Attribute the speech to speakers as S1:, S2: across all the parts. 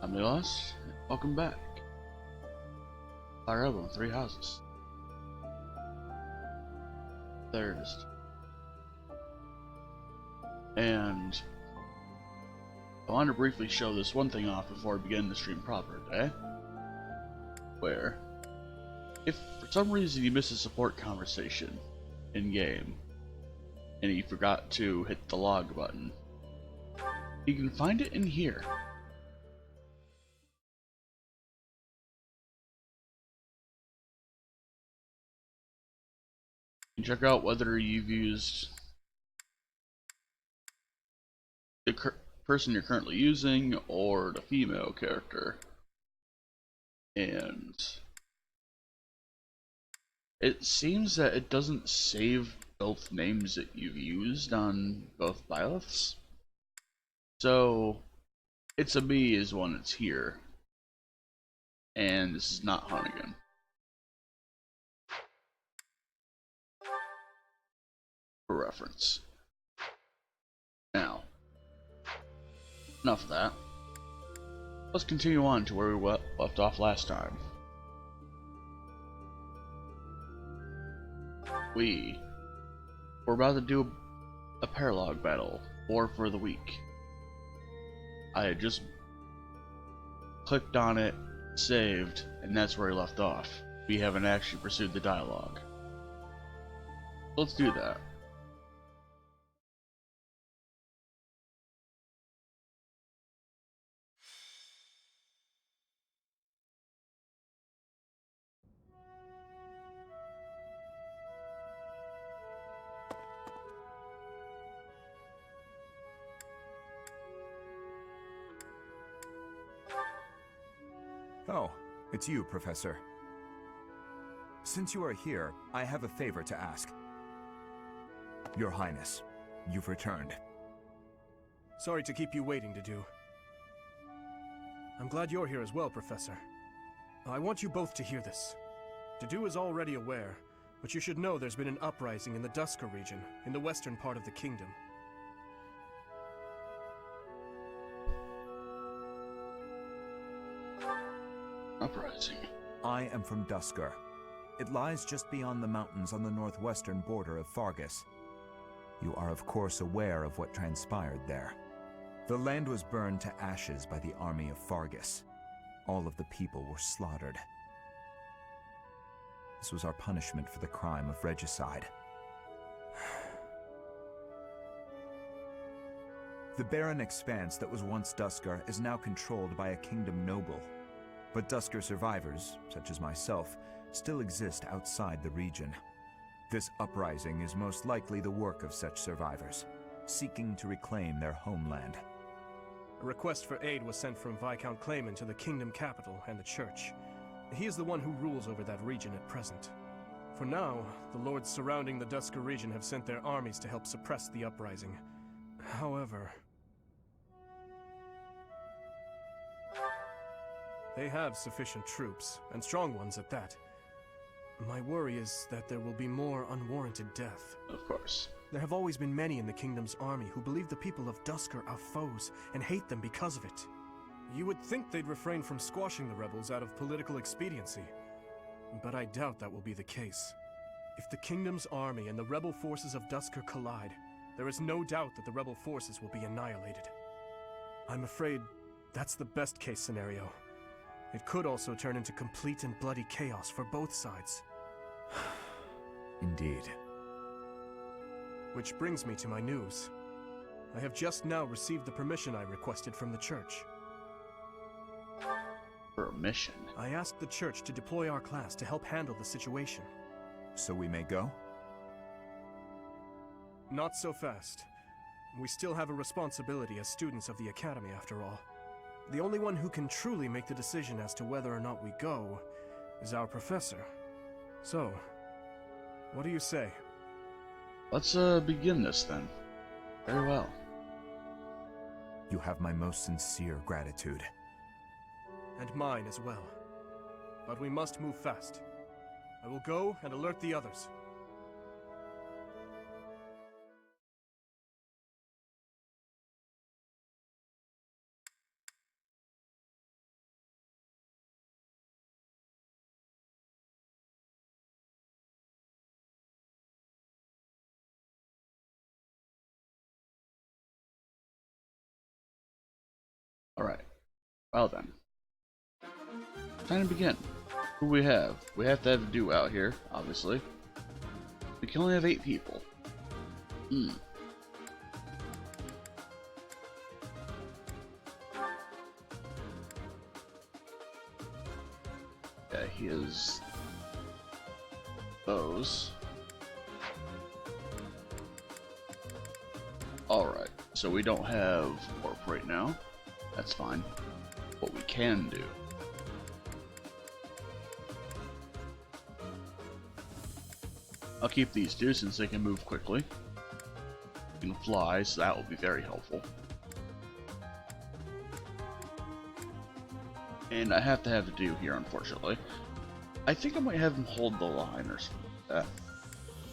S1: I'm Nicholas, and welcome back. Fire Emblem, Three Houses. Thirst. And I want to briefly show this one thing off before we begin the stream proper today. Where, if for some reason you miss a support conversation in-game, and you forgot to hit the log button, you can find it in here. You can check out whether you've used the person you're currently using or the female character, and it seems that it doesn't save both names that you've used on both byleths. So it's a me is one that's here, and this is not Hunnigan. For reference. Now, enough of that. Let's continue on to where we left off last time. We were about to do a paralog battle, War for the Weak. I had just clicked on it, saved, and that's where we left off. We haven't actually pursued the dialogue. Let's do that.
S2: Oh, it's you, Professor. Since you are here, I have a favor to ask. Your Highness, you've returned.
S3: Sorry to keep you waiting, Dedue. I'm glad you're here as well, Professor. I want you both to hear this. Dedue is already aware, but you should know there's been an uprising in the Dusker region, in the western part of the kingdom.
S1: Uprising.
S2: I am from Dusker. It lies just beyond the mountains on the northwestern border of Fargus. You are of course aware of what transpired there. The land was burned to ashes by the army of Fargus. All of the people were slaughtered. This was our punishment for the crime of regicide. The barren expanse that was once Dusker is now controlled by a kingdom noble. But Dusker survivors, such as myself, still exist outside the region. This uprising is most likely the work of such survivors, seeking to reclaim their homeland.
S3: A request for aid was sent from Viscount Clayman to the kingdom capital and the church. He is the one who rules over that region at present. For now, the lords surrounding the Dusker region have sent their armies to help suppress the uprising. However, they have sufficient troops, and strong ones at that. My worry is that there will be more unwarranted death.
S1: Of course.
S3: There have always been many in the kingdom's army who believe the people of Dusker are foes and hate them because of it. You would think they'd refrain from squashing the rebels out of political expediency, but I doubt that will be the case. If the kingdom's army and the rebel forces of Dusker collide, there is no doubt that the rebel forces will be annihilated. I'm afraid that's the best case scenario. It could also turn into complete and bloody chaos for both sides.
S2: Indeed.
S3: Which brings me to my news. I have just now received the permission I requested from the church.
S1: Permission?
S3: I asked the church to deploy our class to help handle the situation.
S2: So we may go?
S3: Not so fast. We still have a responsibility as students of the academy after all. The only one who can truly make the decision as to whether or not we go is our professor. So, what do you say?
S1: Let's begin this then. Very well.
S2: You have my most sincere gratitude.
S3: And mine as well. But we must move fast. I will go and alert the others.
S1: Alright. Well then. Time to begin. Who we have? We have to have a duo out here, obviously. We can only have 8 people. Yeah, he is those. Alright, so we don't have warp right now. That's fine. What we can do. I'll keep these two since they can move quickly. They can fly, so that will be very helpful. And I have to have a do here, unfortunately. I think I might have him hold the line or something like that.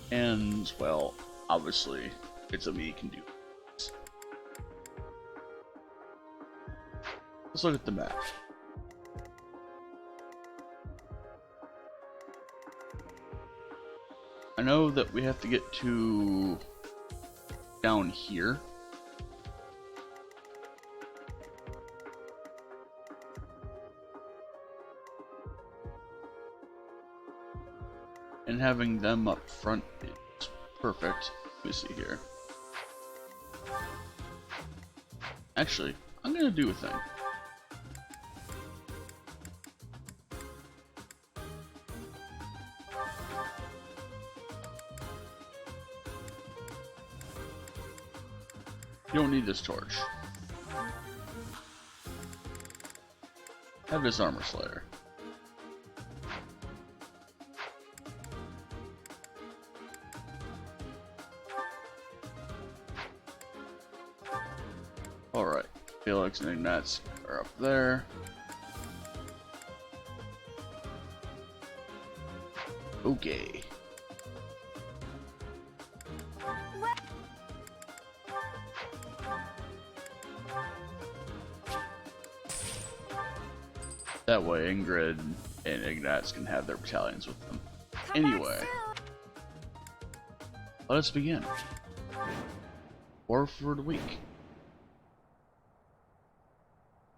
S1: And, well, obviously, it's a me he can do this. Let's look at the map. I know that we have to get to down here. And having them up front is perfect. Let me see here. Actually, I'm gonna do a thing. You don't need this torch. Have this armor slayer. Alright, Felix and Ignatz are up there. Okay. That way Ingrid and Ignatz can have their battalions with them. Anyway, let us begin. War for the week.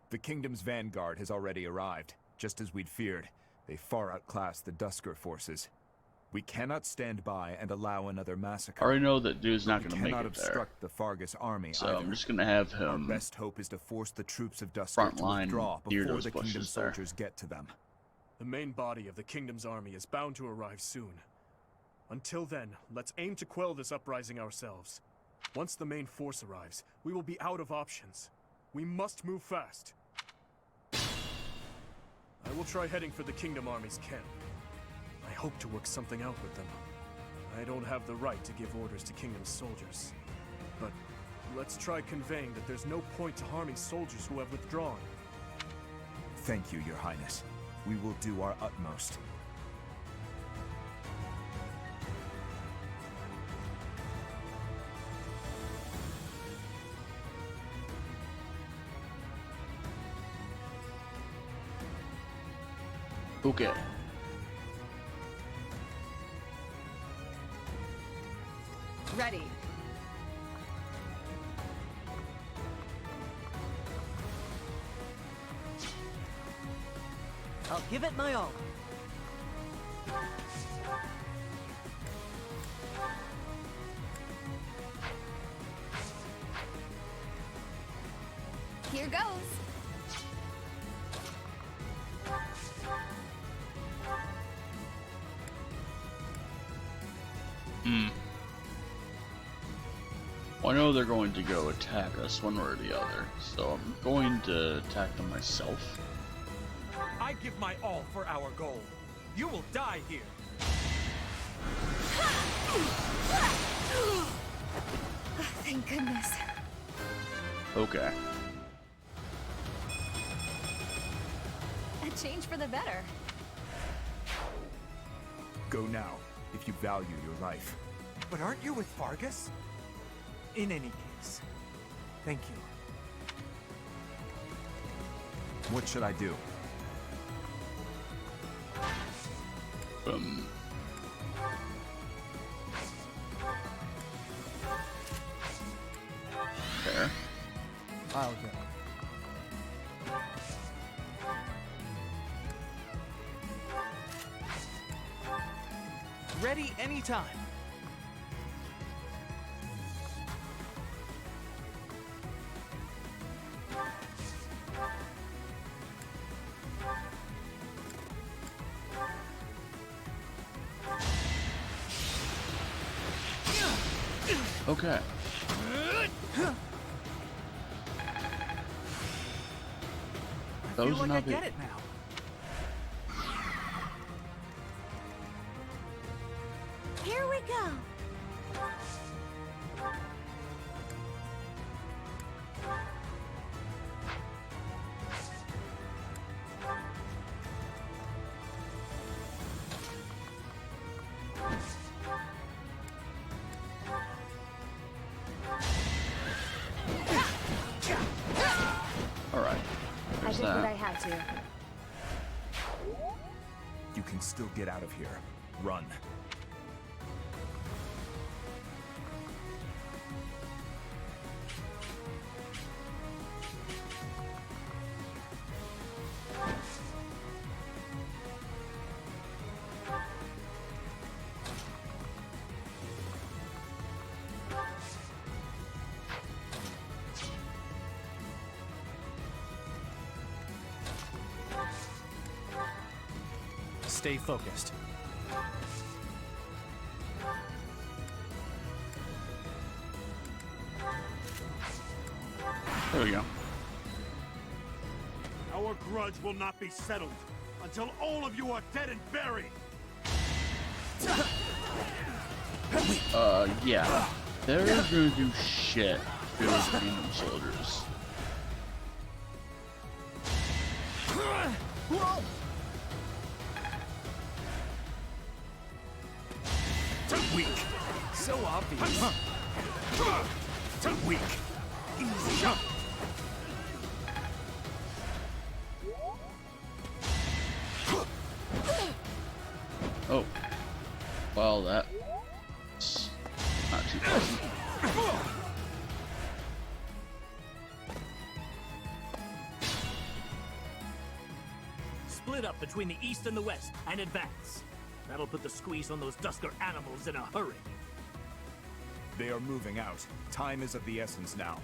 S2: The kingdom's vanguard has already arrived. Just as we'd feared, they far outclass the Dusker forces. We cannot stand by and allow another massacre.
S1: I already know that dude's not going to make
S2: cannot
S1: it there.
S2: obstruct the Fargus army
S1: So
S2: either.
S1: I'm just going to have
S2: Our
S1: him
S2: best hope is to force the troops of Dusker
S1: front
S2: to
S1: line
S2: withdraw
S1: near
S2: before
S1: those
S2: the kingdom's
S1: bushes there.
S2: soldiers get to them.
S3: The main body of the kingdom's army is bound to arrive soon. Until then, let's aim to quell this uprising ourselves. Once the main force arrives, we will be out of options. We must move fast. I will try heading for the kingdom army's camp. I hope to work something out with them. I don't have the right to give orders to kingdom soldiers. But let's try conveying that there's no point to harming soldiers who have withdrawn.
S2: Thank you, Your Highness. We will do our utmost.
S1: Okay.
S4: Ready.
S5: I'll give it my all.
S4: Here goes.
S1: Well, I know they're going to go attack us one way or the other, so I'm going to attack them myself.
S6: I give my all for our goal. You will die here.
S4: Thank goodness.
S1: Okay.
S4: A change for the better.
S2: Go now, if you value your life.
S6: But aren't you with Fargus? In any case, thank you.
S2: What should I do?
S1: There.
S6: I'll go. Ready anytime.
S1: Okay.
S6: I
S1: Those
S6: feel
S1: are
S6: like I
S1: not
S6: get
S1: big.
S6: it now.
S4: Here we go.
S1: Alright.
S4: I
S1: There's
S4: did what I
S1: that.
S4: had to.
S2: You can still get out of here. Run.
S3: Stay focused.
S1: There we go.
S5: Our grudge will not be settled until all of you are dead and buried.
S1: Yeah. They're gonna do shit to those kingdom soldiers.
S6: Weak. So obvious.
S5: Weak. Easy.
S1: Oh. Well, that's not too pleasant.
S7: Split up between the east and the west and advance. That'll put the squeeze on those Dusker animals in a hurry.
S2: They are moving out. Time is of the essence now.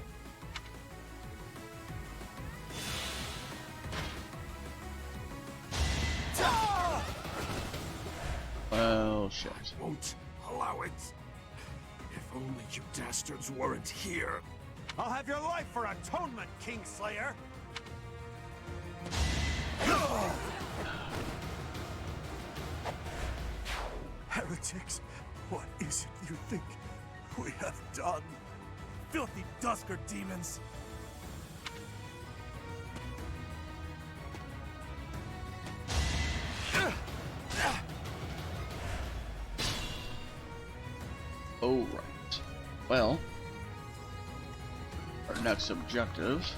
S1: Well, shit.
S5: Won't allow it. If only you dastards weren't here. I'll have your life for atonement, Kingslayer. Heretics, what is it you think we have done? Filthy Dusker demons!
S1: Oh, right. Well, our next objective,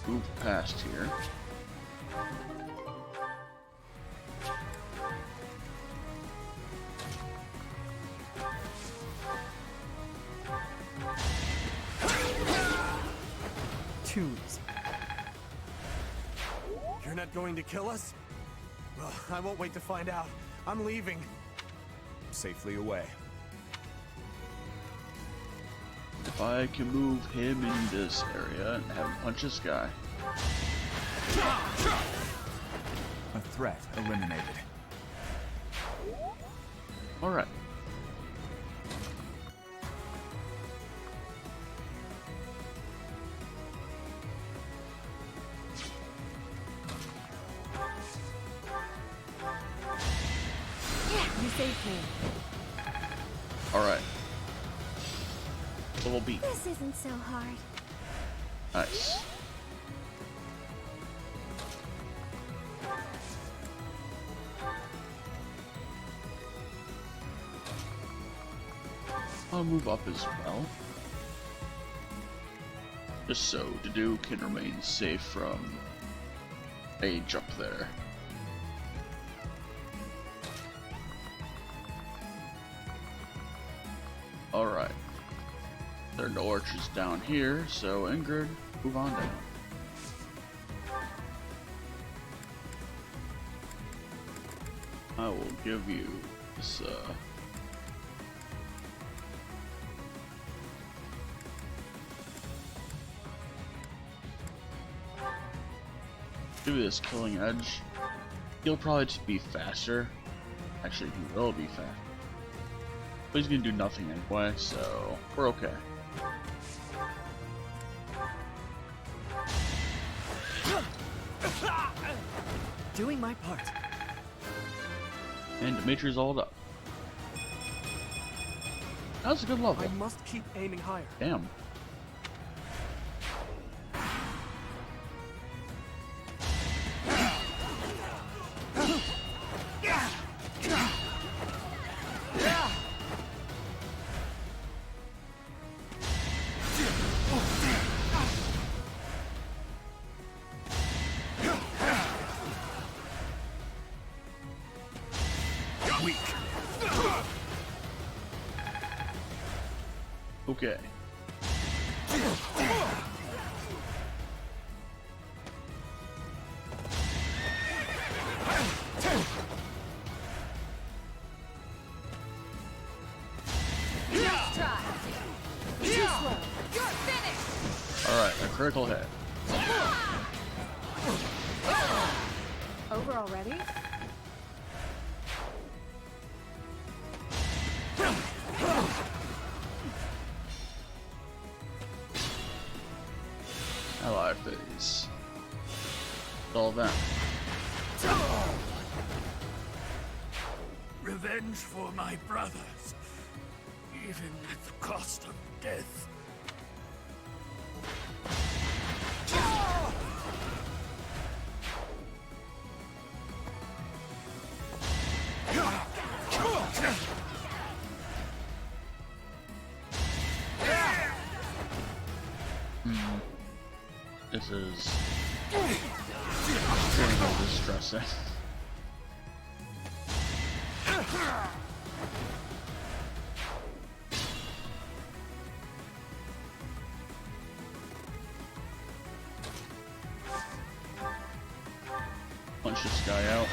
S1: move past here.
S6: Tunes.
S3: You're not going to kill us? Well, I won't wait to find out. I'm leaving.
S2: Safely away.
S1: If I can move him in this area and have him punch this guy.
S2: A threat eliminated.
S1: Alright.
S4: You saved me.
S1: Alright. Level B.
S4: This isn't so hard.
S1: Nice. I'll move up as well. Just so Dedue can remain safe from a jump there. Alright. There are no archers down here, so Ingrid, move on down. I will give you this, give you this killing edge. He'll probably just be faster. Actually, he will be faster. But he's gonna do nothing anyway, so we're okay.
S6: Doing my part.
S1: And Dimitri's all up. That's a good level.
S3: I must keep aiming higher.
S1: Damn. Okay.
S4: Nice try. Too slow. You're finished.
S1: Alright, a critical hit.
S4: Over already?
S1: Ally phase. All them.
S5: Revenge for my brothers, even at the cost of death.
S1: This is extremely distressing. Punch this guy out.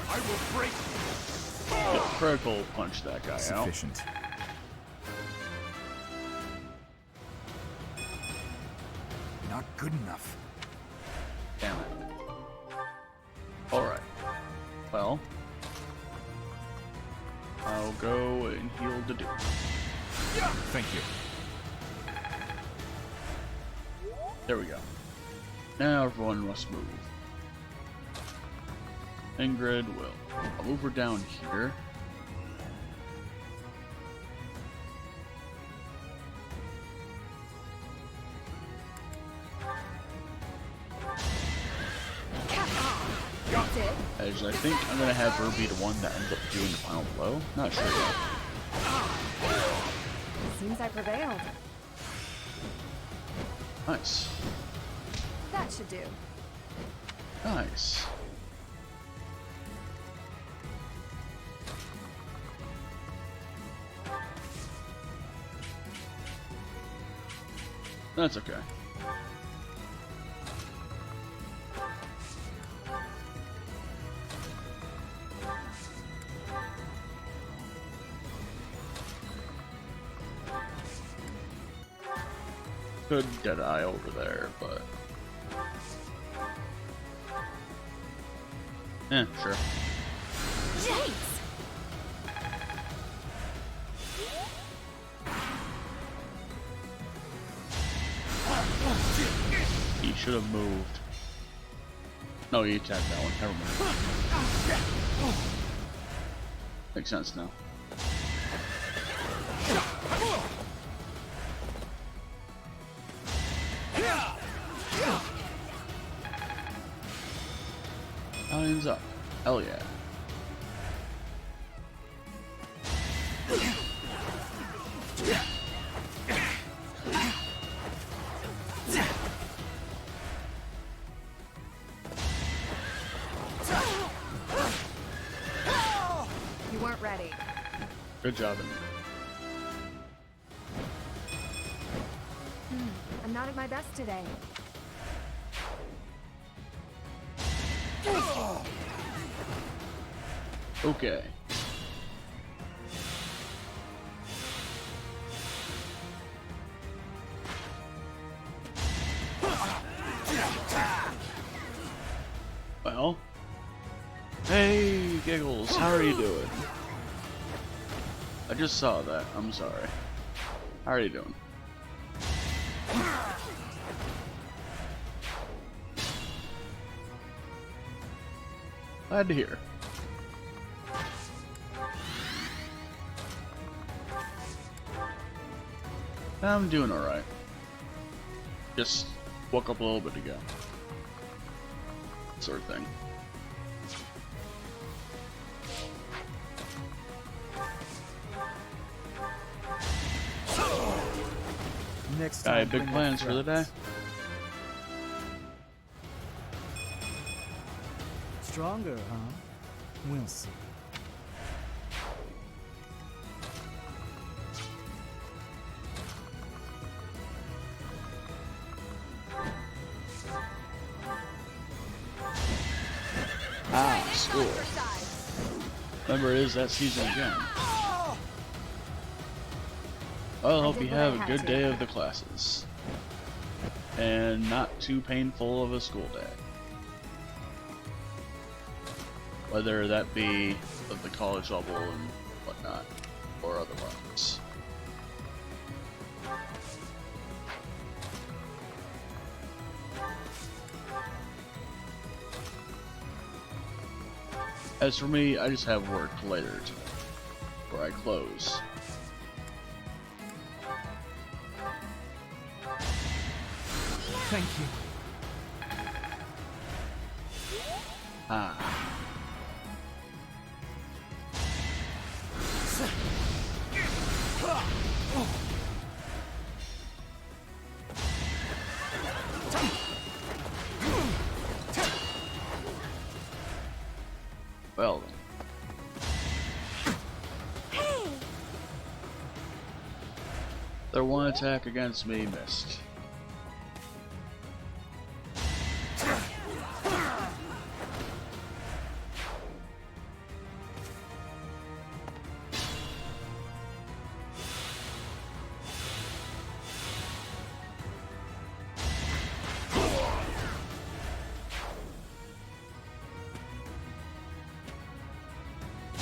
S5: I will break.
S1: Yep, critical punch that guy out.
S2: Sufficient. Not good enough.
S1: Damn it. Alright. Well, I'll go and heal the dude.
S2: Thank you.
S1: There we go. Now everyone must move. Ingrid will. I'll move her down here.
S4: That's it.
S1: As I think I'm gonna have her be the one that ends up doing the final blow. Not sure yet.
S4: Seems I prevailed.
S1: Nice.
S4: That should do.
S1: Nice. That's okay. Could Deadeye over there, but sure.
S4: Jace!
S1: He should have moved. No, he attacked that one. Never mind. Makes sense now. Lines up. Hell yeah.
S4: You weren't ready.
S1: Good job, Emily.
S4: I'm not at my best today.
S1: Okay. Well. Hey, Giggles, how are you doing? I just saw that. I'm sorry. How are you doing? Glad to hear. I'm doing alright. Just woke up a little bit ago. Sort of thing.
S6: Next
S1: Got
S6: time,
S1: any big
S6: bring
S1: plans
S6: up
S1: for the day?
S6: threats. Stronger, huh? We'll see.
S1: Ah, school. Remember, it is that season again. Well, I hope you have a good day of the classes. And not too painful of a school day. Whether that be of the college level and whatnot, or otherwise. As for me, I just have work later today, where I close.
S6: Thank you.
S1: Ah. Well then. Their one attack against me missed.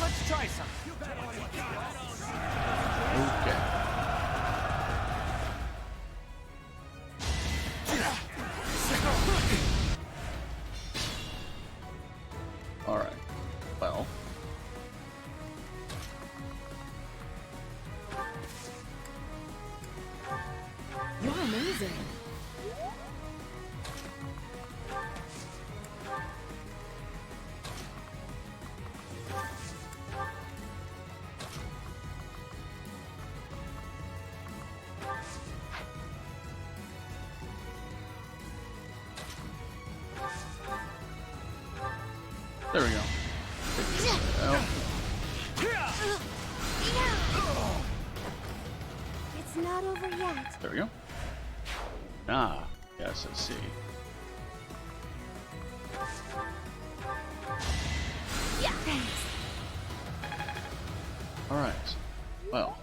S6: Let's try some.
S1: Okay. Alright. Well.
S4: You're amazing.
S1: There we go. Well,
S4: It's not over yet.
S1: there we go. Ah, yes, I see.
S4: Yeah. Thanks.
S1: Alright. Well.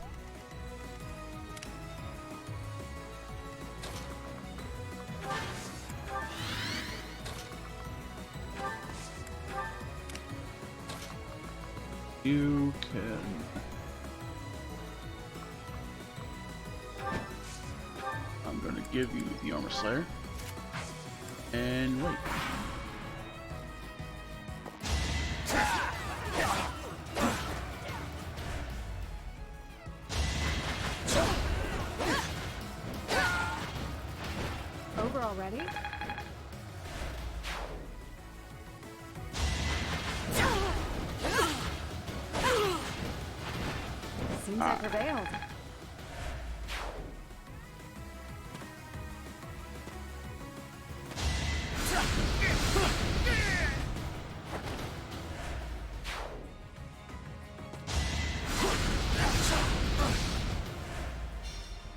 S1: You can... I'm gonna give you the Armor Slayer. And wait.
S4: Over already? Seems I prevailed.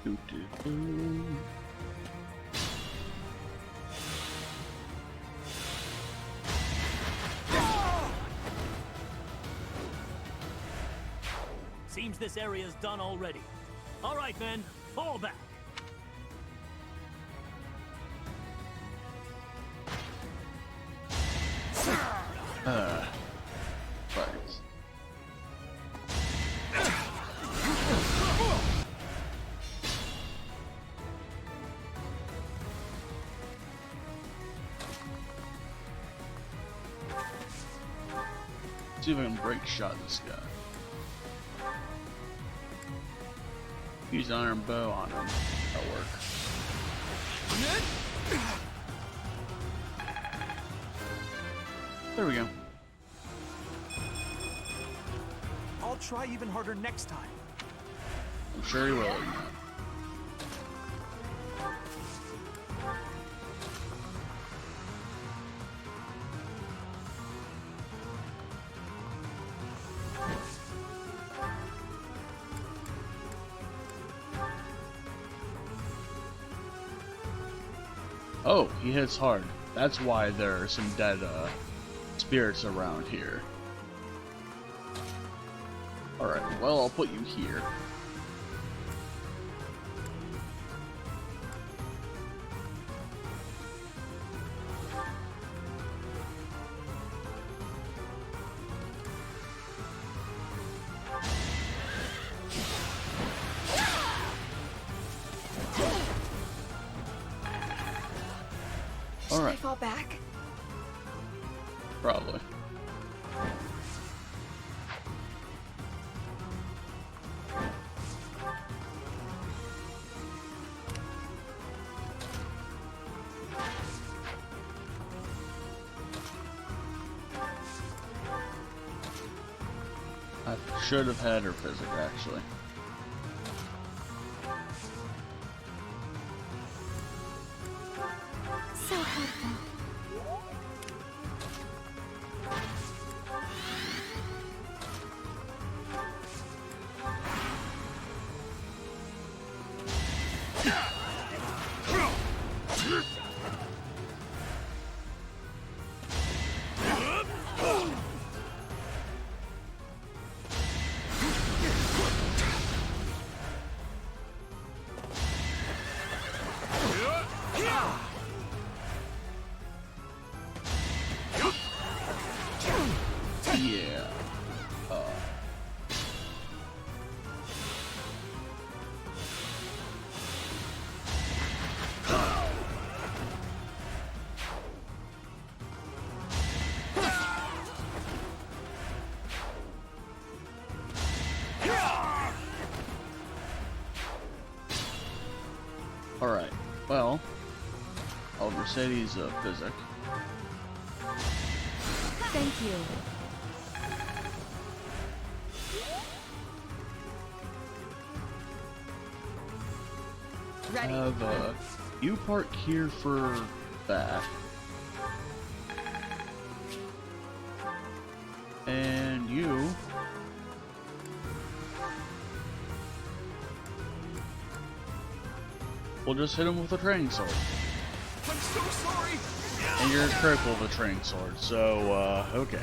S1: Doo-doo-doo.
S7: seems this area's done already. All right, men, fall back.
S1: Right. See if I can break shot this guy. Use iron bow on him. That'll work. There we go.
S6: I'll try even harder next time.
S1: I'm sure he will. Oh, he hits hard. That's why there are some dead spirits around here. Alright, well, I'll put you here.
S4: Should I fall back?
S1: Probably. I should have had her physic, actually.
S4: So hurtful.
S1: Yeah. Alright, well, I'll Mercedes physic.
S4: Thank you. Ready.
S1: Have you park here for that. And you we'll just hit him with a training sword.
S5: I'm so sorry!
S1: And you're critical of a training sword, so okay.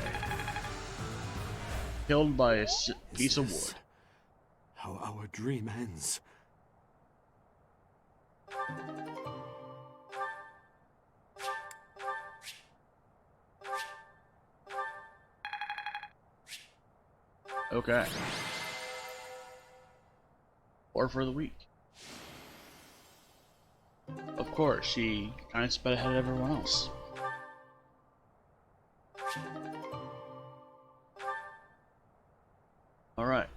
S1: Killed by a piece of wood.
S5: How our dream ends.
S1: Okay. Or for the week. Of course, she kind of sped ahead of everyone else. Alright.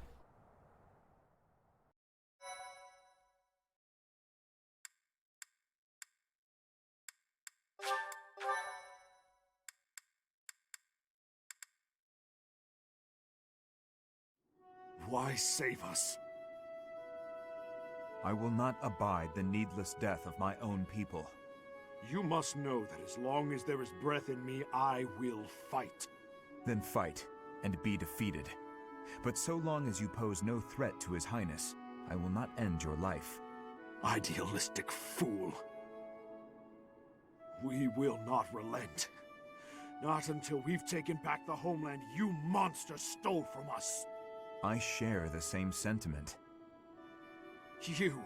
S5: Why save us?
S2: I will not abide the needless death of my own people.
S5: You must know that as long as there is breath in me, I will fight.
S2: Then fight, and be defeated. But so long as you pose no threat to His Highness, I will not end your life.
S5: Idealistic fool. We will not relent. Not until we've taken back the homeland you monsters stole from us.
S2: I share the same sentiment.
S5: You,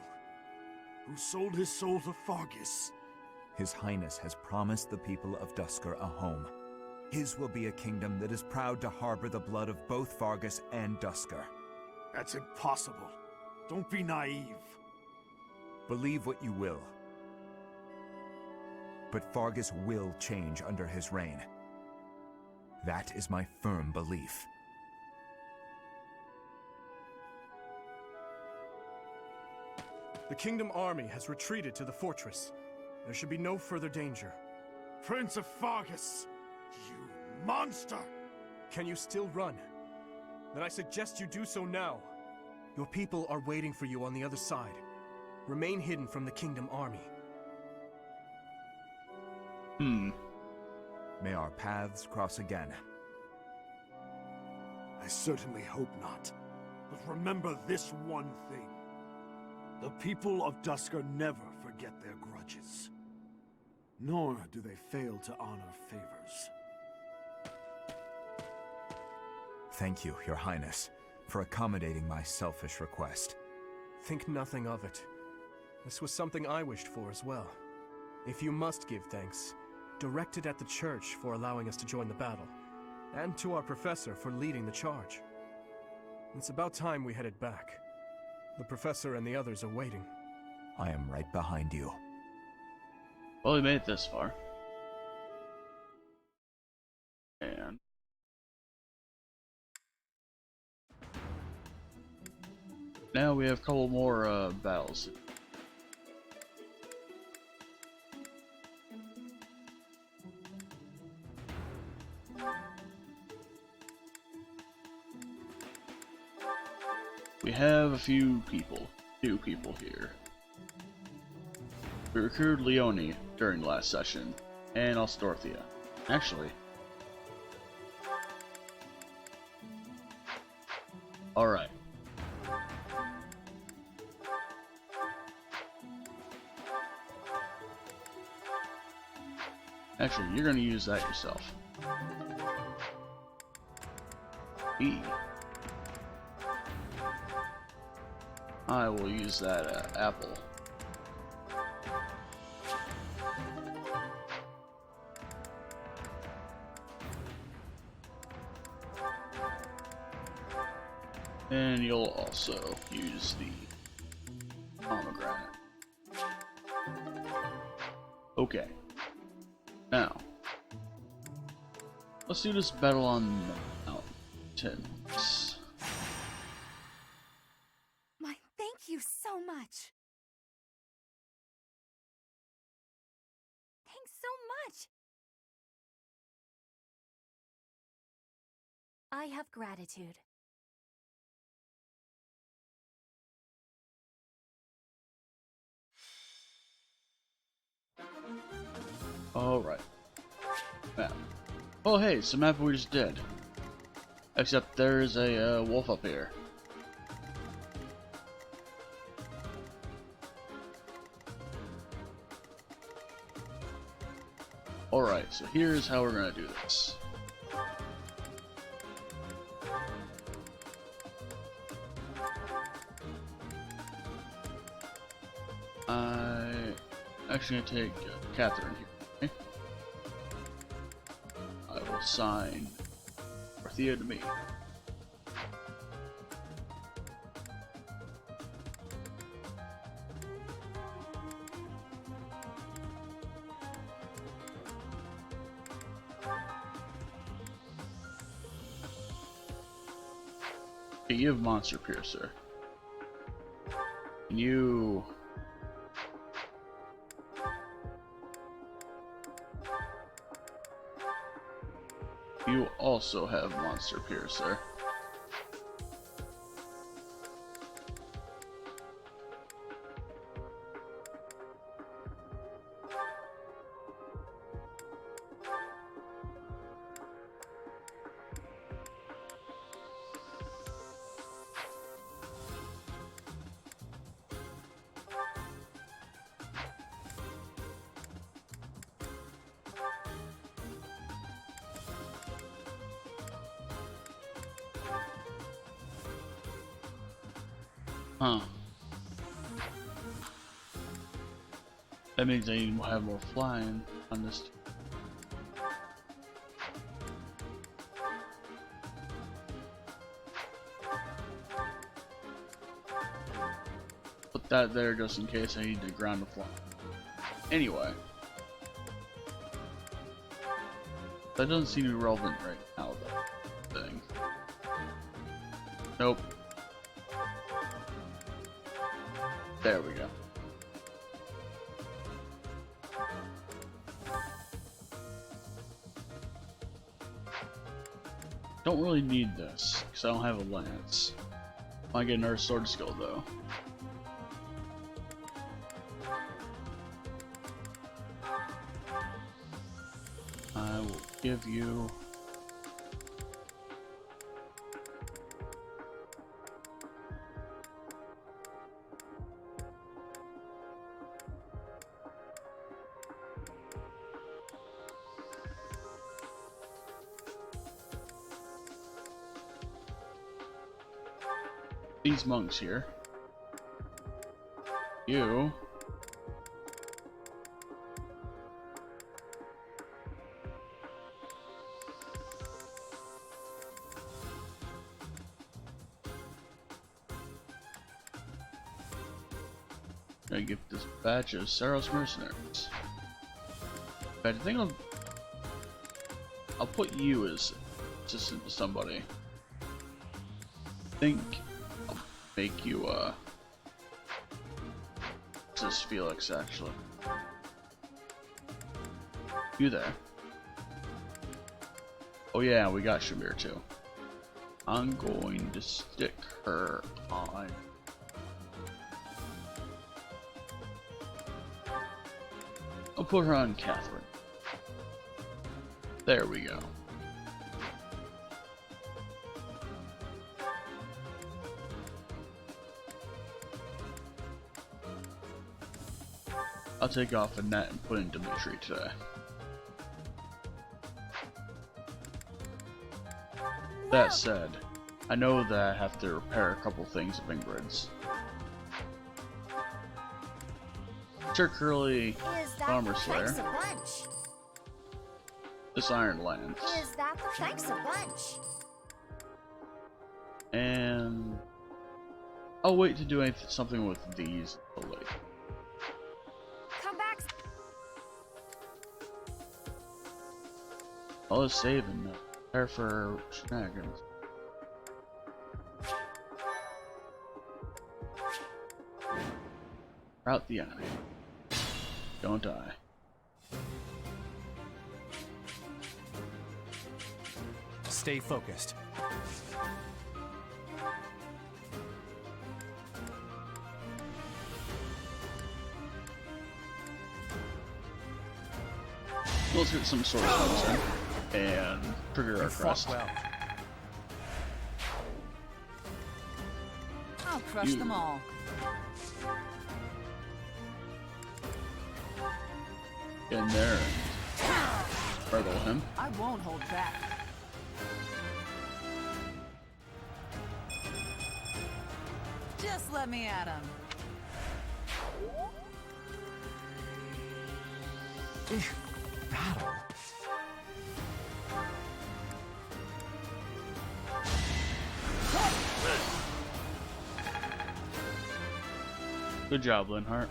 S5: who sold his soul to Fargus.
S2: His Highness has promised the people of Duscur a home. His will be a kingdom that is proud to harbor the blood of both Fargus and Duscur.
S5: That's impossible. Don't be naive.
S2: Believe what you will. But Fargus will change under his reign. That is my firm belief.
S3: The Kingdom army has retreated to the fortress. There should be no further danger.
S5: Prince of Fargus! You monster!
S3: Can you still run? Then I suggest you do so now. Your people are waiting for you on the other side. Remain hidden from the Kingdom army.
S2: May our paths cross again.
S5: I certainly hope not. But remember this one thing. The people of Duscur never forget their grudges. Nor do they fail to honor favors.
S2: Thank you, Your Highness, for accommodating my selfish request.
S3: Think nothing of it. This was something I wished for as well. If you must give thanks, direct it at the church for allowing us to join the battle, and to our professor for leading the charge. It's about time we headed back. The professor and the others are waiting.
S2: I am right behind you.
S1: Well, we made it this far. And now we have a couple more battles. We have a few people, new people here. We recruited Leone during the last session, and also Dorothea. Actually, alright. Actually, you're gonna use that yourself. E. I will use that apple. And you'll also use the pomegranate. Okay. Now, let's do this battle on mountains.
S4: My thank you so much. Thanks so much. I have gratitude.
S1: Alright. Map. Oh hey, it's the map we just did. Except there's a wolf up here. Alright, so here's how we're gonna do this. I'm actually gonna take Catherine here. Okay? I will assign Dorothea to me. Okay, you have Monster Piercer. And you... You also have Monster Piercer. Huh. That means I need to have more flying on this. Put that there just in case I need to ground the fly. Anyway. That doesn't seem to be relevant right now, though. Thing. Nope. There we go. Don't really need this, because I don't have a lance. Might get another sword skill, though. I will give you... these monks here. You. I get this badge of Saros mercenaries. But I think I'll put you as assistant to somebody. I think I'll make you this is Felix actually. You there? Oh yeah, we got Shamir too. I'm going to stick her on. I'll put her on Catherine. There we go. I'll take off Annette and put in Dimitri today. That said, I know that I have to repair a couple things of Ingrid's. Sir Curly Armor Slayer.
S4: Thanks a bunch.
S1: This Iron Lance.
S4: Is that the thanks a bunch?
S1: And I'll wait to do something with these until later.
S4: Come back.
S1: I'll just save and prepare for shenanigans. Rout the enemy. Don't die.
S6: Stay focused.
S1: Let's get some sword spells in and trigger our crest.
S6: Well.
S8: I'll crush them all.
S1: Get in there and hurdle him.
S8: I won't hold back. Just let me at him.
S6: Battle.
S1: Good job, Linhart.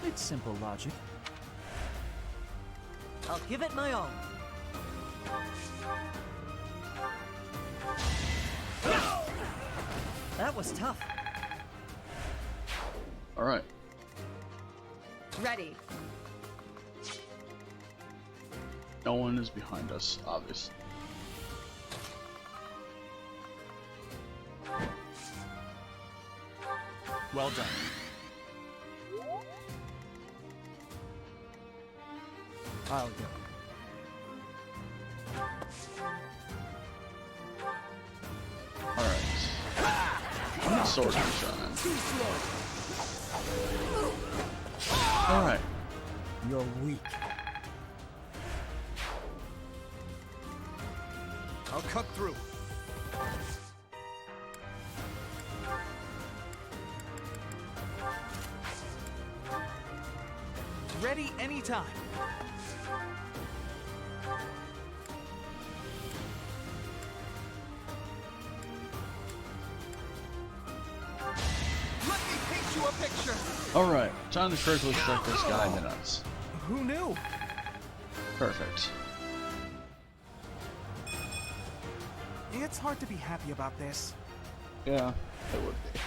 S6: It's simple logic.
S8: I'll give it my all. That was tough.
S1: Alright.
S8: Ready.
S1: No one is behind us, obviously.
S6: Well done. I'll go.
S1: Alright. Sword shine. Alright.
S6: You're weak. I'll cut through. Ready anytime. Let me paint you a picture.
S1: Alright, time to correctly strike this guy in the nuts.
S6: Who knew?
S1: Perfect.
S6: It's hard to be happy about this.
S1: Yeah, it would be.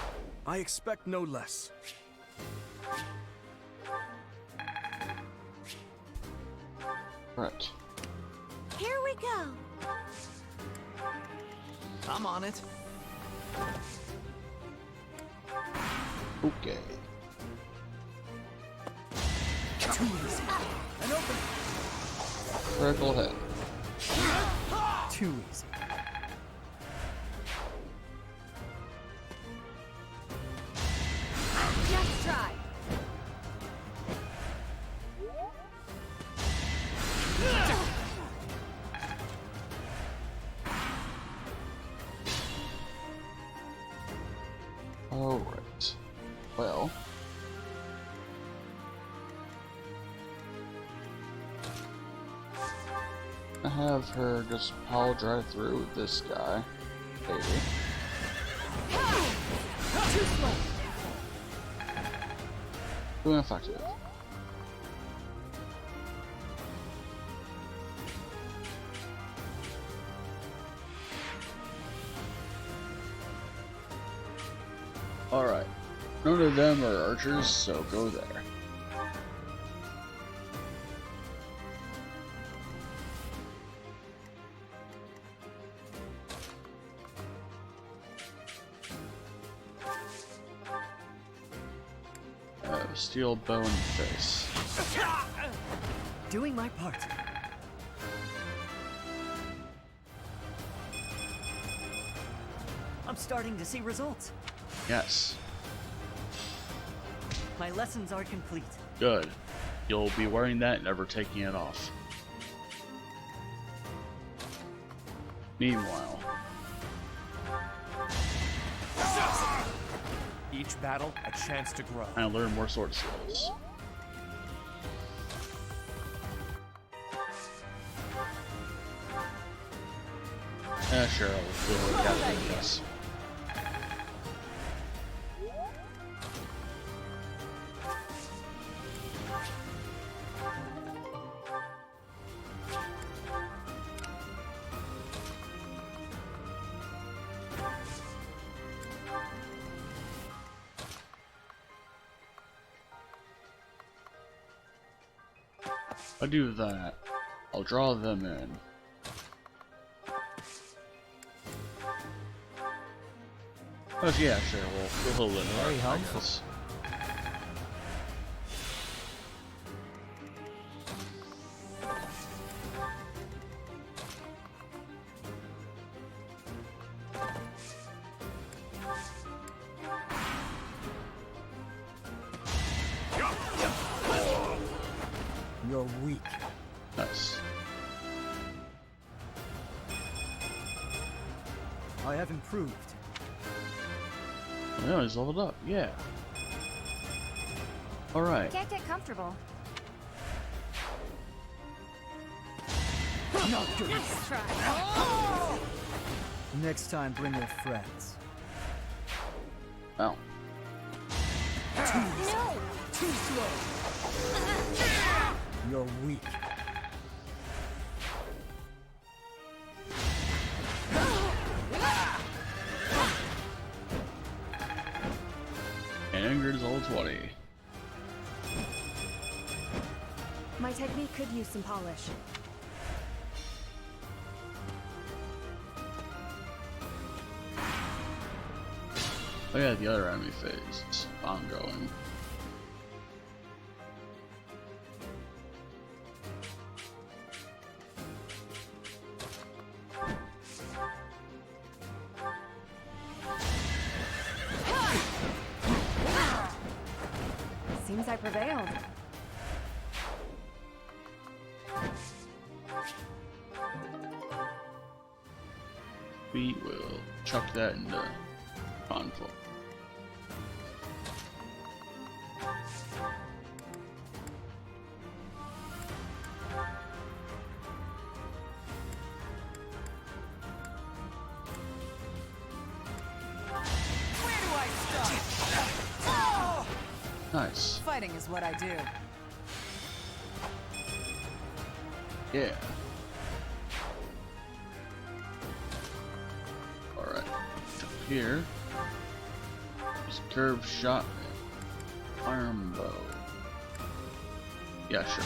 S3: I expect no less.
S1: Right.
S4: Here we go.
S6: I'm on it.
S1: Okay.
S6: Too easy. An opening.
S1: Critical hit.
S6: Too easy.
S4: Just try.
S1: Alright. Well. I have her just power drive through this guy. Maybe.
S4: Too slow.
S1: Too ineffective. Alright. None of them are archers, so go there. Steel bow in the face.
S8: Doing my part. I'm starting to see results.
S1: Yes.
S8: My lessons are complete.
S1: Good. You'll be wearing that and never taking it off. Meanwhile,
S6: Each battle, a chance to grow.
S1: I learn more sword skills. Sure, I'll do what I gotta do, yes. I do that. I'll draw them in. Oh yeah, sure. We'll live.
S8: Very helpful.
S6: You're weak.
S1: Nice.
S6: I have improved.
S1: Oh, yeah, he's leveled up. Yeah. All right.
S4: Can't get comfortable. Nice try.
S6: Next time, bring your friends.
S1: Oh.
S4: No.
S6: Too slow. You're weak.
S1: And Ingrid's level 20.
S4: My technique could use some polish.
S1: Oh yeah, the other enemy phase is ongoing.
S4: Seems I prevailed.
S1: We will chuck that into conflict.
S8: Fighting is what I do.
S1: Yeah. Alright. Up here. There's a curved shot. Iron bow. Yeah, sure.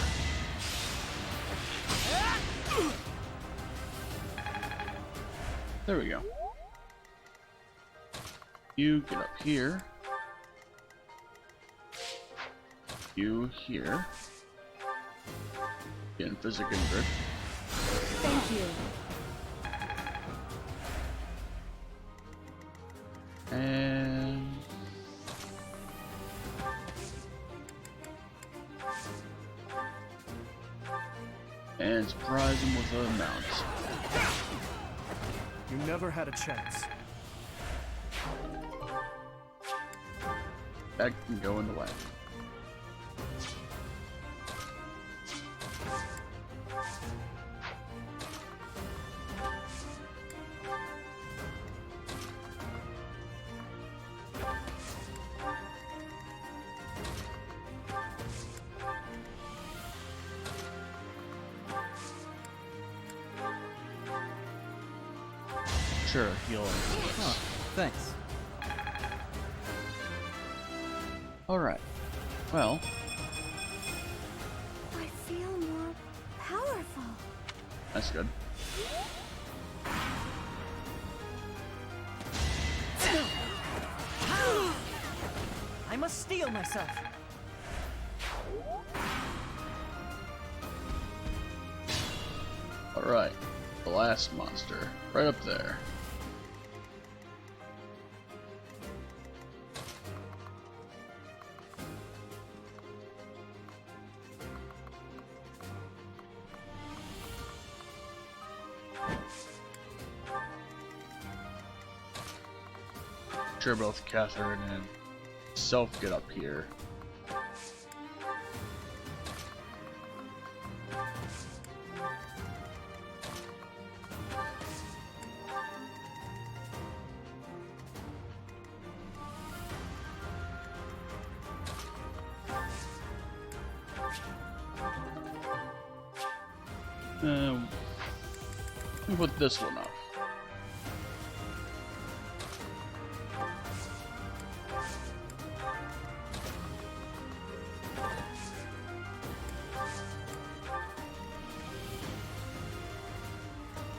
S1: There we go. You get up here. You here. Getting physical grip.
S4: Thank you.
S1: And surprise him with a mount.
S3: You never had a chance.
S1: That can go in the way. Sure, heal.
S8: Huh, thanks.
S1: Alright. Well,
S4: I feel more powerful.
S1: that's good.
S8: I must steel myself.
S1: Alright. The last monster. Right up there. Sure, both Catherine and Self get up here. Put this one up.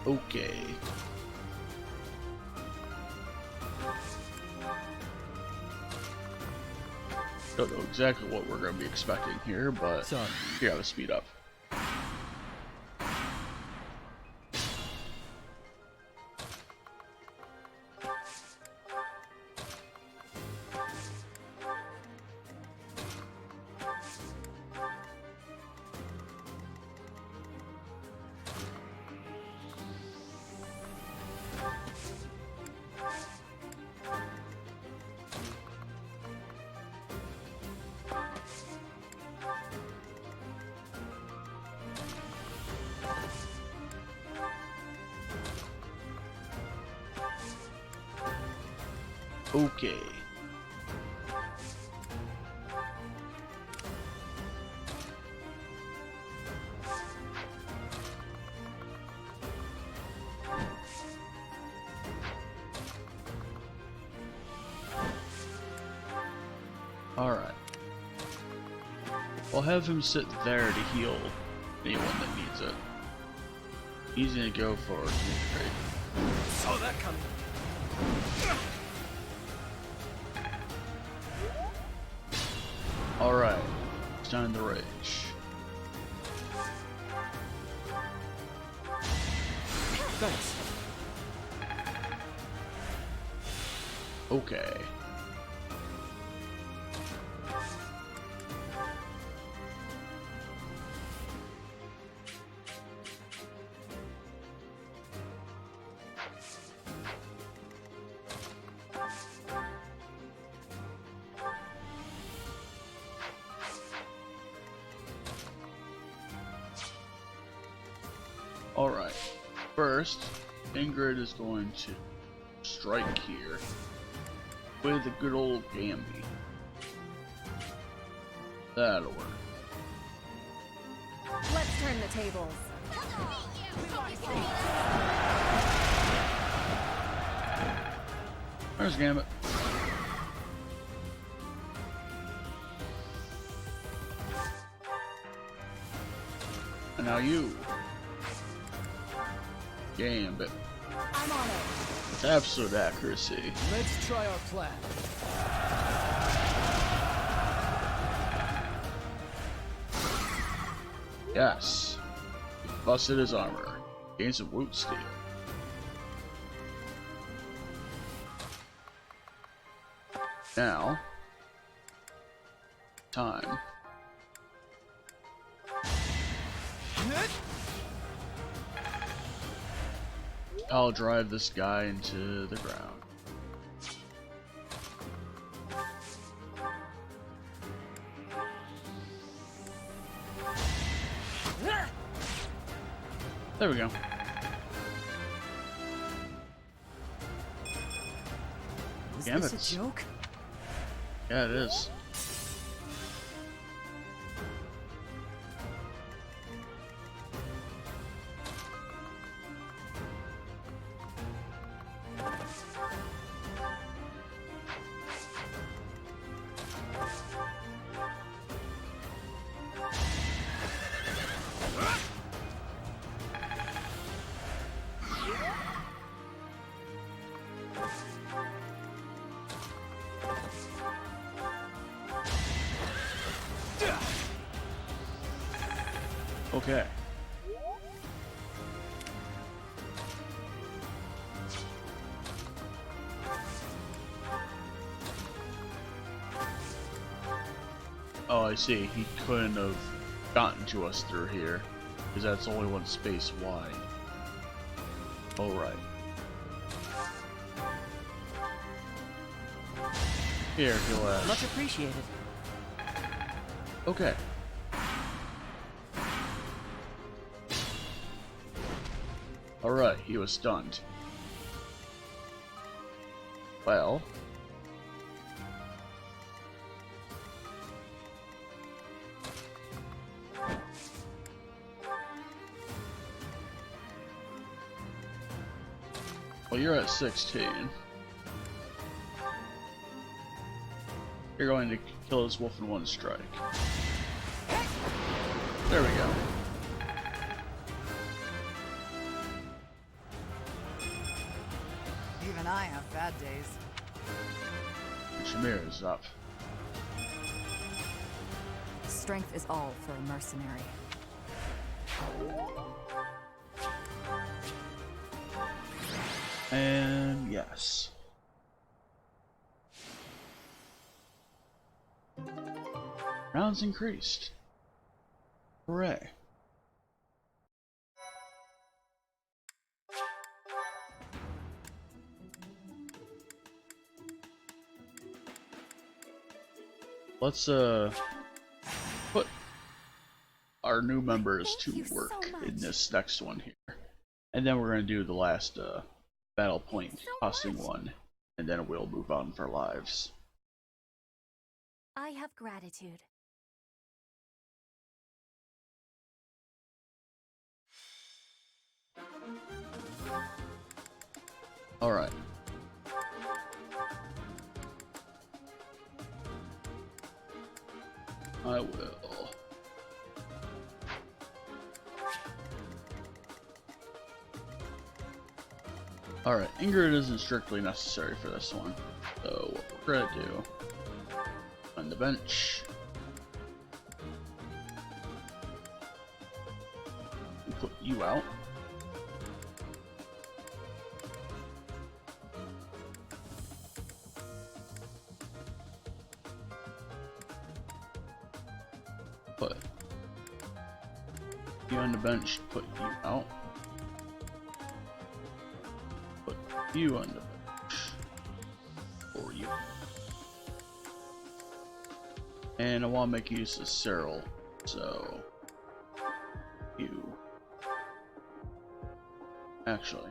S1: Okay. Don't know exactly what we're going to be expecting here, but
S8: Sorry.
S1: you gotta speed up. Okay. Alright. We'll have him sit there to heal anyone that needs it. He's gonna go for trade.
S3: Saw that coming.
S1: Alright. It's time to rage.
S3: Thanks.
S1: Okay. Alright. First, Ingrid is going to strike here with a good old Gamby. That'll work.
S4: Let's turn the tables.
S1: There's Gambit. And now you. Gambit.
S4: I'm on it.
S1: With absolute accuracy.
S8: Let's try our plan.
S1: Yes. He busted his armor. Gained some woot steel. Now. Time. I'll drive this guy into the ground. There we go.
S8: Is
S1: Damn
S8: this
S1: it.
S8: a joke?
S1: Yeah, it is. Okay. Oh, I see. He couldn't have gotten to us through here, because that's only one space wide. Oh, right. Here, Gillette.
S8: Much appreciated.
S1: Okay. Alright, he was stunned. Well. Well, you're at 16. You're going to kill this wolf in one strike. There we go.
S8: Even I have bad days.
S1: Shamir is up.
S4: Strength is all for a mercenary.
S1: And yes. Rounds increased. Hooray. Let's put our new members
S4: Thank you
S1: to
S4: so
S1: work in
S4: much.
S1: this next one here. And then we're gonna do the last battle point costing one, and then we'll move on for lives.
S4: I have gratitude.
S1: Alright. I will. Alright, Ingrid isn't strictly necessary for this one. So what we're gonna do, on the bench, we put you out. Put you on the bench, put you out. Put you on the bench for you. And I want to make use of Cyril, so you. Actually.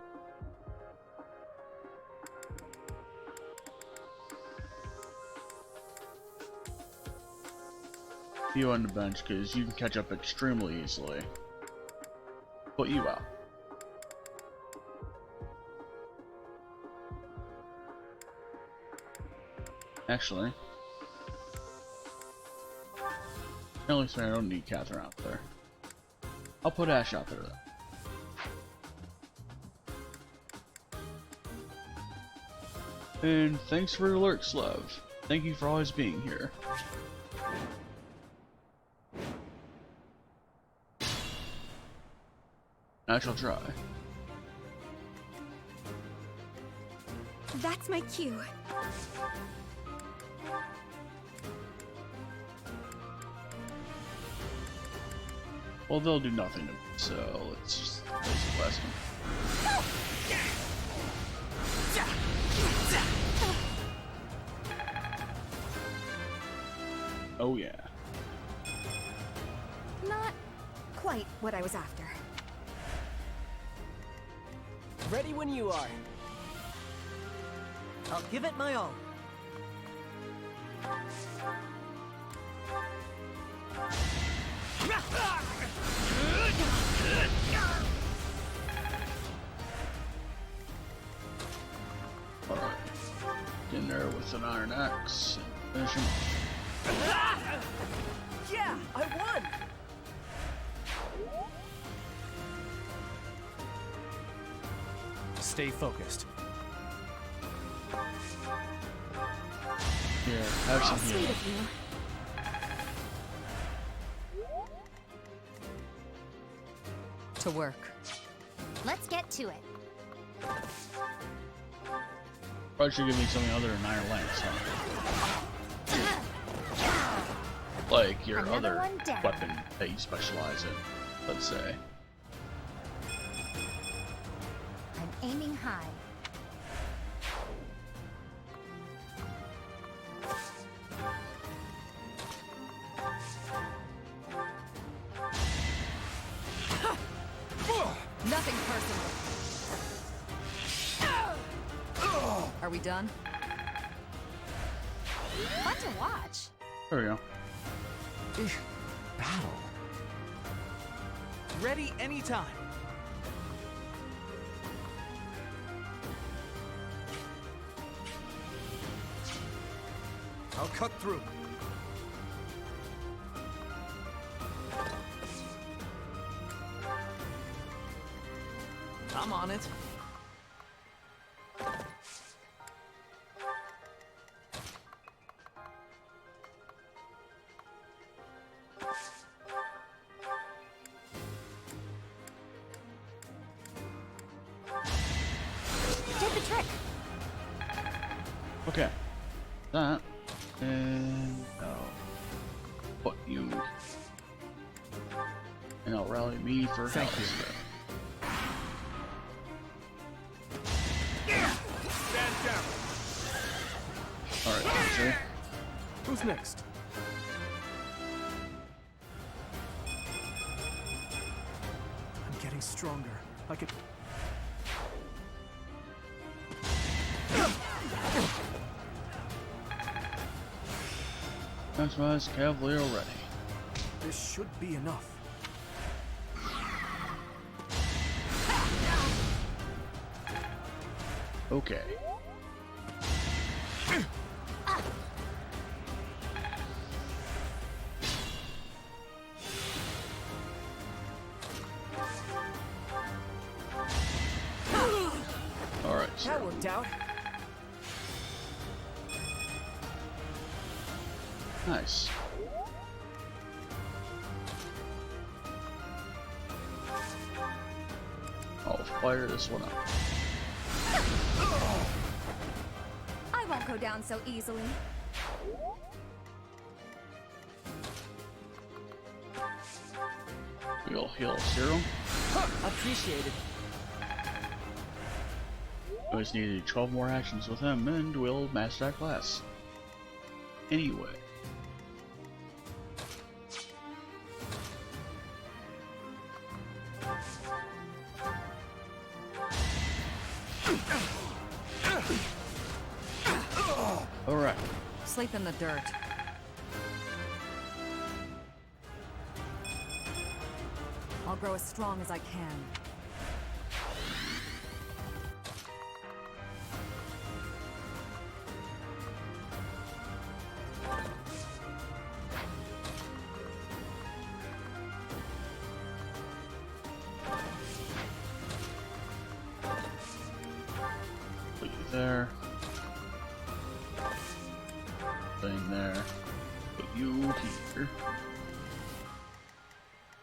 S1: You on the bench because you can catch up extremely easily. Put you out. Actually, at least I don't need Catherine out there. I'll put Ash out there though. And thanks for your alerts, love. Thank you for always being here. I shall try.
S4: That's my cue.
S1: Well, they'll do nothing to me, so let's just blast them. Oh yeah.
S4: Not quite what I was after.
S8: Ready when you are. I'll give it my all.
S1: Alright. Get in there with an iron axe and finish him off.
S8: Yeah, I won!
S3: Stay focused.
S1: Here, have some
S4: Sweet
S1: healing.
S4: of you. To work.
S9: Let's get to it.
S1: Probably should give me something other than iron lance, huh? Like your
S9: Another
S1: other
S9: one down.
S1: weapon that you specialize in, let's say.
S9: I'm aiming high.
S4: Nothing personal. Are we done?
S9: Fun to watch.
S1: There we go.
S6: Battle. Ready anytime.
S3: I'll cut through.
S6: I'm on it.
S9: Did the trick.
S1: Okay. That. And what you. And I'll rally me for
S3: Thank
S1: health.
S3: Stand down.
S1: Alright, Sensei.
S3: Who's next? I'm getting stronger. I could.
S1: Maximize Cavalier ready.
S3: This should be enough.
S1: Okay. Alright,
S8: That
S1: so
S8: worked out.
S1: nice. I'll fire this one up.
S4: I won't go down so easily.
S1: We'll heal Zero.
S8: Appreciated.
S1: We just need 12 more actions with him and we'll match that class. Anyway.
S4: Sleep in the dirt. I'll grow as strong as I can.
S1: Put you there. Thing there. Put you here.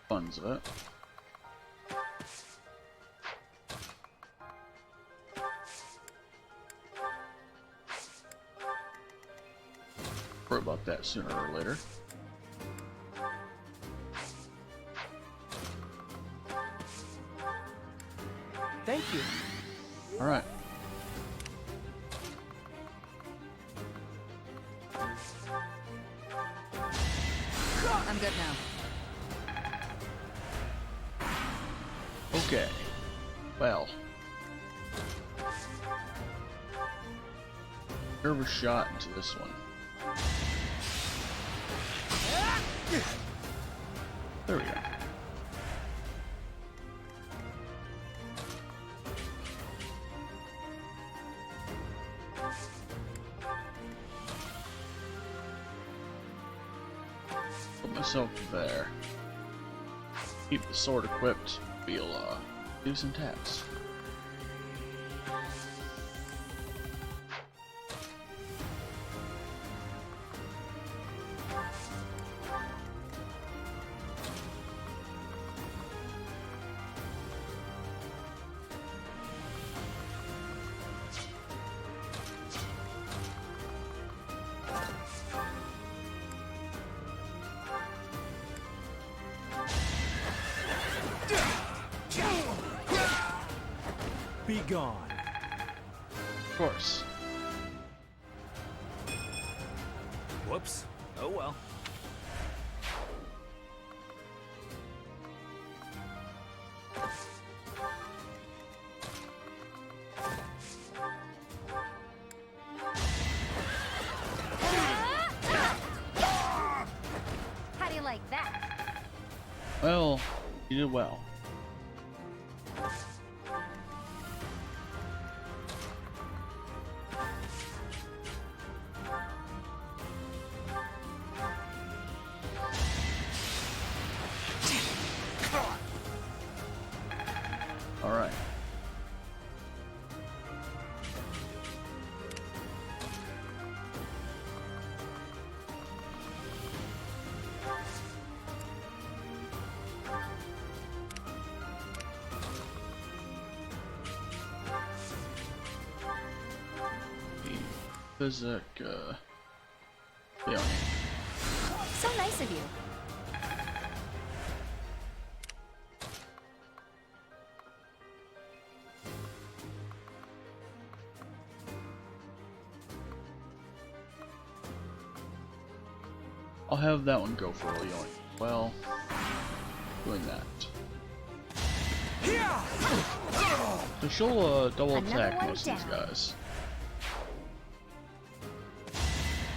S1: Funds of it. Worry about that sooner or later.
S8: Thank you.
S1: All right.
S4: I'm good now.
S1: Okay. Well. Nervous shot into this one. There we go. Put myself there. Keep the sword equipped. We'll do some taps.
S6: Be gone.
S1: Of course.
S6: Whoops. Oh well.
S9: How do you like that?
S1: Well, you did well. All right. Physic, Leonie.
S9: So nice of you.
S1: I'll have that one go for Leonie. Well, doing that. So she'll double
S9: Another
S1: attack
S9: one
S1: most of these
S9: down.
S1: guys.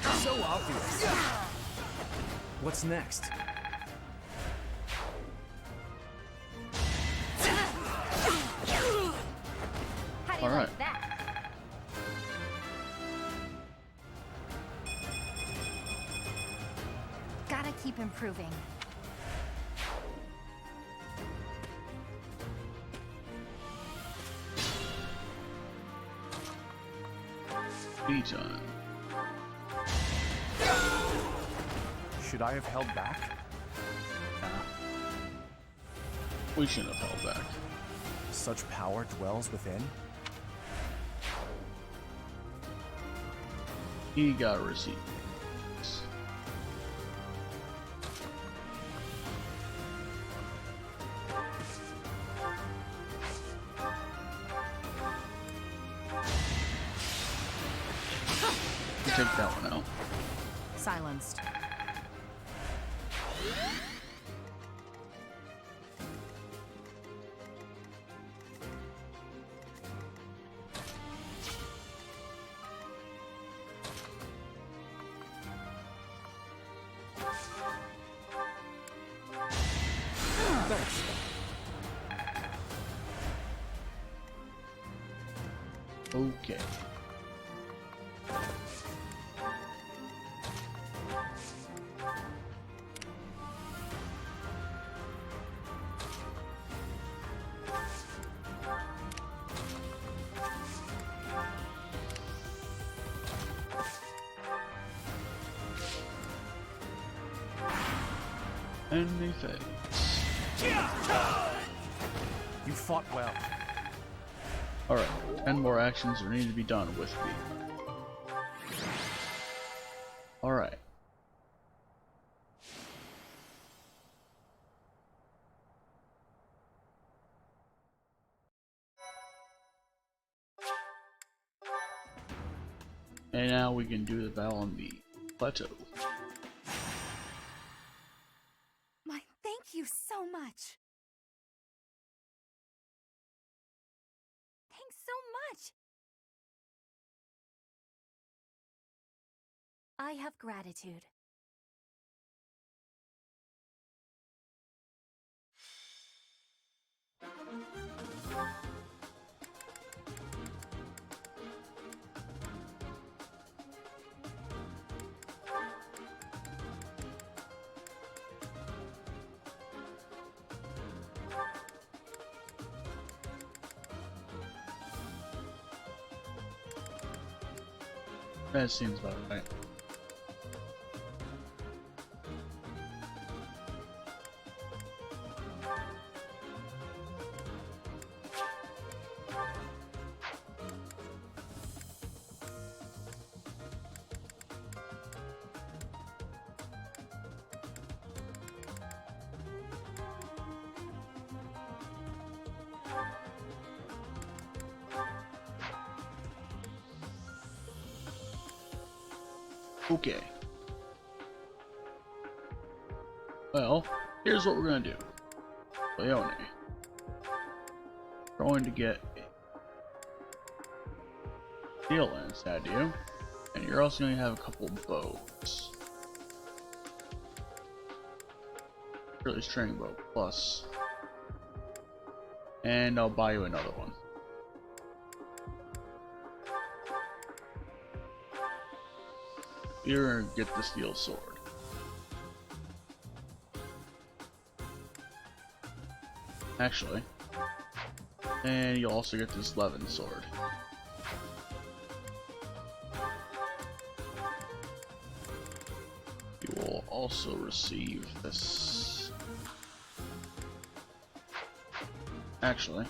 S6: So obvious. What's next?
S9: How do you
S1: All right.
S9: like that? Gotta keep improving.
S1: Speed time.
S2: Should I have held back?
S1: We shouldn't have held back.
S2: Such power dwells within?
S1: He got a receipt. Take that one out.
S4: Silenced.
S6: Thanks.
S1: Okay. Enemy phase.
S3: You fought well.
S1: Alright, 10 more actions are needed to be done with me. Alright. And now we can do the battle on the plateau.
S9: My thank you so much. Thanks so much. I have gratitude.
S1: That seems about right. Okay. Well, here's what we're gonna do. Leone. We're going to get a steel lance out of you, and you're also going to have a couple bows. Really string bow plus. And I'll buy you another one. You're gonna get the steel sword. Actually. And you'll also get this Levin sword. You will also receive this. Actually.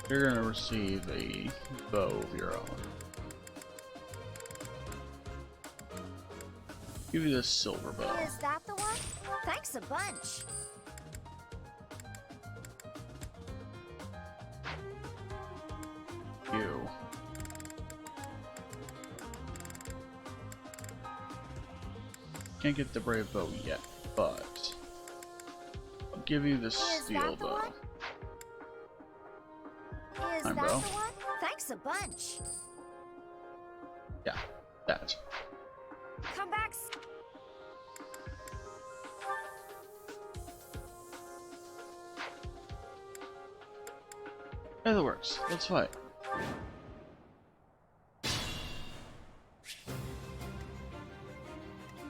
S1: You're gonna receive a bow of your own. Give you this silver bow.
S9: Is that the one? Thanks a bunch.
S1: You. Can't get the brave bow yet, but I'll give you this steel bow.
S9: Is that the one? Thanks a bunch.
S1: Yeah, that.
S9: Come back.
S1: Yeah, that works. Let's fight.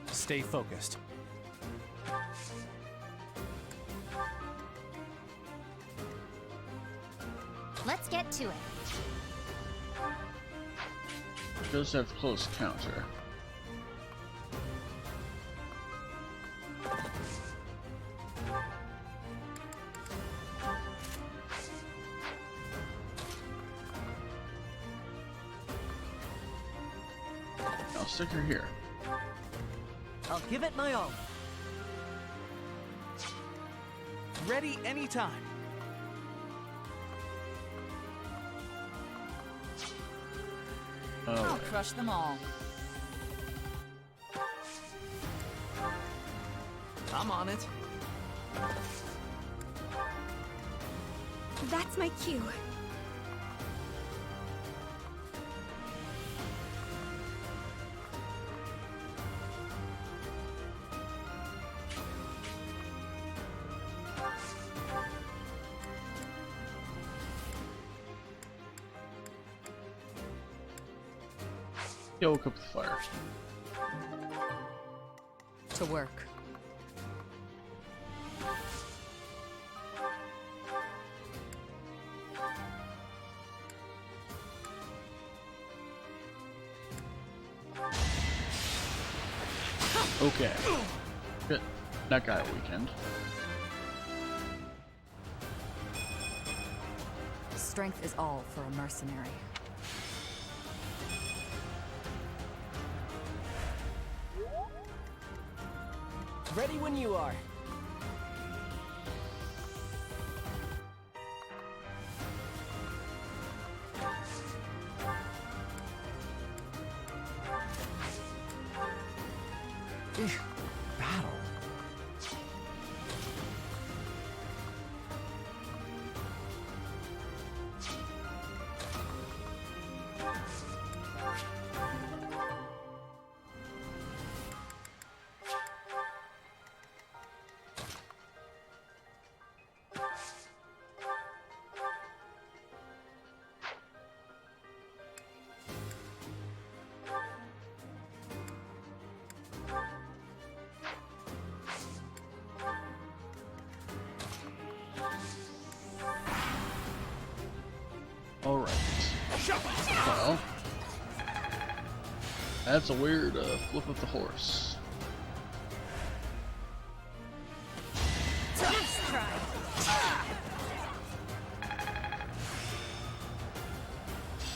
S3: Stay focused.
S9: Let's get to it.
S1: Does have close counter. I'll stick her here.
S6: I'll give it my all. Ready anytime.
S4: I'll crush them all.
S6: I'm on it.
S9: That's my cue.
S1: Yoke up the fire.
S4: To work.
S1: Okay. Good. That guy a weekend.
S4: Strength is all for a mercenary.
S8: Ready when you are.
S6: Battle.
S1: Alright. Well, that's a weird flip of the horse.
S9: Let's try.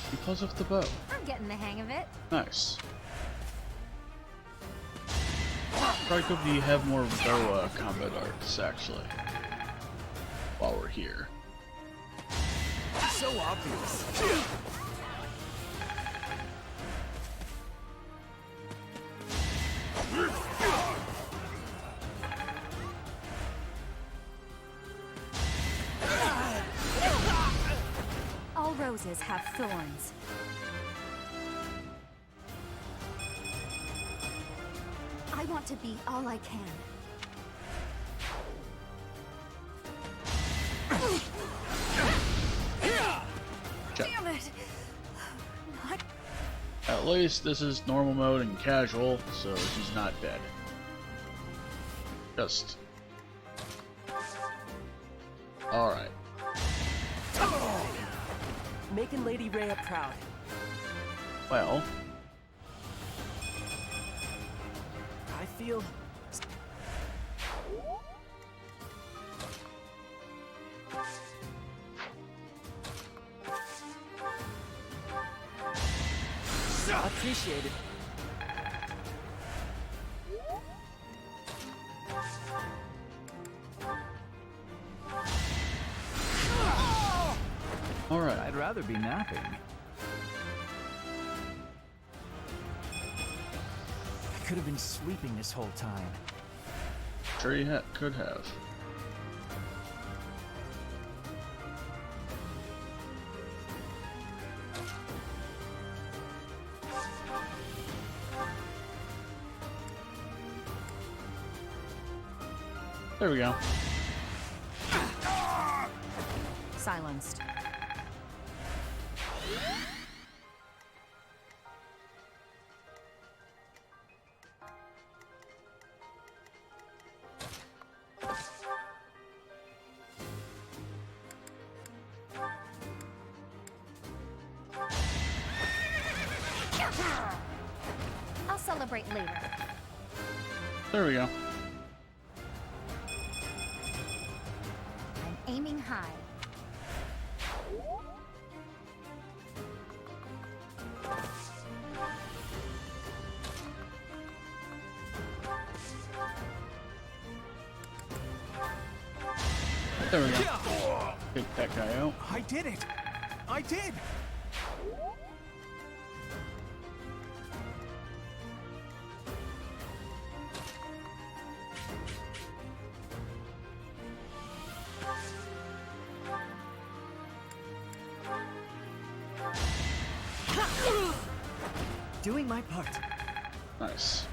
S1: Because of the bow.
S9: I'm getting the hang of it.
S1: Nice. Probably could we have more bow combat arts, actually. While we're here.
S6: So obvious.
S9: All roses have thorns. I want to be all I can. Damn it! Not
S1: At least this is normal mode and casual, so he's not dead. Just... Alright.
S8: Making Lady Rhea proud.
S1: Well,
S8: I feel... Appreciated.
S1: alright.
S2: I'd rather be napping.
S6: I could have been sleeping this whole time.
S1: Sure you could have. There we go.
S4: Silenced.
S9: I'll celebrate later.
S1: There we go.
S9: I'm aiming high.
S1: There we go. Take that guy out.
S6: I did it! I did!
S8: doing my part.
S1: Nice.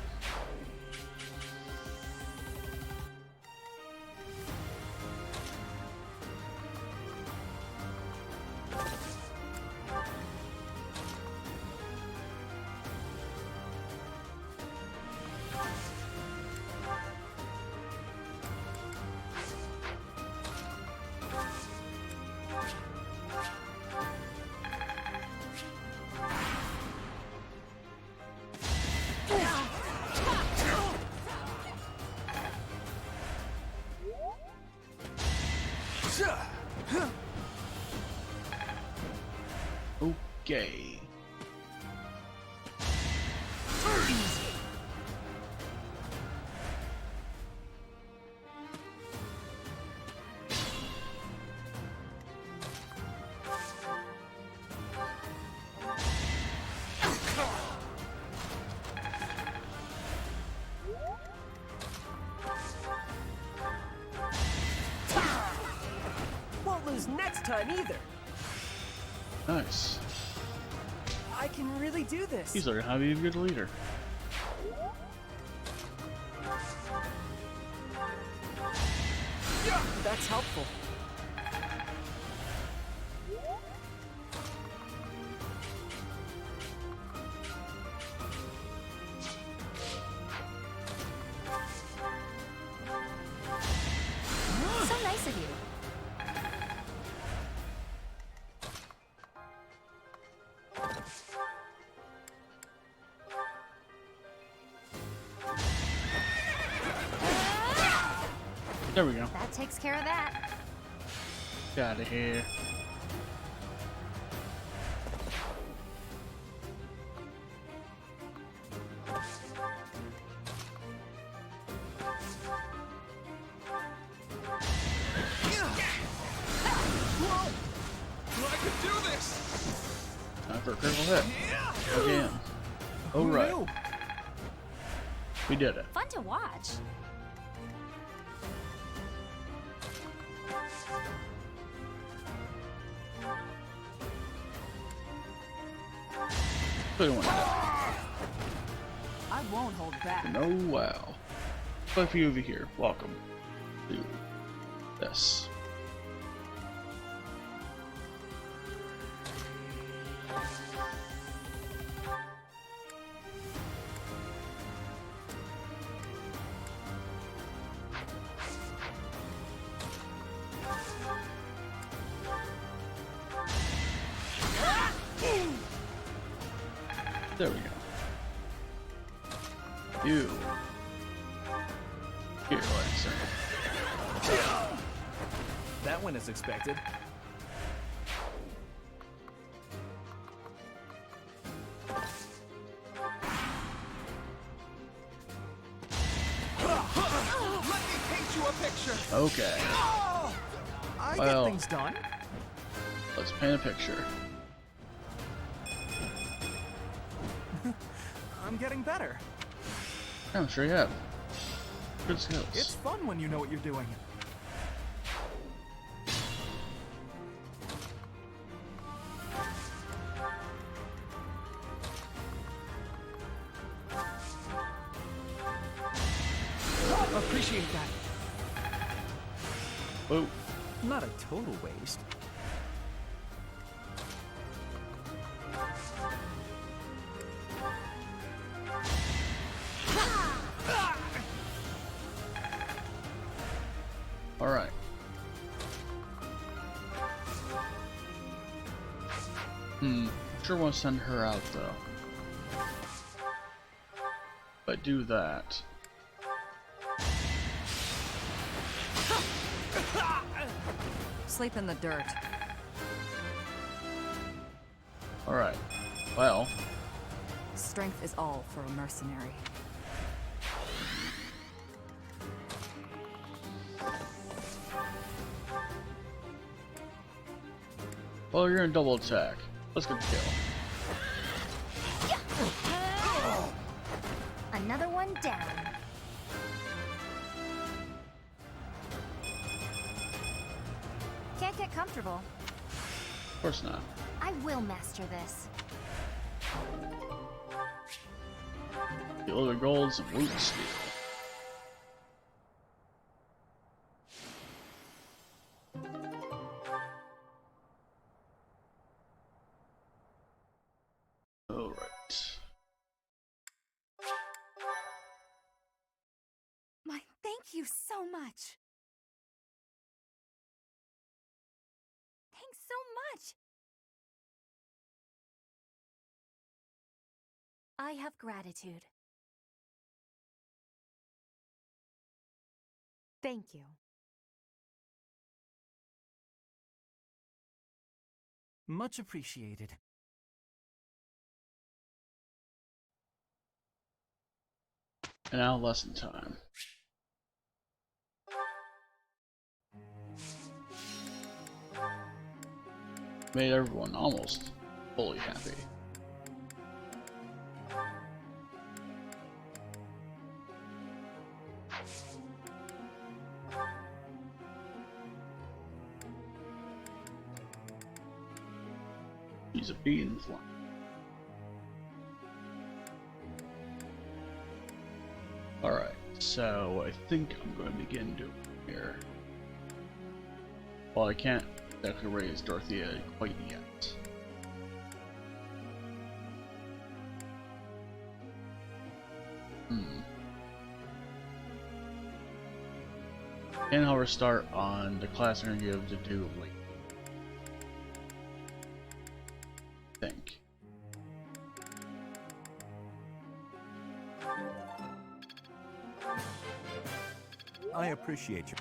S1: Okay.
S8: Won't lose next time either.
S1: Nice.
S8: I can really do this.
S1: He's learning how to be a good leader.
S8: That's helpful.
S9: So nice of you.
S1: There we go.
S9: That takes care of that.
S1: Get out of here.
S6: I could do this!
S1: Time for a critical hit. Again. Alright. We did it.
S9: Fun to watch.
S1: Clearly one hit.
S4: I won't hold back.
S1: No, wow. Quite a few of you here. Welcome to this. There we go. You. Here, Lancer.
S6: That went as expected. Let me paint you a picture.
S1: Okay.
S6: I
S1: Well.
S6: get things done.
S1: Let's paint a picture.
S6: I'm getting better.
S1: I'm sure you have. Good skills.
S6: It's fun when you know what you're doing. Appreciate that.
S1: Oh,
S6: Not a total waste.
S1: alright. Sure want to send her out though. But do that.
S4: Sleep in the dirt.
S1: Alright. Well,
S4: Strength is all for a mercenary.
S1: well, you're in double attack. Let's get the kill.
S9: Another one down. Can't get comfortable.
S1: Of course not.
S9: I will master this.
S1: The other gold, some loot steel. Alright.
S9: My thank you so much. Thanks so much. I have gratitude. Thank you.
S6: Much appreciated.
S1: And now lesson time. Made everyone almost fully happy. He's a bee in flight. Alright, so I think I'm going to begin doing here. Well, I can't exactly raise Dorothea quite yet. And I'll restart on the class I'm going to give to do late. I think.
S2: I appreciate you.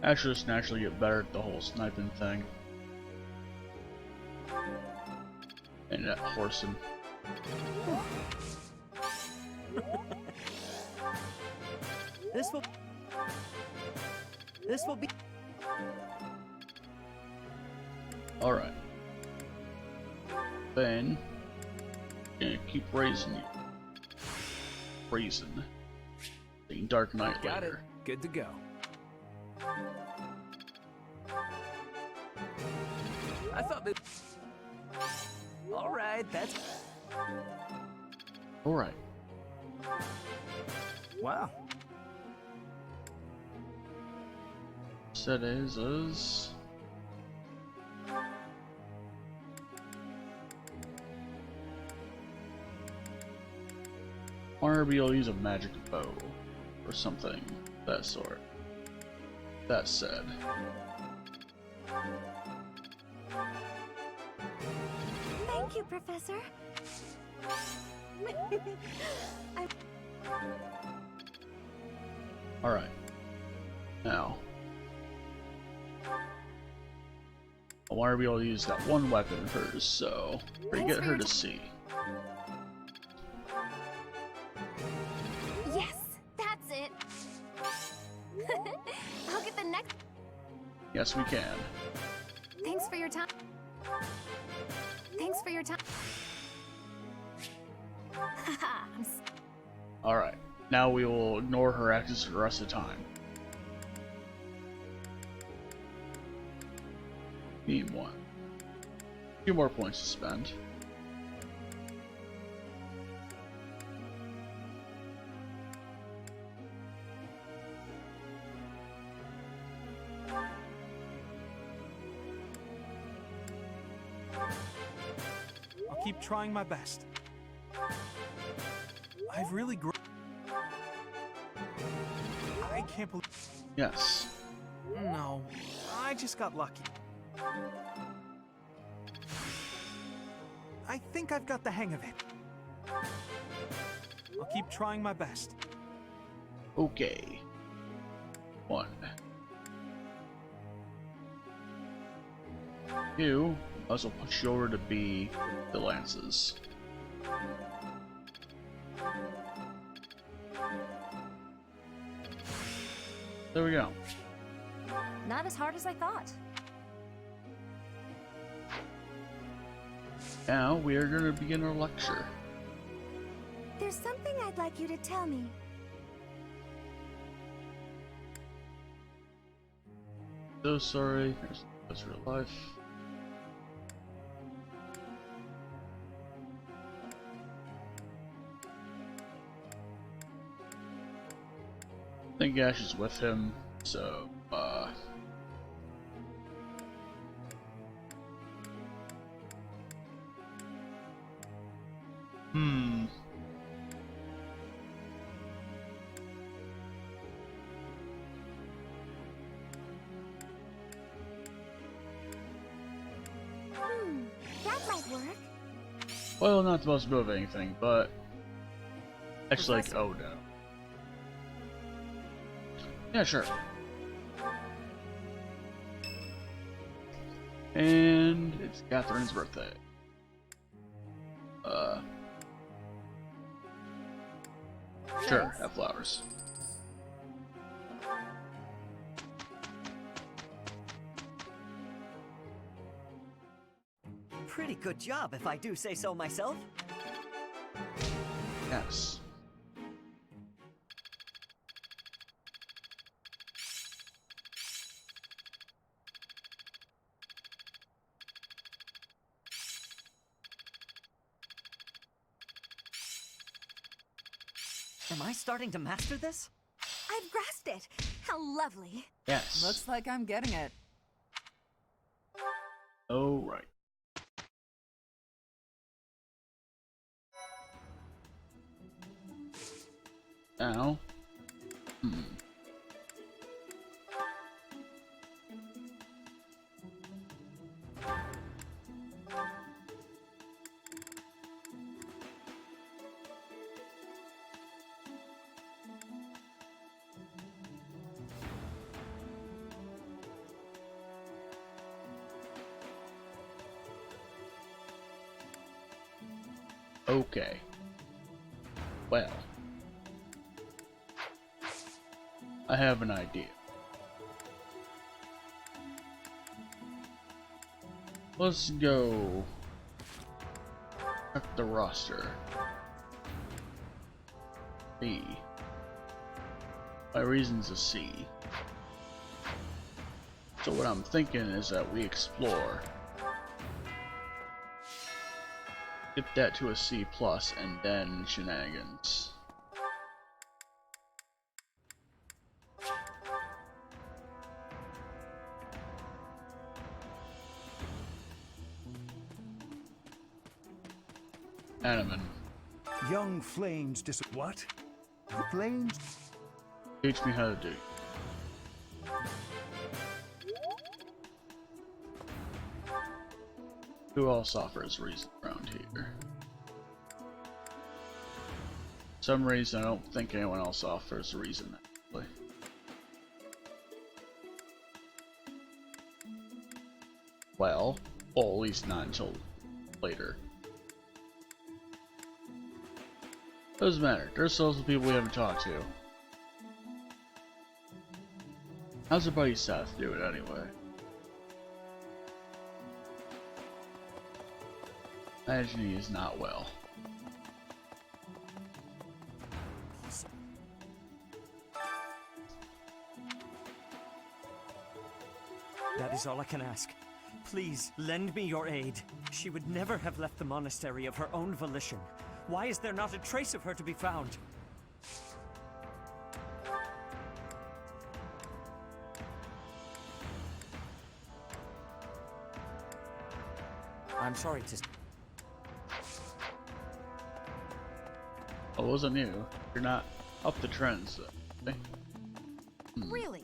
S1: I should just naturally get better at the whole sniping thing. And that horsing.
S8: This will be.
S1: Alright. Then, gonna keep raising you. Raising. The Dark Knight
S6: Got it.
S1: later.
S6: Good to go. I thought that. All right, that's.
S1: Alright.
S6: Wow.
S1: Said is. Or maybe you'll use a magic bow. Or something. That sort. That said.
S9: Thank you, Professor.
S1: Alright. Now. I want to be able to use that one weapon of hers, so we're gonna get her to see.
S9: Yes, that's it. I'll get the next.
S1: Yes, we can.
S9: Thanks for your time. Thanks for your time. I'm
S1: Alright. Now we will ignore her actions for the rest of the time. Need one. A few more points to spend.
S6: I'll keep trying my best. I've really grown. I can't believe.
S1: Yes.
S6: No, I just got lucky. I think I've got the hang of it. I'll keep trying my best.
S1: Okay. One. You also push you over to be the lances. There we go.
S9: not as hard as I thought.
S1: Now we are going to begin our lecture.
S9: There's something I'd like you to tell me.
S1: So sorry. That's real life. I think Ash is with him, so,
S9: That might work.
S1: Well, not the most motivating thing, but actually, like,
S4: Professor.
S1: oh no. Yeah, sure. And it's Catherine's birthday. Sure,
S4: Thanks.
S1: have flowers.
S10: Pretty good job, if I do say so myself.
S1: Yes.
S10: Am I starting to master this?
S9: I've grasped it. How lovely.
S1: Yes.
S4: Looks like I'm getting it.
S1: Oh, right. Now. Okay. Well. I have an idea. Let's go check the roster. B. My reason's a C. So what I'm thinking is that we explore. Get that to a C+, and then shenanigans. Animan.
S2: Young Flayn's what? Flayn's?
S1: Teach me how to do. Who else offers reason around here? For some reason I don't think anyone else offers a reason, actually. Well, at least not until later. Doesn't matter. There's still some people we haven't talked to. How's our buddy Seth doing anyway? Imagine he is not well.
S6: That is all I can ask. Please, lend me your aid. She would never have left the monastery of her own volition. Why is there not a trace of her to be found? I'm sorry to...
S1: Oh, it wasn't you. You're not up the trends, though. Okay?
S9: Really?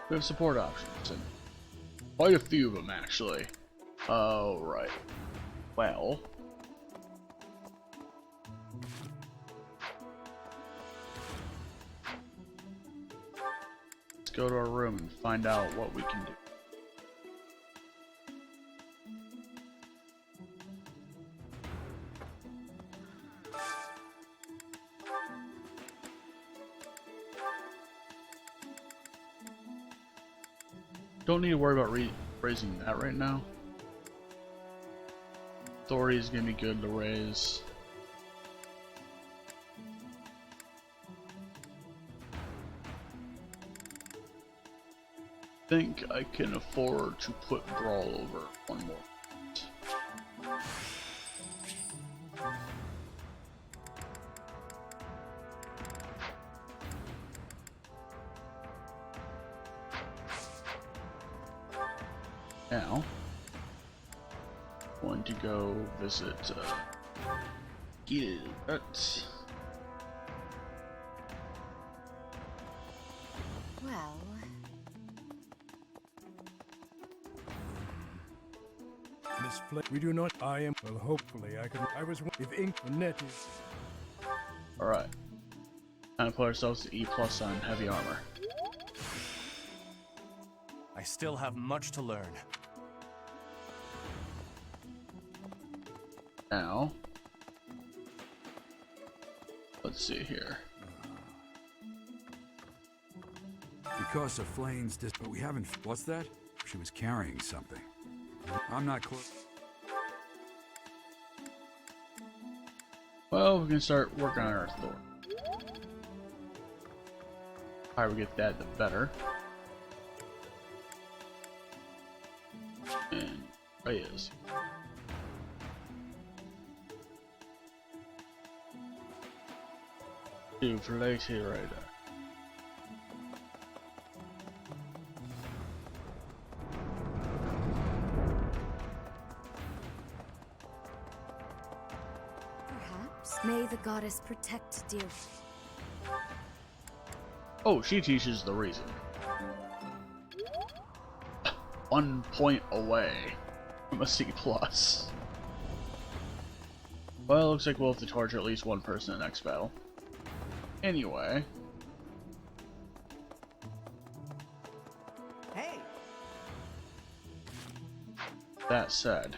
S1: We have support options, and quite a few of them, actually. Oh, right. Well. Let's go to our room and find out what we can do. Don't need to worry about raising that right now. Authority is gonna be good to raise. I think I can afford to put Brawl over one more. Now, going to go visit Gilbert.
S9: Well,
S3: Miss Flayn, we do not. I am. Well, hopefully I can. I was. If ink the net is.
S1: Alright. Time to put ourselves to E+ on heavy armor.
S3: I still have much to learn.
S1: Now, let's see here.
S11: Because of Flayn's but we haven't. What's that? She was carrying something. I'm not close.
S1: Well, we can start working on our authority. The higher we get that, the better. And Reyes. Do Flayn right there.
S9: perhaps. May the goddess protect dear.
S1: Oh, she teaches the reason. 1 point away from a C+. Well, looks like we'll have to torture at least one person in the next battle. Anyway.
S10: Hey!
S1: That said.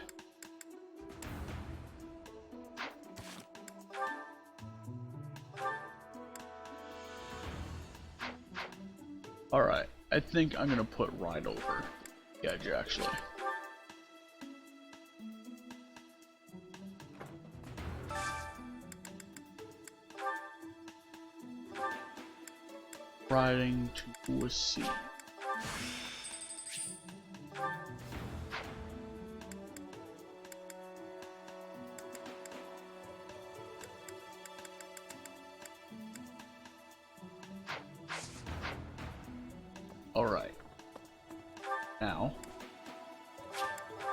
S1: Alright, I think I'm gonna put right over the edge actually. Riding to a sea. Alright. Now,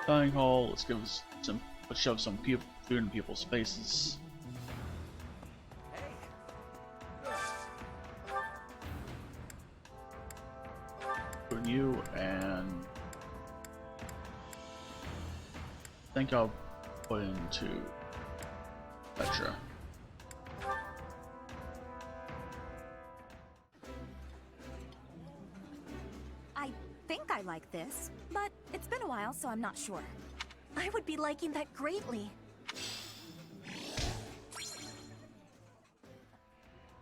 S1: dining hall, let's give us some, let's shove some food in people's faces. Put you and I think I'll put into Petra.
S9: I think I like this, but it's been a while, so I'm not sure. I would be liking that greatly.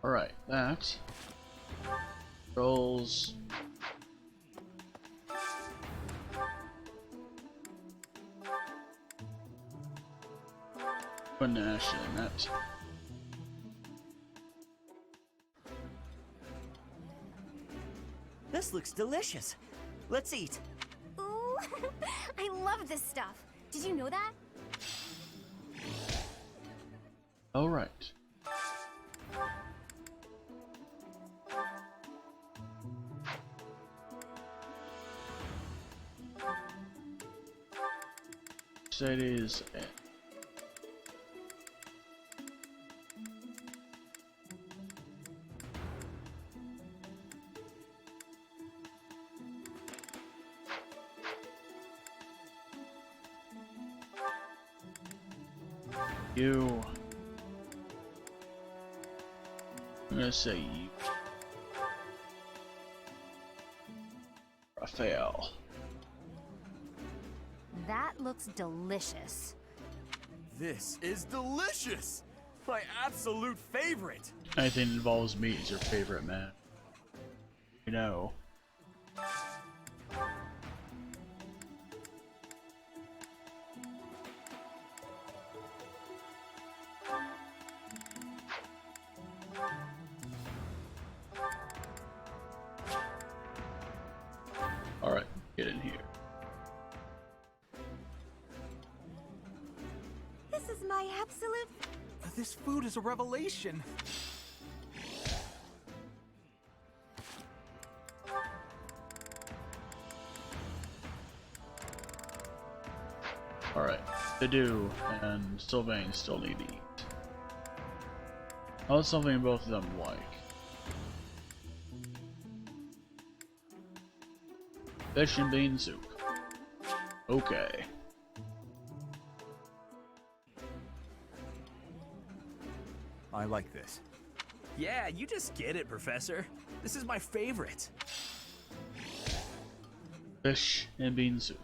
S1: Alright, that rolls. Put Nash in that.
S10: This looks delicious. Let's eat.
S9: Ooh, I love this stuff. Did you know that?
S1: Alright. Mercedes and you. I'm gonna say you. Raphael.
S9: That looks delicious.
S3: This is delicious! My absolute favorite!
S1: Anything that involves meat is your favorite, man. You know.
S12: This food is a revelation.
S1: Alright, they do, and Sylvain still need to eat. What's something both of them like? Fish and bean soup. Okay.
S2: I like this.
S12: Yeah, you just get it, Professor. This is my favorite.
S1: Fish and bean soup.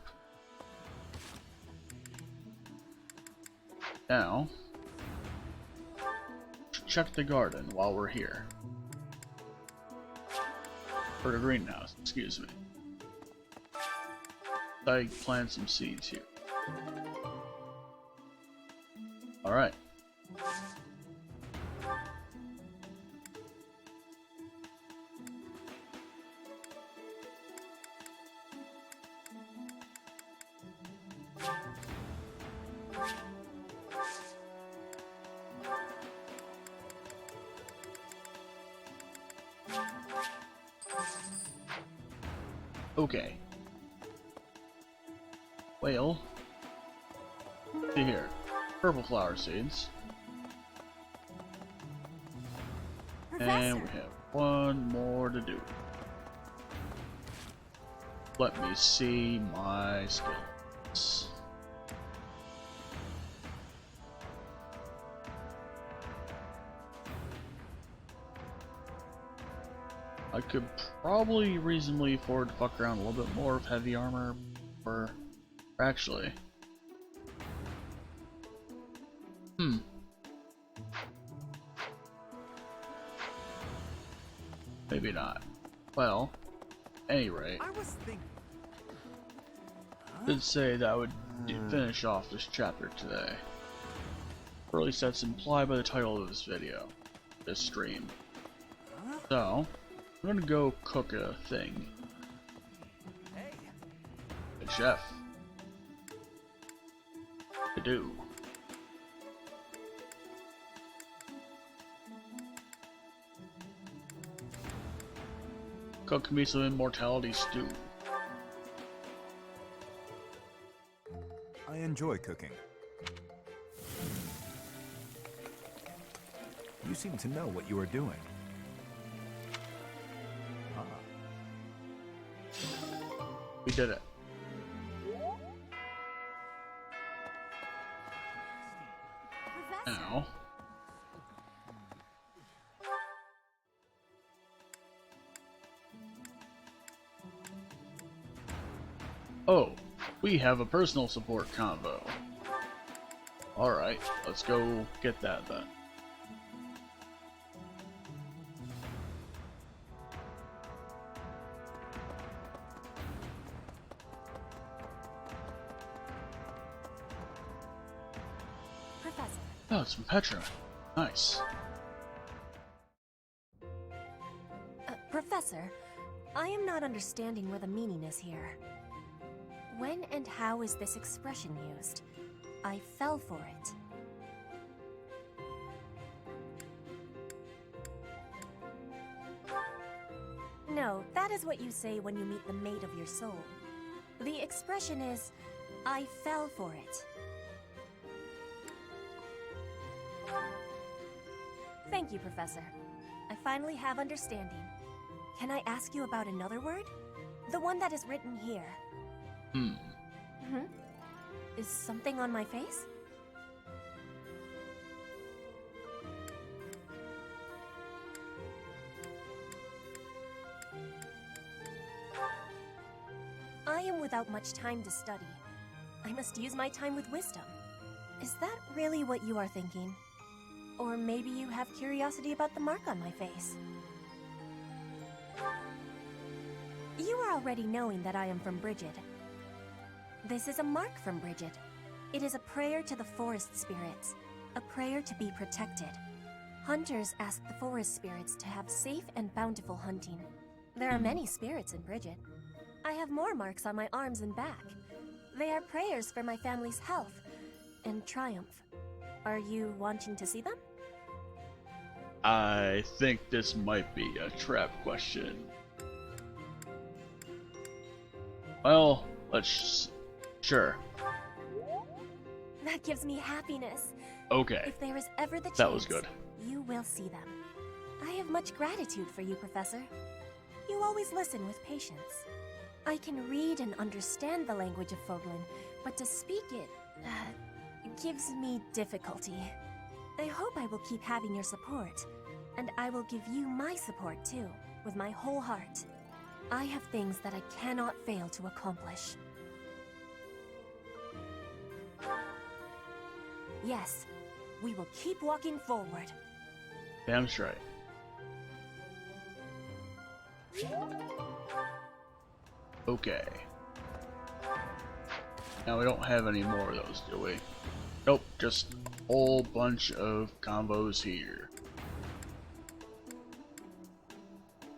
S1: Now, check the garden while we're here. Or the greenhouse, excuse me. I plant some seeds here. Alright. Okay. Well, see here. Purple flower seeds.
S9: Professor.
S1: And we have one more to do. Let me see my skills. I could probably reasonably afford to fuck around a little bit more with heavy armor, or actually, maybe not. Well, any rate,
S12: I was thinking.
S1: did say that I would finish off this chapter today. Or at least that's implied by the title of this video, this stream. So, I'm gonna go cook a thing.
S12: Hey.
S1: Hey, chef. I do. Cook me some immortality stew.
S2: I enjoy cooking. You seem to know what you are doing.
S1: We did it. Now, oh, we have a personal support convo. Alright, let's go get that then.
S9: Professor.
S1: Oh, it's from Petra. Nice.
S13: Professor, I am not understanding where the meaning is here. When and how is this expression used? I fell for it. No, that is what you say when you meet the mate of your soul. The expression is, I fell for it. Thank you, Professor. I finally have understanding. Can I ask you about another word? The one that is written here. Is something on my face? I am without much time to study. I must use my time with wisdom. Is that really what you are thinking? Or maybe you have curiosity about the mark on my face. You are already knowing that I am from Brigid. This is a mark from Brigid. It is a prayer to the forest spirits, a prayer to be protected. Hunters ask the forest spirits to have safe and bountiful hunting. There are many spirits in Brigid. I have more marks on my arms and back. They are prayers for my family's health and triumph. Are you wanting to see them?
S1: I think this might be a trap question. Well, sure.
S13: That gives me happiness.
S1: Okay.
S13: If there is ever the chance,
S1: That was good.
S13: you will see them. I have much gratitude for you, Professor. You always listen with patience. I can read and understand the language of Foglin, but to speak it, gives me difficulty. I hope I will keep having your support, and I will give you my support too, with my whole heart. I have things that I cannot fail to accomplish. Yes, we will keep walking forward.
S1: Damn straight. Okay. Now we don't have any more of those, do we? Nope, just a whole bunch of combos here.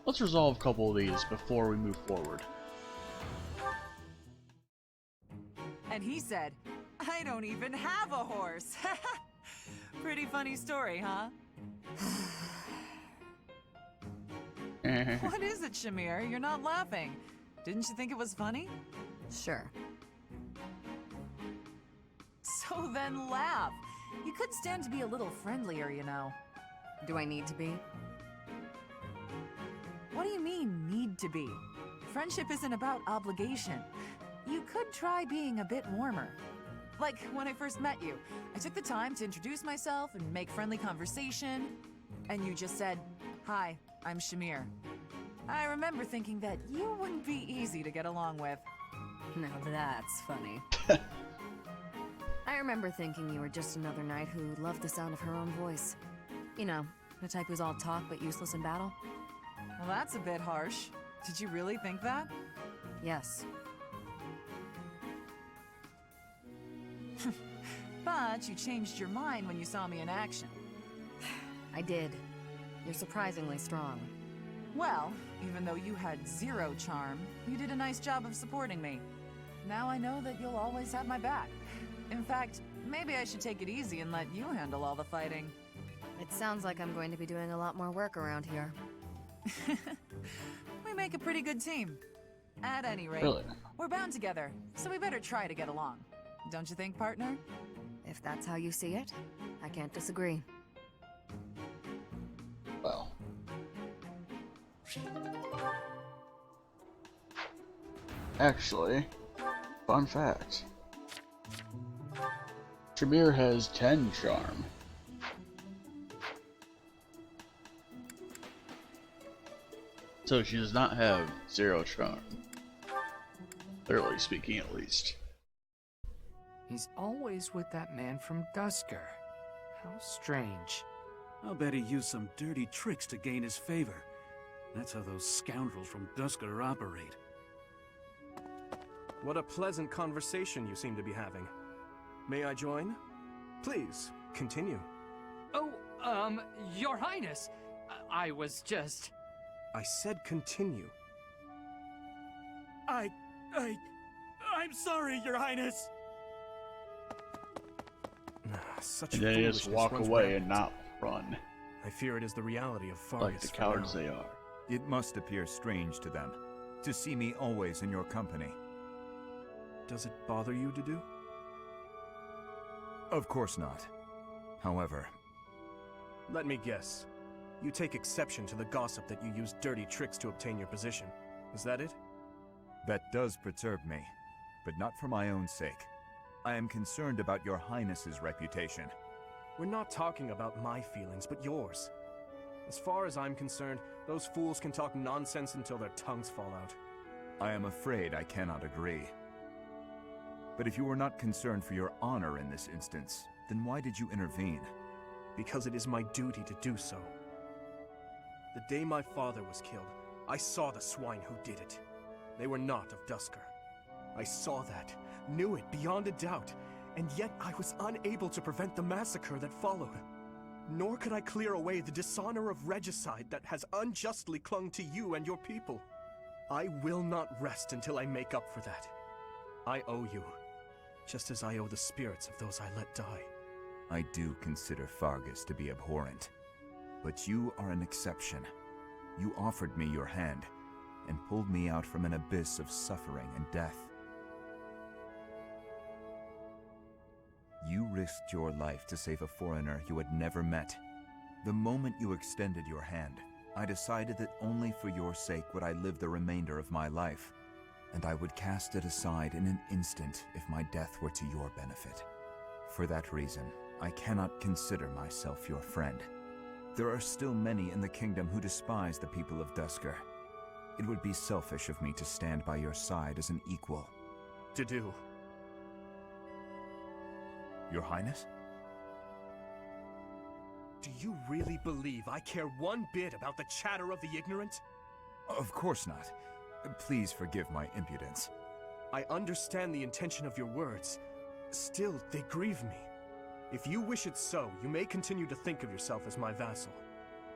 S1: Let's resolve a couple of these before we move forward.
S14: And he said, I don't even have a horse. Pretty funny story, huh? What is it, Shamir? You're not laughing. Didn't you think it was funny?
S4: Sure.
S14: So then laugh. You could stand to be a little friendlier, you know.
S4: Do I need to be?
S14: What do you mean, need to be? Friendship isn't about obligation. You could try being a bit warmer. Like when I first met you, I took the time to introduce myself and make friendly conversation, and you just said, "Hi, I'm Shamir." I remember thinking that you wouldn't be easy to get along with.
S4: Now that's funny. I remember thinking you were just another knight who loved the sound of her own voice. You know, the type who's all talk but useless in battle.
S14: Well, that's a bit harsh. Did you really think that?
S4: Yes.
S14: But you changed your mind when you saw me in action.
S4: I did. You're surprisingly strong.
S14: Well, even though you had zero charm, you did a nice job of supporting me. Now I know that you'll always have my back. In fact, maybe I should take it easy and let you handle all the fighting.
S4: It sounds like I'm going to be doing a lot more work around here.
S14: We make a pretty good team. At any rate,
S1: Really?
S14: we're bound together, so we better try to get along. Don't you think, partner?
S4: If that's how you see it, I can't disagree.
S1: Well. Actually, fun fact. Shamir has 10 charm. So she does not have 0 charm. Literally speaking, at least.
S15: He's always with that man from Dusker. How strange.
S5: I'll bet he used some dirty tricks to gain his favor. That's how those scoundrels from Dusker operate.
S3: What a pleasant conversation you seem to be having. May I join? Please, continue.
S15: Oh, Your Highness, I was just...
S3: I said continue.
S5: I'm sorry, Your Highness!
S3: Such
S1: And then they just walk away and not run.
S3: I fear it is the reality of Farius.
S1: Like the cowards they are.
S2: It must appear strange to them, to see me always in your company.
S3: Does it bother you to do?
S2: Of course not. However...
S3: Let me guess. You take exception to the gossip that you use dirty tricks to obtain your position. Is that it?
S2: That does perturb me, but not for my own sake. I am concerned about your Highness's reputation.
S3: We're not talking about my feelings, but yours. As far as I'm concerned, those fools can talk nonsense until their tongues fall out.
S2: I am afraid I cannot agree. But if you were not concerned for your honor in this instance, then why did you intervene?
S3: Because it is my duty to do so. The day my father was killed, I saw the swine who did it. They were not of Dusker. I saw that, knew it beyond a doubt, and yet I was unable to prevent the massacre that followed. Nor could I clear away the dishonor of regicide that has unjustly clung to you and your people. I will not rest until I make up for that. I owe you, just as I owe the spirits of those I let die.
S2: I do consider Fargus to be abhorrent. But you are an exception. You offered me your hand, and pulled me out from an abyss of suffering and death. You risked your life to save a foreigner you had never met. The moment you extended your hand, I decided that only for your sake would I live the remainder of my life, and I would cast it aside in an instant if my death were to your benefit. For that reason, I cannot consider myself your friend. There are still many in the kingdom who despise the people of Duscur. It would be selfish of me to stand by your side as an equal.
S3: To do.
S2: Your Highness?
S3: Do you really believe I care one bit about the chatter of the ignorant?
S2: Of course not. Please forgive my impudence.
S3: I understand the intention of your words. Still, they grieve me. If you wish it so, you may continue to think of yourself as my vassal.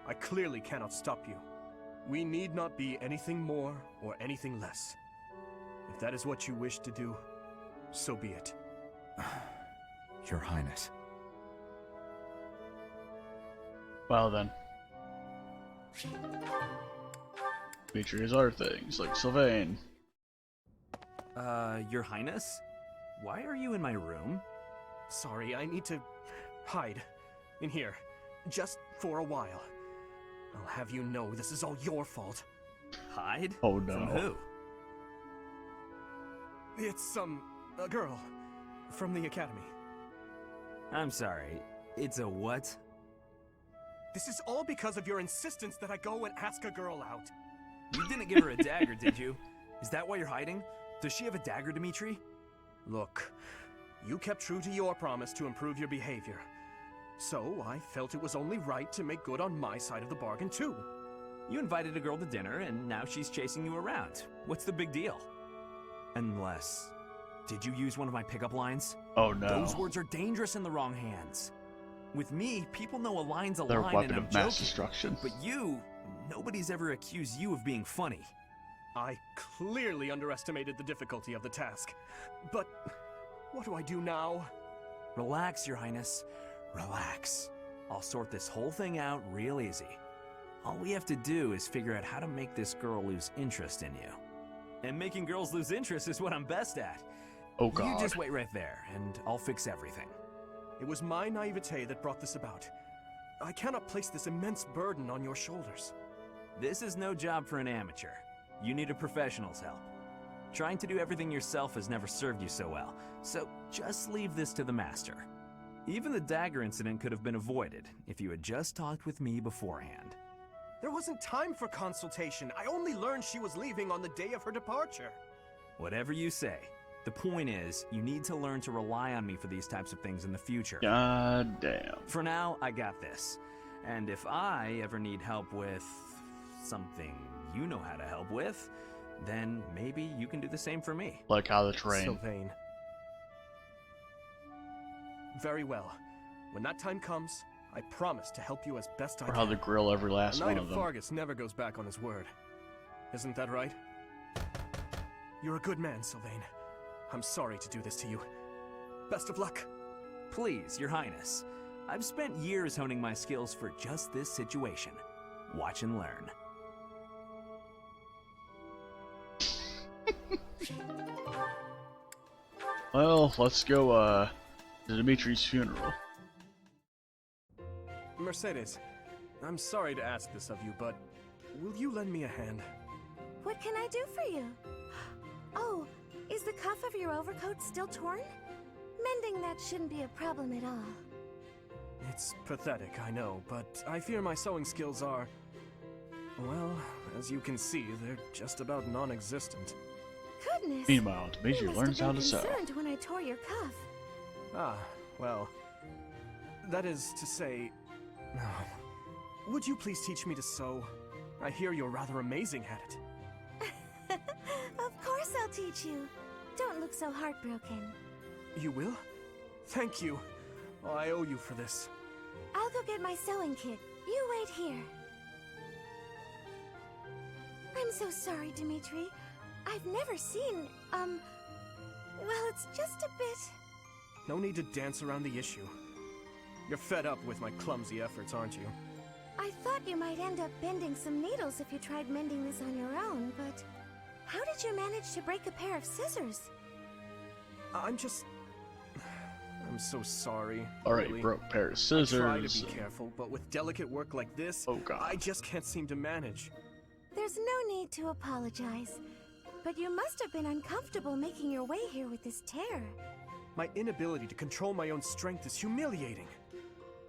S3: I clearly cannot stop you. We need not be anything more or anything less. If that is what you wish to do, so be it.
S2: Your Highness.
S1: Well then. Feature his other things, like Sylvain.
S12: Your Highness? Why are you in my room?
S3: Sorry, I need to hide in here, just for a while. I'll have you know this is all your fault.
S12: Hide?
S1: Oh no.
S12: From who?
S3: It's, a girl from the academy.
S12: I'm sorry, it's a what?
S3: This is all because of your insistence that I go and ask a girl out.
S12: You didn't give her a dagger, did you? Is that why you're hiding? Does she have a dagger, Dimitri?
S3: Look, you kept true to your promise to improve your behavior. So I felt it was only right to make good on my side of the bargain too.
S12: You invited a girl to dinner, and now she's chasing you around. What's the big deal? Unless... Did you use one of my pickup lines?
S1: Oh no.
S12: Those words are dangerous in the wrong hands. With me, people know a line's a
S1: They're a
S12: line
S1: weapon
S12: and I'm
S1: of mass
S12: joking.
S1: destruction.
S12: But you, nobody's ever accused you of being funny.
S3: I clearly underestimated the difficulty of the task. But what do I do now?
S12: Relax, Your Highness. Relax. I'll sort this whole thing out real easy. All we have to do is figure out how to make this girl lose interest in you. And making girls lose interest is what I'm best at.
S1: Oh god.
S12: You just wait right there, and I'll fix everything.
S3: It was my naivete that brought this about. I cannot place this immense burden on your shoulders.
S12: This is no job for an amateur. You need a professional's help. Trying to do everything yourself has never served you so well, so just leave this to the master. Even the dagger incident could have been avoided if you had just talked with me beforehand.
S3: There wasn't time for consultation. I only learned she was leaving on the day of her departure.
S12: Whatever you say. The point is, you need to learn to rely on me for these types of things in the future.
S1: God damn.
S12: For now, I got this. And if I ever need help with something you know how to help with, then maybe you can do the same for me.
S1: Like how the train.
S3: Sylvain. Very well. When that time comes, I promise to help you as best I can.
S1: Or how to grill every last
S3: A
S1: one
S3: knight
S1: of
S3: of
S1: them.
S3: Fargus never goes back on his word. Isn't that right? You're a good man, Sylvain. I'm sorry to do this to you. Best of luck.
S12: Please, Your Highness. I've spent years honing my skills for just this situation. Watch and learn.
S1: Well, let's go, to Dimitri's funeral.
S3: Mercedes, I'm sorry to ask this of you, but will you lend me a hand?
S9: What can I do for you? Oh, is the cuff of your overcoat still torn? Mending that shouldn't be a problem at all.
S3: It's pathetic, I know, but I fear my sewing skills are... Well, as you can see, they're just about non-existent.
S9: Goodness!
S1: Meanwhile, Dimitri
S9: you
S1: learns how to
S9: must
S1: sew.
S9: have been concerned when I tore your cuff.
S3: Ah, well... That is to say... Would you please teach me to sew? I hear you're rather amazing at it.
S9: Of course I'll teach you. Don't look so heartbroken.
S3: You will? Thank you. Oh, I owe you for this.
S9: I'll go get my sewing kit. You wait here. I'm so sorry, Dimitri. I've never seen, well, it's just a bit...
S3: No need to dance around the issue. You're fed up with my clumsy efforts, aren't you?
S9: I thought you might end up bending some needles if you tried mending this on your own, but how did you manage to break a pair of scissors?
S3: I'm so sorry.
S1: Alright,
S3: really.
S1: broke pair of scissors.
S3: I try to be careful, but with delicate work like this,
S1: oh God,
S3: I just can't seem to manage.
S9: There's no need to apologize, but you must have been uncomfortable making your way here with this tear.
S3: My inability to control my own strength is humiliating.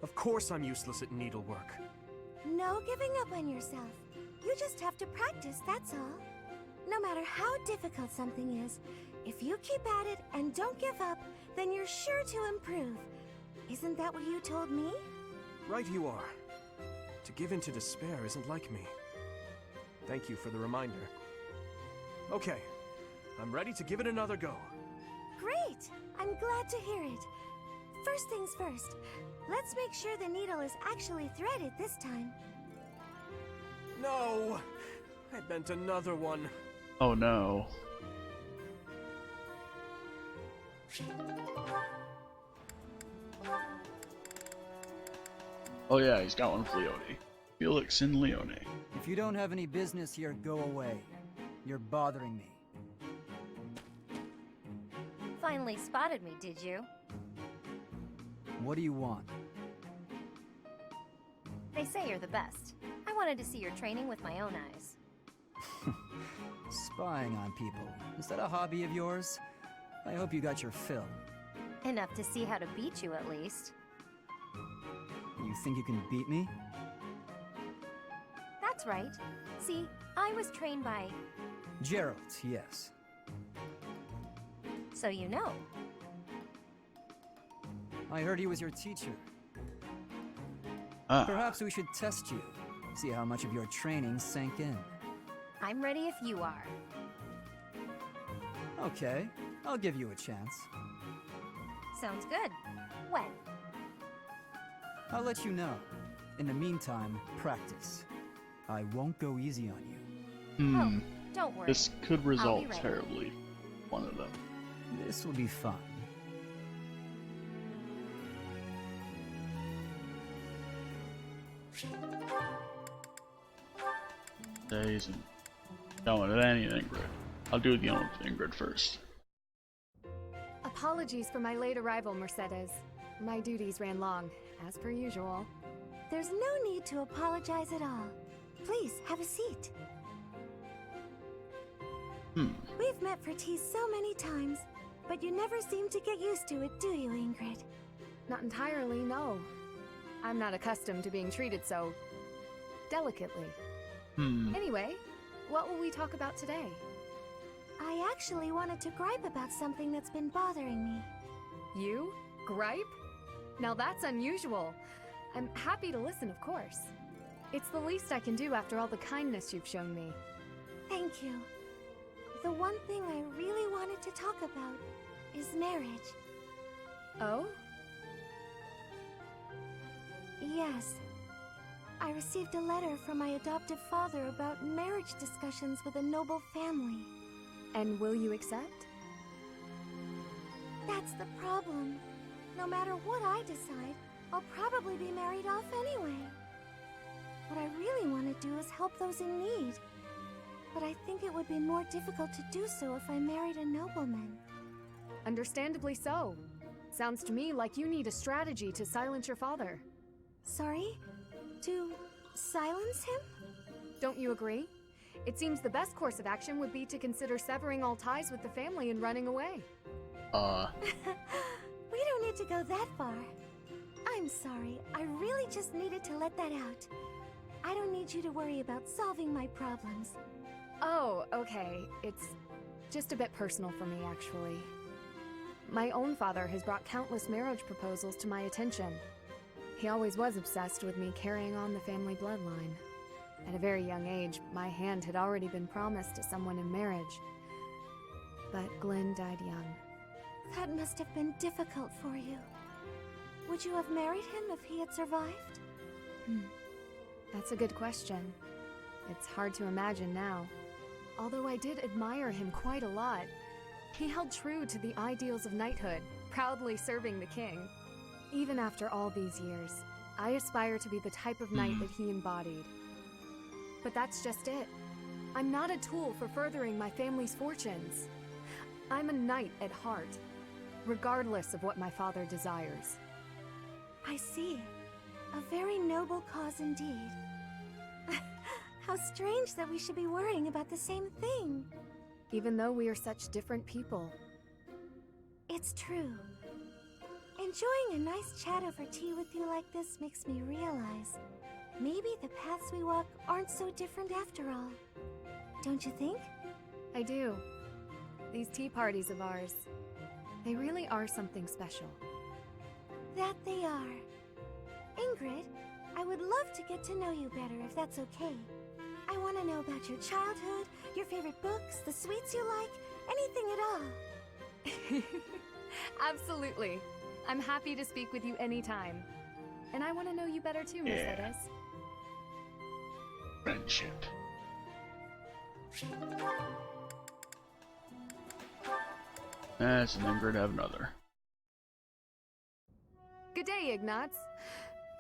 S3: Of course I'm useless at needlework.
S9: No giving up on yourself. You just have to practice, that's all. No matter how difficult something is, if you keep at it and don't give up, then you're sure to improve. Isn't that what you told me?
S3: Right you are. To give in to despair isn't like me. Thank you for the reminder. Okay, I'm ready to give it another go.
S9: Great! I'm glad to hear it. First things first, let's make sure the needle is actually threaded this time.
S3: No! I bent another one.
S1: oh no. Oh yeah, he's got one for Leone. Felix and Leone.
S10: If you don't have any business here, go away. You're bothering me.
S16: Finally spotted me, did you?
S10: What do you want?
S16: They say you're the best. I wanted to see your training with my own eyes.
S10: Spying on people. Is that a hobby of yours? I hope you got your fill.
S16: Enough to see how to beat you, at least.
S10: You think you can beat me?
S16: That's right. See, I was trained by...
S10: Gerald, yes.
S16: So you know.
S10: I heard he was your teacher. Perhaps we should test you. See how much of your training sank in.
S16: I'm ready if you are.
S10: Okay, I'll give you a chance.
S16: Sounds good. When?
S10: I'll let you know. In the meantime, practice. I won't go easy on you.
S16: Oh, don't worry.
S1: This could result terribly. One of them.
S10: This will be fun.
S1: Days and going at any Ingrid. I'll do the one with Ingrid first.
S17: Apologies for my late arrival, Mercedes. My duties ran long, as per usual.
S9: There's no need to apologize at all. Please, have a seat. We've met for tea so many times, but you never seem to get used to it, do you, Ingrid?
S17: Not entirely, no. I'm not accustomed to being treated so... delicately. Anyway, what will we talk about today?
S9: I actually wanted to gripe about something that's been bothering me.
S17: You? Gripe? Now that's unusual. I'm happy to listen, of course. It's the least I can do after all the kindness you've shown me.
S9: Thank you. The one thing I really wanted to talk about is marriage.
S17: Oh?
S9: Yes. I received a letter from my adoptive father about marriage discussions with a noble family.
S17: And will you accept?
S9: That's the problem. No matter what I decide, I'll probably be married off anyway. What I really want to do is help those in need. But I think it would be more difficult to do so if I married a nobleman.
S17: Understandably so. Sounds to me like you need a strategy to silence your father.
S9: Sorry? To silence him?
S17: Don't you agree? It seems the best course of action would be to consider severing all ties with the family and running away.
S9: We don't need to go that far. I'm sorry, I really just needed to let that out. I don't need you to worry about solving my problems.
S17: Oh, okay. It's just a bit personal for me, actually. My own father has brought countless marriage proposals to my attention. He always was obsessed with me carrying on the family bloodline. At a very young age, my hand had already been promised to someone in marriage. But Glenn died young.
S9: That must have been difficult for you. Would you have married him if he had survived?
S17: That's a good question. It's hard to imagine now. Although I did admire him quite a lot. He held true to the ideals of knighthood, proudly serving the king. Even after all these years, I aspire to be the type of knight that he embodied. But that's just it. I'm not a tool for furthering my family's fortunes. I'm a knight at heart, regardless of what my father desires.
S9: I see. A very noble cause indeed. How strange that we should be worrying about the same thing.
S17: Even though we are such different people.
S9: It's true. Enjoying a nice chat over tea with you like this makes me realize maybe the paths we walk aren't so different after all. Don't you think?
S17: I do. These tea parties of ours, they really are something special.
S9: That they are. Ingrid, I would love to get to know you better if that's okay. I want to know about your childhood, your favorite books, the sweets you like, anything at all.
S17: Absolutely. I'm happy to speak with you anytime. And I want to know you better too, Mercedes.
S1: Friendship. That's an Ingrid, have another.
S17: Good day, Ignatz.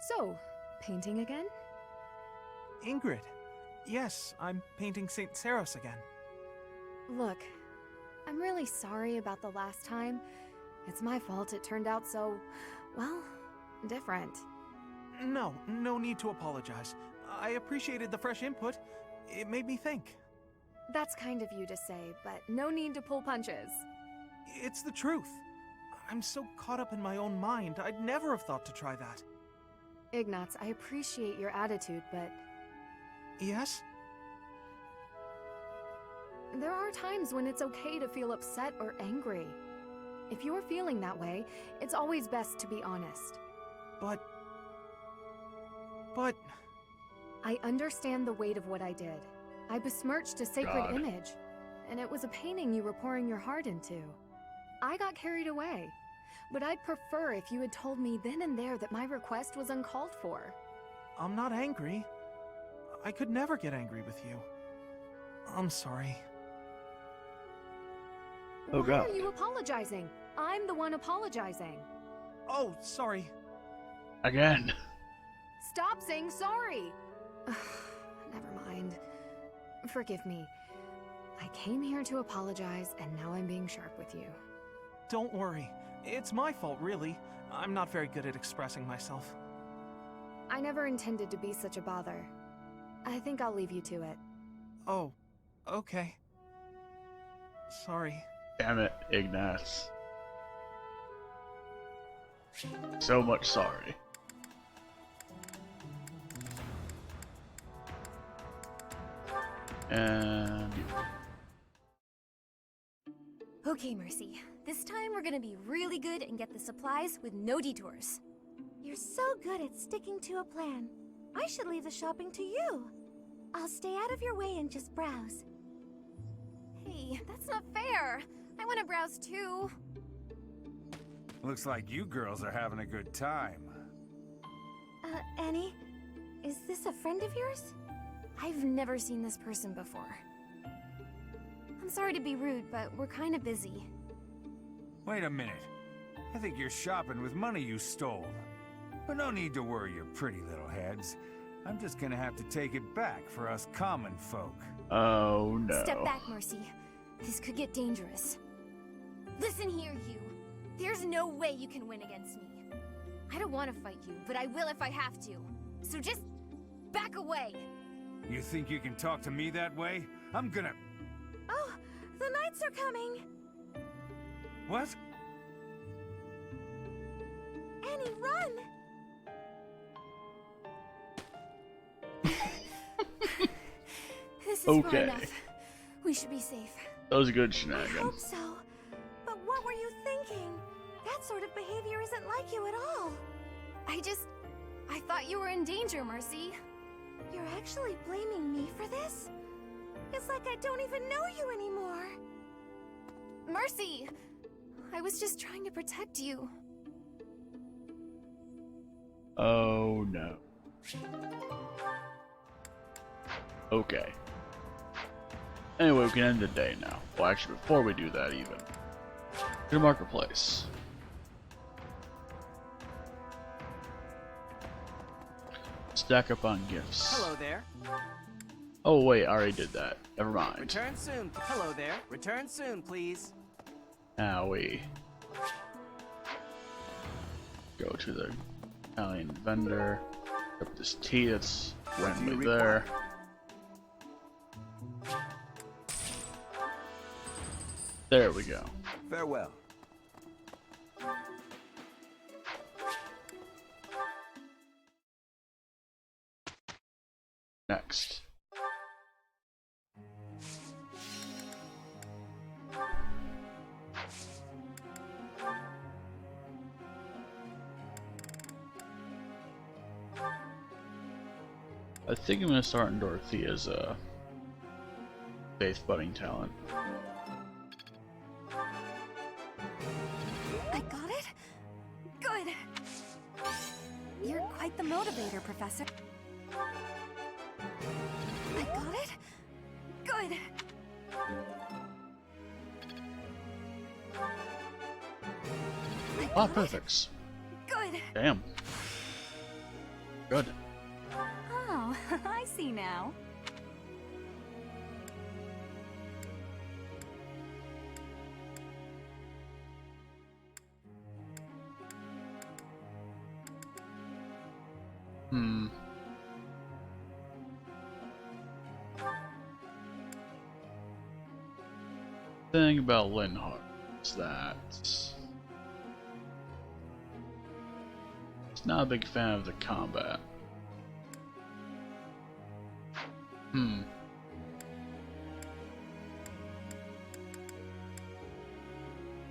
S17: So, painting again?
S18: Ingrid. Yes, I'm painting St. Saros again.
S17: Look, I'm really sorry about the last time. It's my fault it turned out so, well, different.
S18: No need to apologize. I appreciated the fresh input. It made me think.
S17: That's kind of you to say, but no need to pull punches.
S18: It's the truth. I'm so caught up in my own mind, I'd never have thought to try that.
S17: Ignatz, I appreciate your attitude, but...
S18: Yes?
S17: There are times when it's okay to feel upset or angry. If you're feeling that way, it's always best to be honest.
S18: But...
S17: I understand the weight of what I did. I besmirched a sacred image, and it was a painting you were pouring your heart into. I got carried away, but I'd prefer if you had told me then and there that my request was uncalled for.
S18: I'm not angry. I could never get angry with you. I'm sorry.
S1: Oh God.
S17: Why are you apologizing? I'm the one apologizing.
S18: Oh, sorry.
S1: Again.
S17: Stop saying sorry! Never mind. Forgive me. I came here to apologize, and now I'm being sharp with you.
S18: Don't worry. It's my fault, really. I'm not very good at expressing myself.
S17: I never intended to be such a bother. I think I'll leave you to it.
S18: Oh, okay. Sorry.
S1: Damn it, Ignatz. So much sorry. And you.
S16: Okay, Mercy. This time we're gonna be really good and get the supplies with no detours.
S9: You're so good at sticking to a plan. I should leave the shopping to you. I'll stay out of your way and just browse.
S16: Hey, that's not fair. I want to browse too.
S19: Looks like you girls are having a good time.
S9: Annie? Is this a friend of yours?
S16: I've never seen this person before. I'm sorry to be rude, but we're kind of busy.
S19: Wait a minute. I think you're shopping with money you stole. But no need to worry your pretty little heads. I'm just gonna have to take it back for us common folk.
S1: Oh no.
S16: Step back, Mercy. This could get dangerous. Listen here, you. There's no way you can win against me. I don't want to fight you, but I will if I have to. So just back away.
S19: You think you can talk to me that way? I'm gonna...
S9: Oh, the knights are coming!
S19: What?
S9: Annie, run!
S16: This is far enough. We should be safe.
S1: That was a good
S9: I
S1: shenanigan.
S9: hope so. But what were you thinking? That sort of behavior isn't like you at all.
S16: I thought you were in danger, Mercy.
S9: You're actually blaming me for this? It's like I don't even know you anymore.
S16: Mercy! I was just trying to protect you.
S1: Oh no. Okay. Anyway, we can end the day now. Well, actually, before we do that even. To the marketplace. Stack up on gifts.
S8: Hello there.
S1: Oh wait, I already did that. Never mind.
S8: Return soon. Hello there. Return soon, please.
S1: Now we go to the Italian vendor. Pick up this tea that's randomly there. There we go.
S10: Farewell.
S1: Next. I think I'm gonna start in Dorothea's faith budding talent.
S13: I got it? Good. You're quite the motivator, Professor. I got it? Good.
S1: Ah, perfects.
S13: Good.
S1: Damn. Good.
S4: Oh, I see now.
S1: Thing about Linhardt is that he's not a big fan of the combat.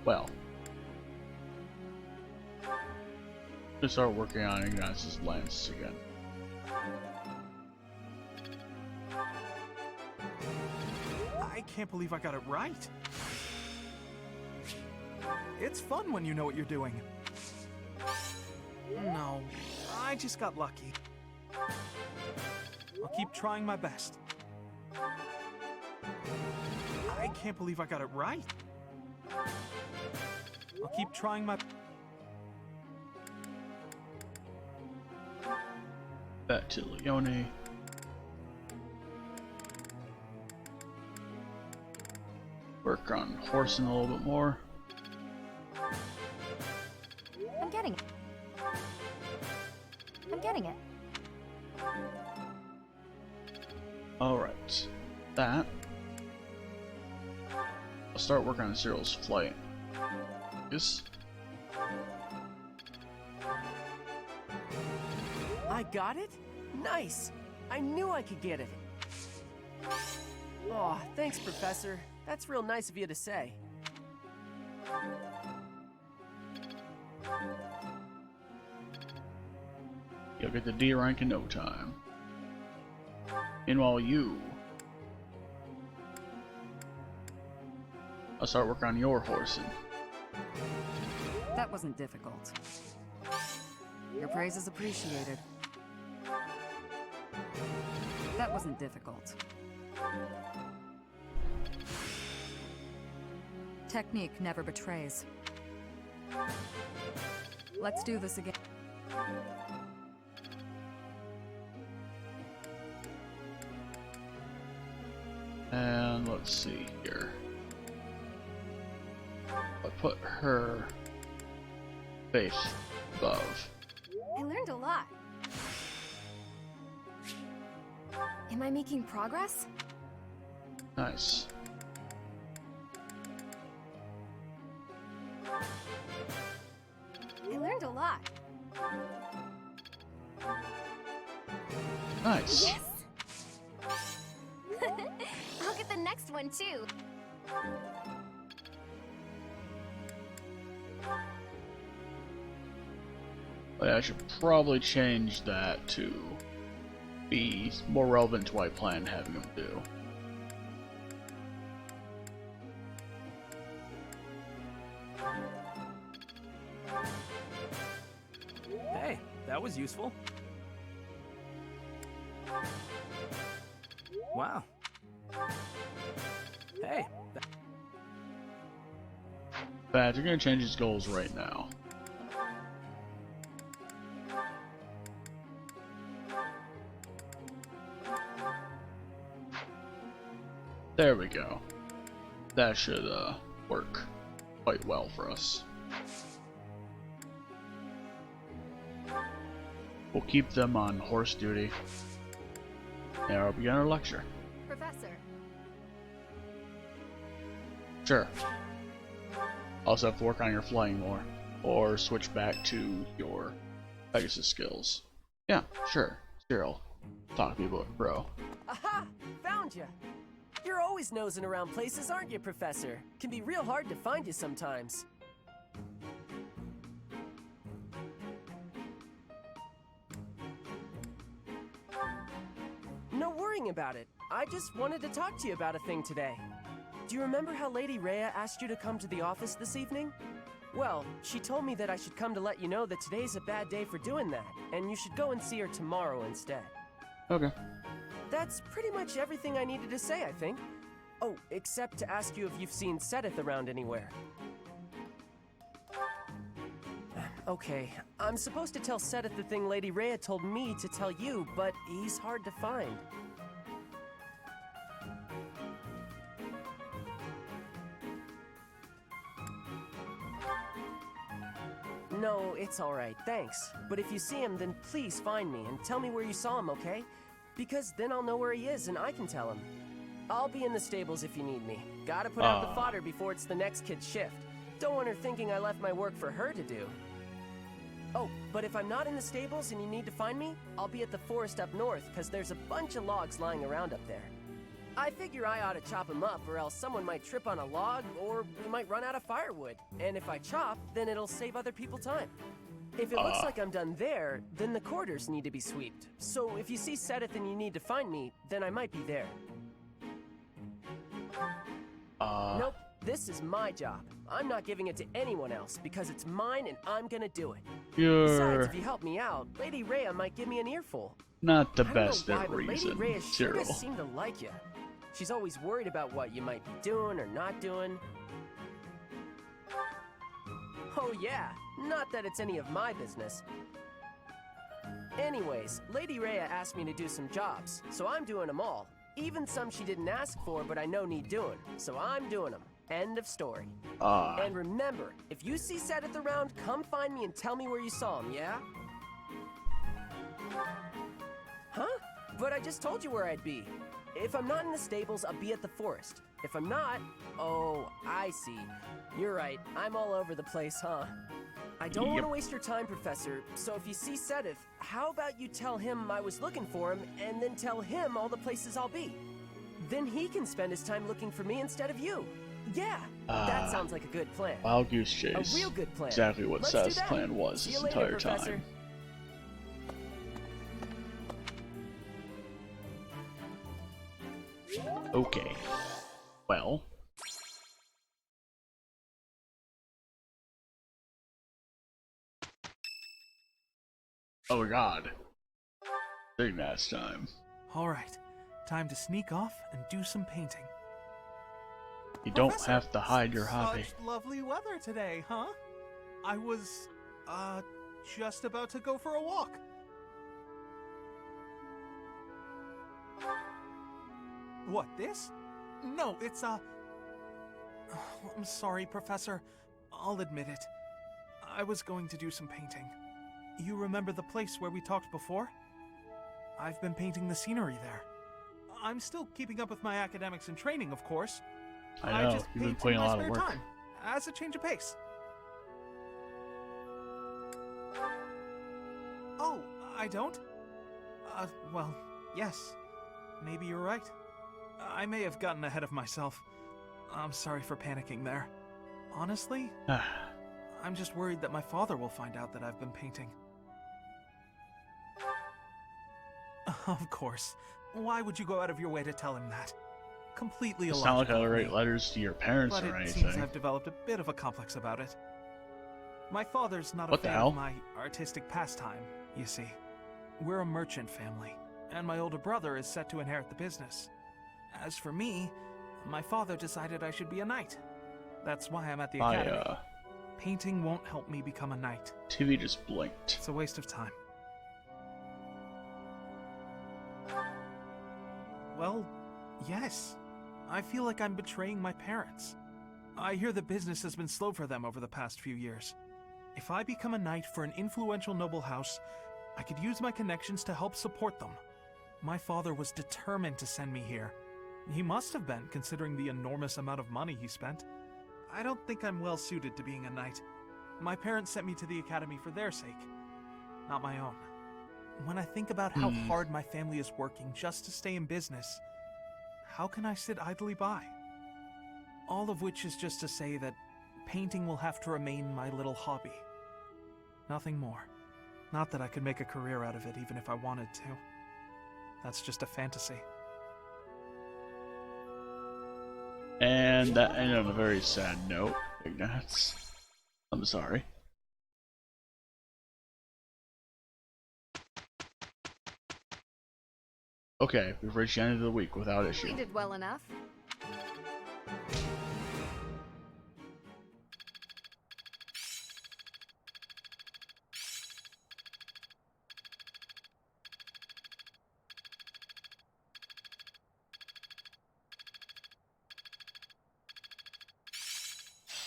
S1: Well, to start working on Ignatius' lance again.
S18: I can't believe I got it right. It's fun when you know what you're doing. No, I just got lucky. I'll keep trying my best. I can't believe I got it right. I'll keep trying my...
S1: Back to Leone. Work on horsing a little bit more.
S4: I'm getting it. I'm getting it.
S1: Alright. That. I'll start working on Cyril's flight. Yes.
S8: I got it? Nice! I knew I could get it. Oh, thanks, Professor. That's real nice of you to say.
S1: You'll get the D rank in no time. Meanwhile, I'll start working on your horsing.
S4: That wasn't difficult. Your praise is appreciated. That wasn't difficult. Technique never betrays. Let's do this again.
S1: And let's see here. I'll put her faith above.
S4: I learned a lot. Am I making progress?
S1: Nice.
S4: I learned a lot.
S1: Nice.
S16: Yes! I'll get the next one too.
S1: But I should probably change that to be more relevant to what I plan having them do.
S12: Hey, that was useful. Wow. Hey.
S1: Bad, you're gonna change his goals right now. There we go. That should work quite well for us. We'll keep them on horse duty. And I'll begin our lecture.
S17: Professor.
S1: Sure. Also have to work on your flying more. Or switch back to your Pegasus skills. Yeah, sure. Cyril. Talk to me about it, bro.
S8: Aha! Found ya! You're always nosing around places, aren't you, Professor? Can be real hard to find you sometimes. No worrying about it. I just wanted to talk to you about a thing today. Do you remember how Lady Rhea asked you to come to the office this evening? Well, she told me that I should come to let you know that today's a bad day for doing that, and you should go and see her tomorrow instead.
S1: Okay.
S8: That's pretty much everything I needed to say, I think. Oh, except to ask you if you've seen Sedith around anywhere. Okay, I'm supposed to tell Sedith the thing Lady Rhea told me to tell you, but he's hard to find. No, it's alright, thanks. But if you see him, then please find me and tell me where you saw him, okay? Because then I'll know where he is and I can tell him. I'll be in the stables if you need me. Gotta put out the fodder before it's the next kid's shift. Don't want her thinking I left my work for her to do. Oh, but if I'm not in the stables and you need to find me, I'll be at the forest up north, because there's a bunch of logs lying around up there. I figure I ought to chop them up, or else someone might trip on a log, or we might run out of firewood. And if I chop, then it'll save other people time. If it looks like I'm done there, then the quarters need to be swept. So if you see Sedith and you need to find me, then I might be there. Nope, this is my job. I'm not giving it to anyone else, because it's mine and I'm gonna do it. Besides, if you help me out, Lady Rhea might give me an earful.
S1: Not the
S8: I don't
S1: best
S8: know why,
S1: at
S8: but
S1: reason,
S8: Lady Rhea sure
S1: Cyril.
S8: does seem to like you. She's always worried about what you might be doing or not doing. Oh yeah, not that it's any of my business. Anyways, Lady Rhea asked me to do some jobs, so I'm doing them all. Even some she didn't ask for, but I know need doing, so I'm doing them. End of story. And remember, if you see Sedith around, come find me and tell me where you saw him, yeah? Huh? But I just told you where I'd be. If I'm not in the stables, I'll be at the forest. If I'm not... Oh, I see. You're right, I'm all over the place, huh? I don't want to waste your time, Professor, so if you see Sedith, how about you tell him I was looking for him, and then tell him all the places I'll be? Then he can spend his time looking for me instead of you. Yeah, that sounds like a good plan.
S1: Wild Goose Chase.
S8: A real good plan.
S1: Exactly what
S8: Let's
S1: Seth's
S8: do that.
S1: plan was
S8: See
S1: this
S8: you later,
S1: entire
S8: Professor.
S1: time. Okay. Well. Oh god. Big match time.
S18: Alright, time to sneak off and do some painting.
S1: You don't have to hide your hobby.
S18: Such lovely weather today, huh? I was, just about to go for a walk. What, this? No, it's, I'm sorry, Professor. I'll admit it. I was going to do some painting. You remember the place where we talked before? I've been painting the scenery there. I'm still keeping up with my academics and training, of course.
S1: I know,
S18: just
S1: you've been
S18: paint
S1: putting
S18: in
S1: a
S18: my
S1: lot of
S18: spare
S1: work.
S18: time, as a change of pace. Oh, I don't? Well, yes. Maybe you're right. I may have gotten ahead of myself. I'm sorry for panicking there. Honestly, I'm just worried that my father will find out that I've been painting. Of course. Why would you go out of your way to tell him that? Completely
S1: It's
S18: illogical.
S1: not like I
S18: of
S1: write
S18: me.
S1: letters to your parents
S18: But
S1: or
S18: it
S1: anything.
S18: seems I've developed a bit of a complex about it. My father's not
S1: What
S18: a
S1: the
S18: fan
S1: hell?
S18: of my artistic pastime, you see. We're a merchant family, and my older brother is set to inherit the business. As for me, my father decided I should be a knight. That's why I'm at the academy. Painting won't help me become a knight.
S1: TV just blinked.
S18: It's a waste of time. Well, yes. I feel like I'm betraying my parents. I hear the business has been slow for them over the past few years. If I become a knight for an influential noble house, I could use my connections to help support them. My father was determined to send me here. He must have been, considering the enormous amount of money he spent. I don't think I'm well suited to being a knight. My parents sent me to the academy for their sake, not my own. When I think about how hard my family is working just to stay in business, how can I sit idly by? All of which is just to say that painting will have to remain my little hobby. Nothing more. Not that I could make a career out of it even if I wanted to. That's just a fantasy.
S1: And that ended on a very sad note, Ignatz. I'm sorry. Okay, we've reached the end of the week without issue.
S17: We did well enough.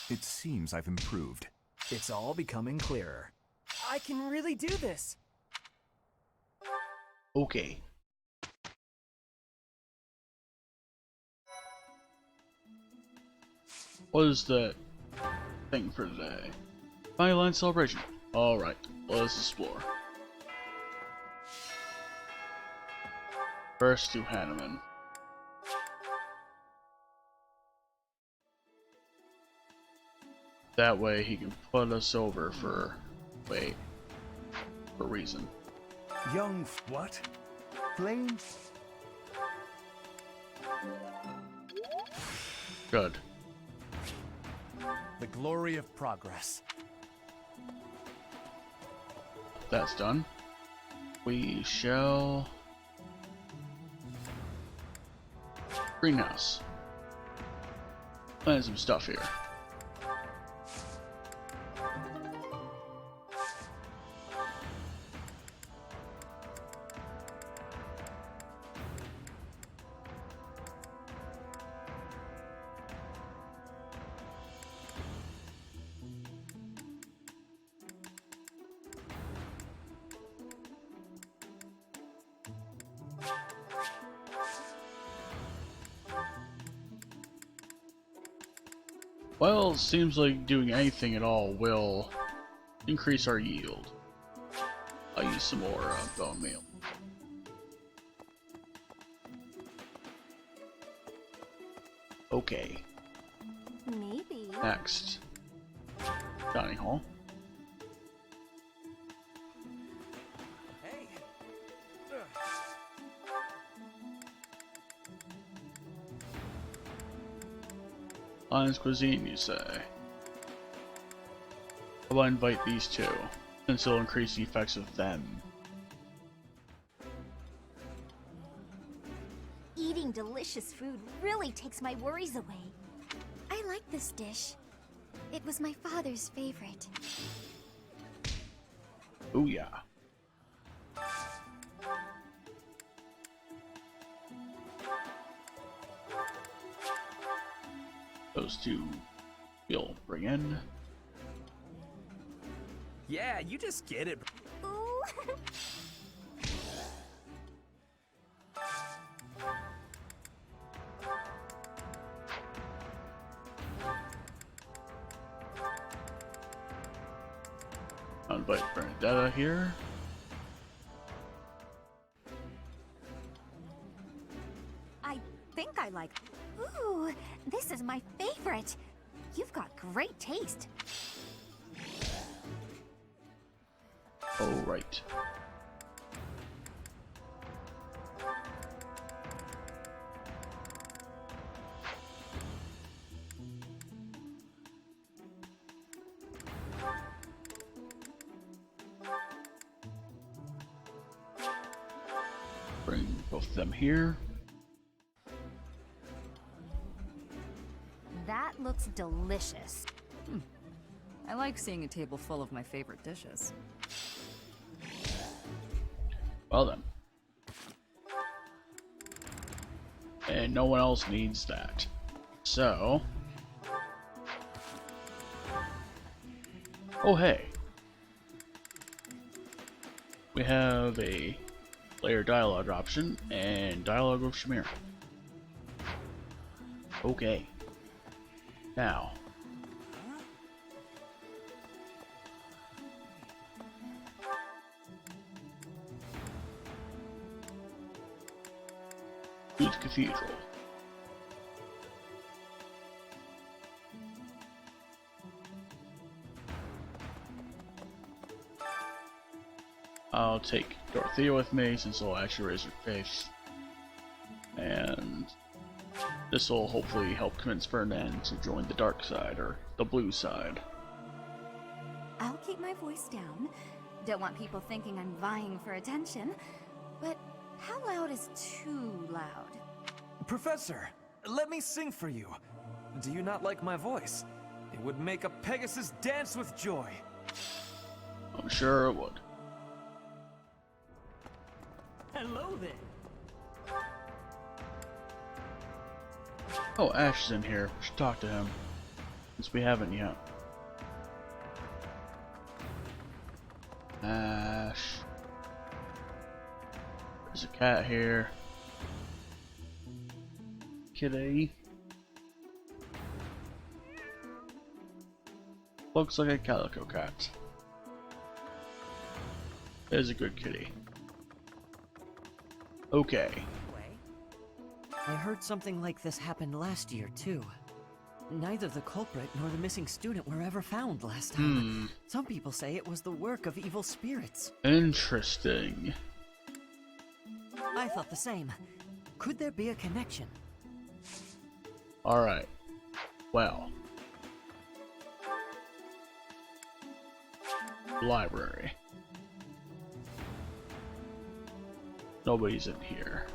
S2: It seems I've improved.
S8: It's all becoming clearer. I can really do this!
S1: Okay. What is the thing for today? Violin celebration. Alright, let's explore. First to Hanneman. That way he can put us over for... wait. For a reason.
S19: Young what? Flayn?
S1: Good.
S20: The glory of progress.
S1: That's done. We shall... Greenhouse. Plant some stuff here. Well, it seems like doing anything at all will increase our yield. I'll use some more bone meal. Okay.
S9: Maybe.
S1: Next. Dining hall. Lion's cuisine, you say? How about I invite these two, since it'll increase the effects of them.
S16: Eating delicious food really takes my worries away. I like this dish. It was my father's favorite.
S1: Oh yeah. Those two we'll bring in.
S12: Yeah, you just get it.
S16: Ooh.
S1: I'll invite Bernadetta here.
S16: I think I like... Ooh, this is my favorite. You've got great taste.
S1: Oh, right. Bring both of them here.
S4: That looks delicious. I like seeing a table full of my favorite dishes.
S1: Well then. And no one else needs that. So... oh hey. We have a player dialogue option and dialogue with Shamir. Okay. Now. To the cathedral. I'll take Dorothea with me since it'll actually raise her faith. And this will hopefully help convince Ferdinand to join the dark side, or the blue side.
S21: I'll keep my voice down. Don't want people thinking I'm vying for attention. But how loud is too loud?
S12: Professor, let me sing for you. Do you not like my voice? It would make a Pegasus dance with joy.
S1: I'm sure it would.
S7: Hello there.
S1: Oh, Ash is in here. We should talk to him, since we haven't yet. Ash. There's a cat here. Kitty. Looks like a calico cat. Is a good kitty. Okay.
S8: I heard something like this happened last year, too. Neither the culprit nor the missing student were ever found last time. Some people say it was the work of evil spirits.
S1: Interesting.
S8: I thought the same. Could there be a connection?
S1: Alright. Well. Library. Nobody's in here.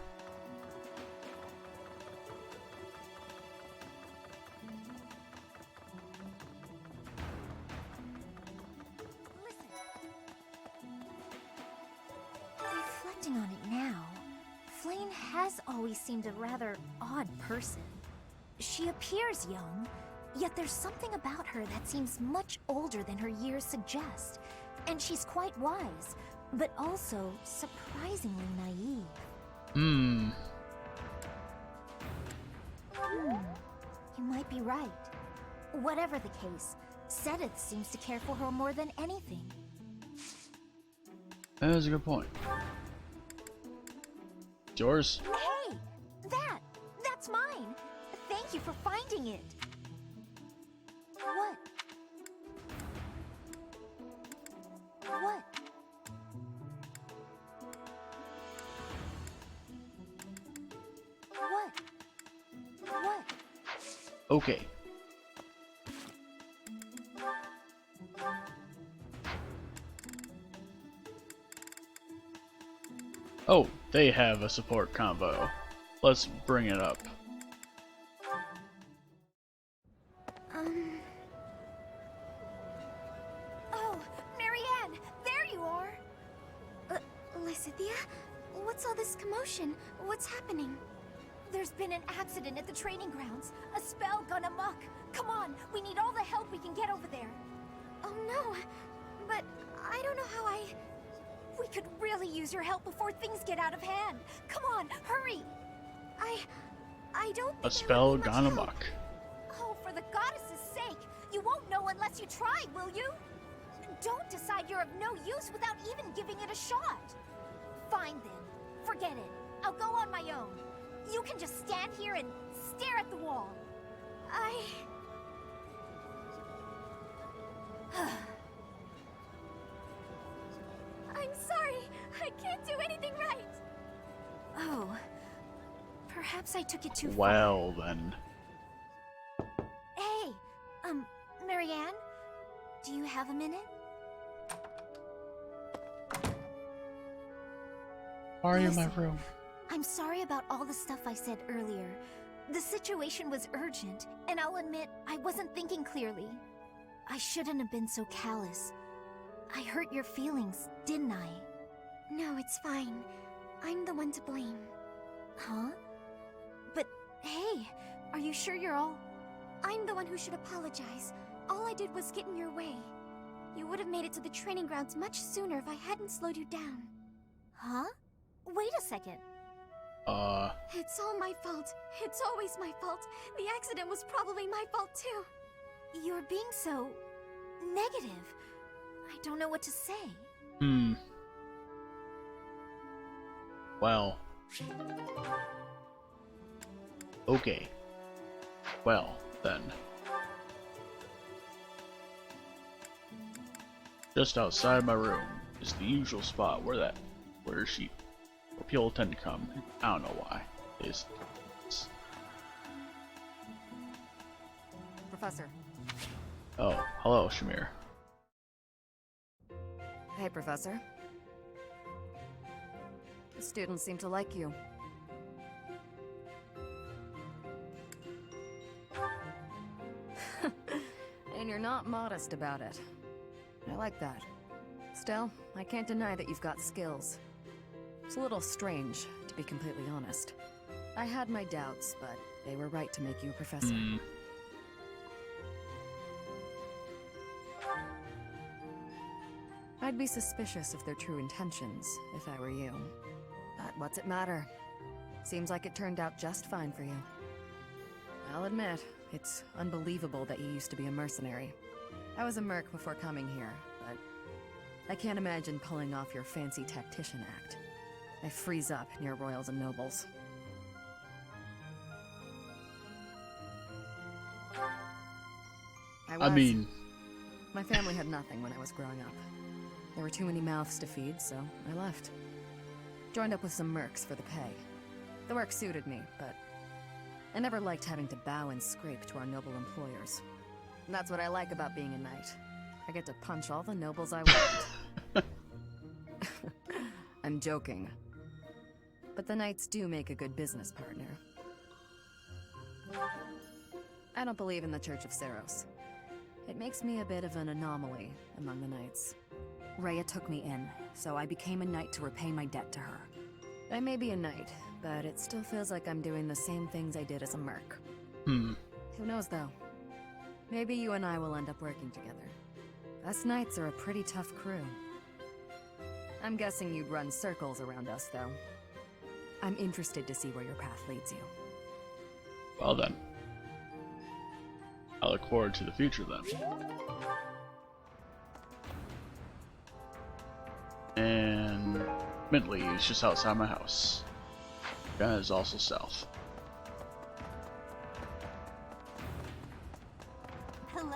S9: Reflecting on it now, Flayn has always seemed a rather odd person. She appears young, yet there's something about her that seems much older than her years suggest. And she's quite wise, but also surprisingly naive. You might be right. Whatever the case, Sedith seems to care for her more than anything.
S1: That is a good point. It's yours?
S9: Hey! That's mine! Thank you for finding it! What? What? What?
S1: Okay. Oh, they have a support combo. Let's bring it up.
S9: Oh, Marianne! There you are! Lysithea? What's all this commotion? What's happening? There's been an accident at the training grounds. A spell gone amok. Come on, we need all the help we can get over there. Oh no, but I don't know how We could really use your help before things get out of hand. Come on, hurry! I don't think
S1: A spell gone
S9: help.
S1: amok.
S9: Oh, for the goddess's sake! You won't know unless you try, will you? Don't decide you're of no use without even giving it a shot. Fine then. Forget it. I'll go on my own. You can just stand here and stare at the wall. I'm sorry. I can't do anything right. Oh. Perhaps I took it too far.
S1: Well then.
S9: Hey, Marianne? Do you have a minute?
S1: Are you in my
S9: Listen,
S1: room?
S9: I'm sorry about all the stuff I said earlier. The situation was urgent, and I'll admit I wasn't thinking clearly. I shouldn't have been so callous. I hurt your feelings, didn't I? No, it's fine. I'm the one to blame. Huh? But
S16: Are you sure you're all... I'm the one who should apologize. All I did was get in your way. You would have made it to the training grounds much sooner if I hadn't slowed you down.
S13: Huh? Wait a second.
S16: It's all my fault. It's always my fault. The accident was probably my fault too.
S13: You're being so... negative. I don't know what to say.
S1: Well. Okay. Well, then. Just outside my room is the usual spot where people tend to come. I don't know why.
S4: Professor.
S1: Oh, hello, Shamir.
S4: Hey, Professor. The students seem to like you. And you're not modest about it. I like that. Still, I can't deny that you've got skills. It's a little strange, to be completely honest. I had my doubts, but they were right to make you a professor. I'd be suspicious of their true intentions, if I were you. But what's it matter? Seems like it turned out just fine for you. I'll admit, it's unbelievable that you used to be a mercenary. I was a merc before coming here, but I can't imagine pulling off your fancy tactician act. I freeze up near royals and nobles.
S1: I mean...
S4: My family had nothing when I was growing up. There were too many mouths to feed, so I left. Joined up with some mercs for the pay. The work suited me, but I never liked having to bow and scrape to our noble employers. And that's what I like about being a knight. I get to punch all the nobles I want. I'm joking. But the knights do make a good business partner. I don't believe in the Church of Seros. It makes me a bit of an anomaly among the knights.
S21: Rhea took me in, so I became a knight to repay my debt to her.
S4: I may be a knight, but it still feels like I'm doing the same things I did as a merc.
S1: Who
S4: knows, though? Maybe you and I will end up working together. Us knights are a pretty tough crew. I'm guessing you'd run circles around us, though. I'm interested to see where your path leads you.
S1: Well then. I look forward to the future then. And Bentley is just outside my house. That is also south.
S13: Hello.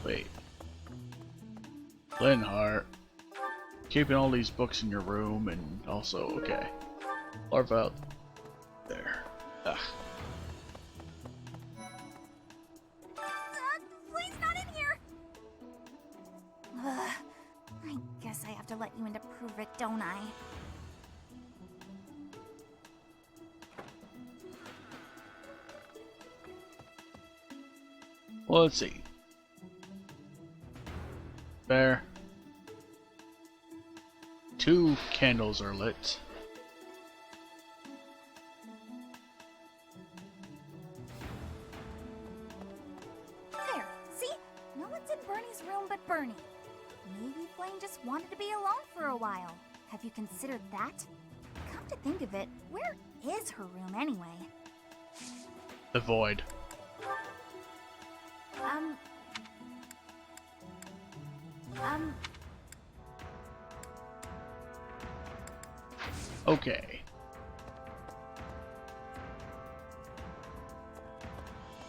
S1: Wait. Linhart. Keeping all these books in your room and also, okay. Larva out there. Ugh.
S13: Please not in here! I guess I have to let you in to prove it, don't I?
S1: Well, let's see. There. 2 candles are lit.
S13: There, see? No one's in Bernie's room but Bernie. Maybe Flayn just wanted to be alone for a while. Have you considered that? Come to think of it, where is her room anyway?
S1: The void. Okay.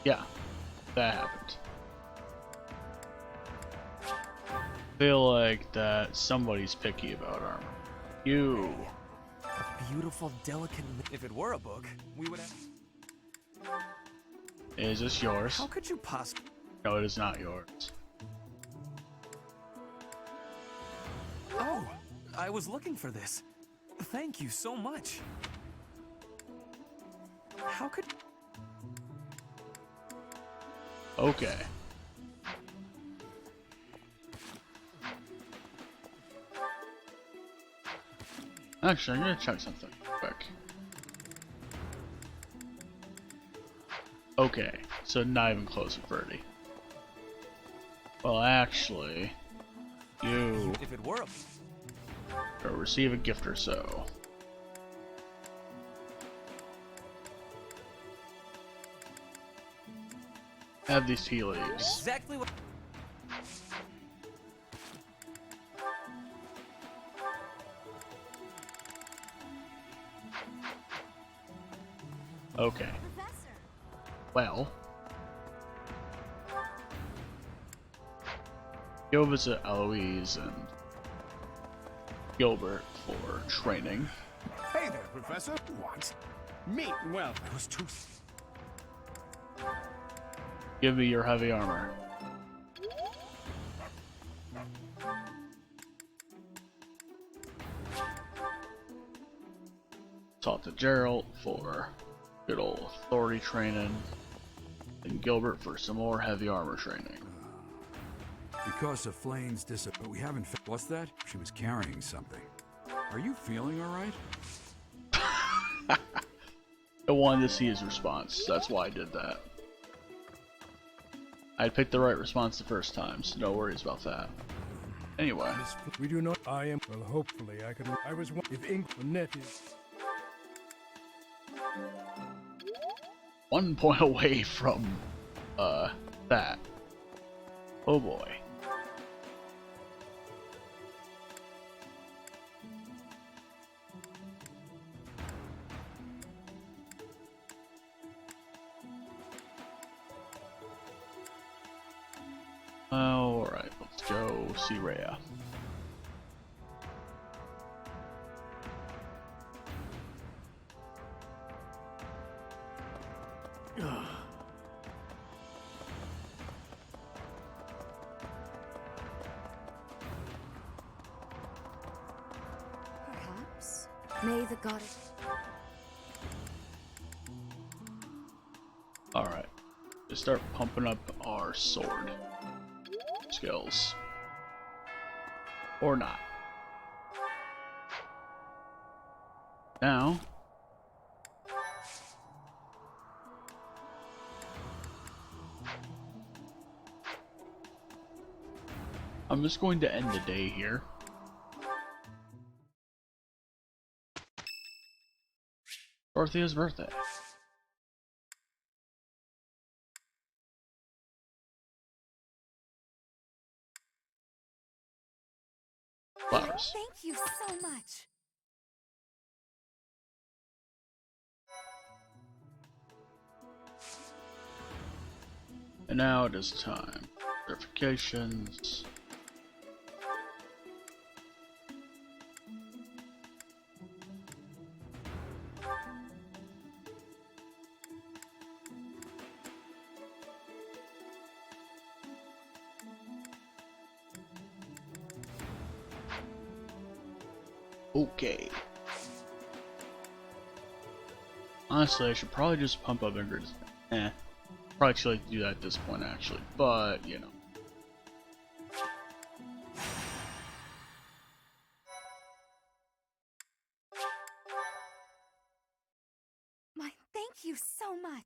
S1: Yeah, that happened. Feel like that somebody's picky about armor. You.
S10: A beautiful, delicate... If it were a book, we would have...
S1: Is this yours?
S10: How could you possibly...
S1: No, it is not yours.
S10: Oh, I was looking for this. Thank you so much. How could...
S1: Okay. Actually, I'm gonna check something quick. Okay, so not even close to 30. Well, actually, you
S20: If it were
S1: will receive a gift or so. Have these tea leaves.
S20: exactly what.
S1: Okay. Well, go visit Eloise and Gilbert for training.
S6: Hey there, Professor. What? Me? Well, I was too...
S1: Give me your heavy armor. Talk to Gerald for good old authority training, and Gilbert for some more heavy armor training.
S11: Because of Flayn's but we haven't. What's that? She was carrying something. Are you feeling all right?
S1: I wanted to see his response. That's why I did that. I picked the right response the first time, so no worries about that. Anyway.
S22: We do not. I am. Well, hopefully I can. I was. If Net is.
S1: 1 point away from, that. Oh boy. Alright, let's go see Rhea.
S4: Perhaps. May the goddess.
S1: Alright, let's start pumping up our sword skills. Or not. Now, I'm just going to end the day here. Dorothea's birthday. Flowers.
S21: Thank you so much.
S1: And now it is time. Verifications. Okay. Honestly, I should probably just pump up Ingrid's. Probably should like to do that at this point, actually. But, you know.
S21: My thank you so much.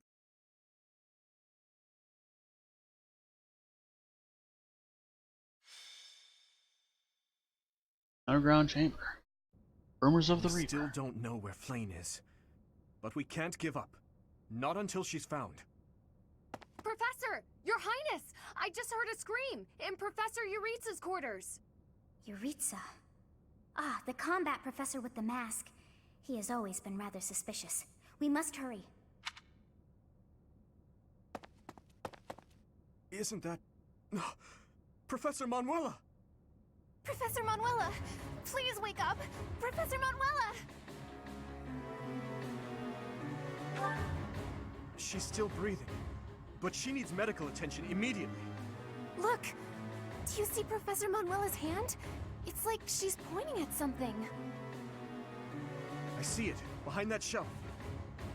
S1: Underground chamber. Rumors of the
S3: We
S1: Reaper.
S3: still don't know where Flayn is. But we can't give up. Not until she's found.
S17: Professor! Your Highness! I just heard a scream in Professor Yuritsa's quarters.
S23: Yuritsa? Ah, the combat professor with the mask. He has always been rather suspicious. We must hurry.
S3: Isn't that... Professor Manuela!
S16: Professor Manuela! Please wake up! Professor Manuela!
S3: She's still breathing. But she needs medical attention immediately.
S16: Look! Do you see Professor Manuela's hand? It's like she's pointing at something.
S3: I see it, behind that shelf.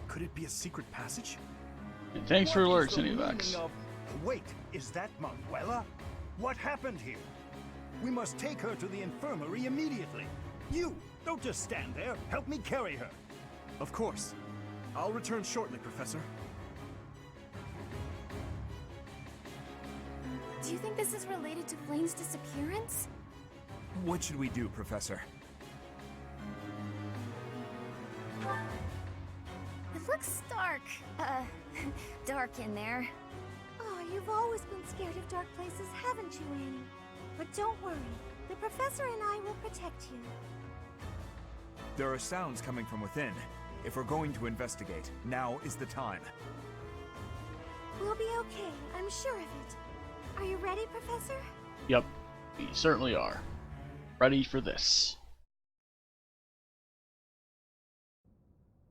S3: Could it be a secret passage?
S1: And thanks for alerts, Anyvex.
S6: Wait, is that Manuela? What happened here? We must take her to the infirmary immediately. You, don't just stand there. Help me carry her.
S3: Of course. I'll return shortly, Professor.
S16: Do you think this is related to Flayn's disappearance?
S2: What should we do, Professor?
S16: It looks dark. Dark in there.
S9: Oh, you've always been scared of dark places, haven't you, Annie? But don't worry. The professor and I will protect you.
S2: There are sounds coming from within. If we're going to investigate, now is the time.
S9: We'll be okay. I'm sure of it. Are you ready, Professor?
S1: Yep, we certainly are. Ready for this.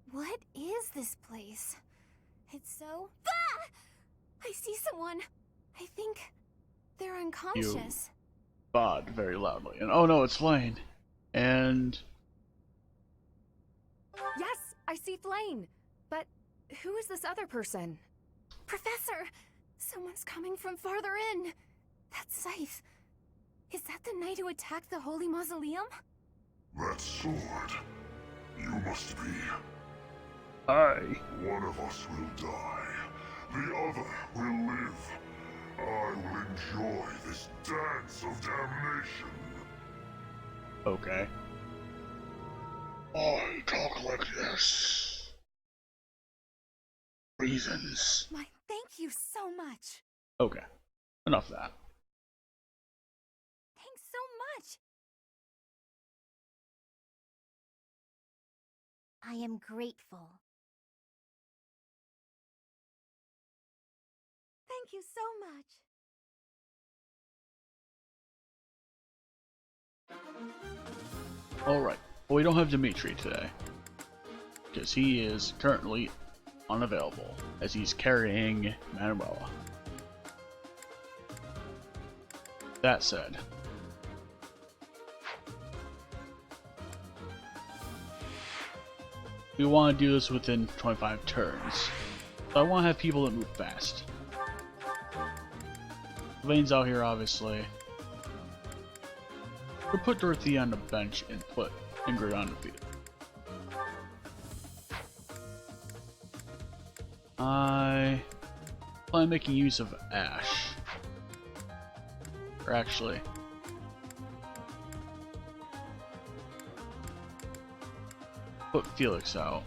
S16: What is this place? It's so... Ah! I see someone. I think they're unconscious.
S1: Bod very loudly. And oh no, it's Flayn. And...
S17: Yes, I see Flayn. But who is this other person?
S16: Professor! Someone's coming from farther in. That scythe. Is that the knight who attacked the Holy Mausoleum?
S5: That sword. You must be.
S1: Aye.
S5: One of us will die. The other will live. I will enjoy this dance of damnation.
S1: Okay.
S5: I talk like this. Reasons.
S21: My thank you so much.
S1: Okay. Enough of that.
S21: Thanks so much.
S23: I am grateful.
S9: Thank you so much.
S1: Alright. Well, we don't have Dimitri today. Because he is currently unavailable, as he's carrying Manuela. That said, we want to do this within 25 turns. So I want to have people that move fast. Flayn's out here, obviously. We'll put Dorothea on the bench and put Ingrid on the field. I plan on making use of Ash. Or actually, put Felix out.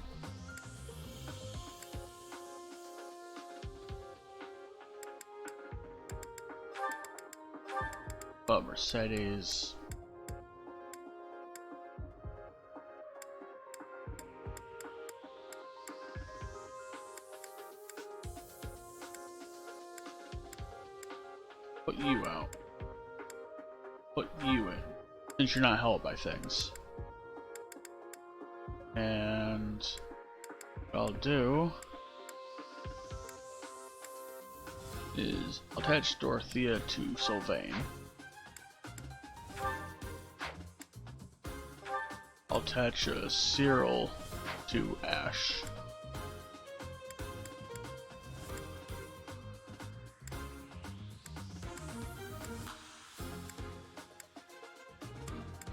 S1: But Mercedes. Put you out. Put you in, since you're not held by things. And what I'll do is I'll attach Dorothea to Sylvain. I'll attach Cyril to Ash.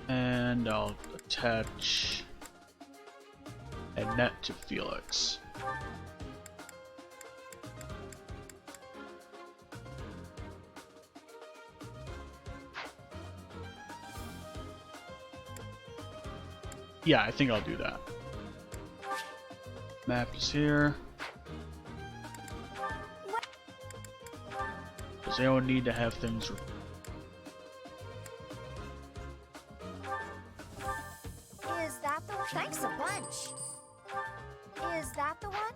S1: And I'll attach Annette to Felix. Yeah, I think I'll do that. Map is here. Does anyone need to have things?
S23: Is that the one? Thanks a bunch. Is that the one?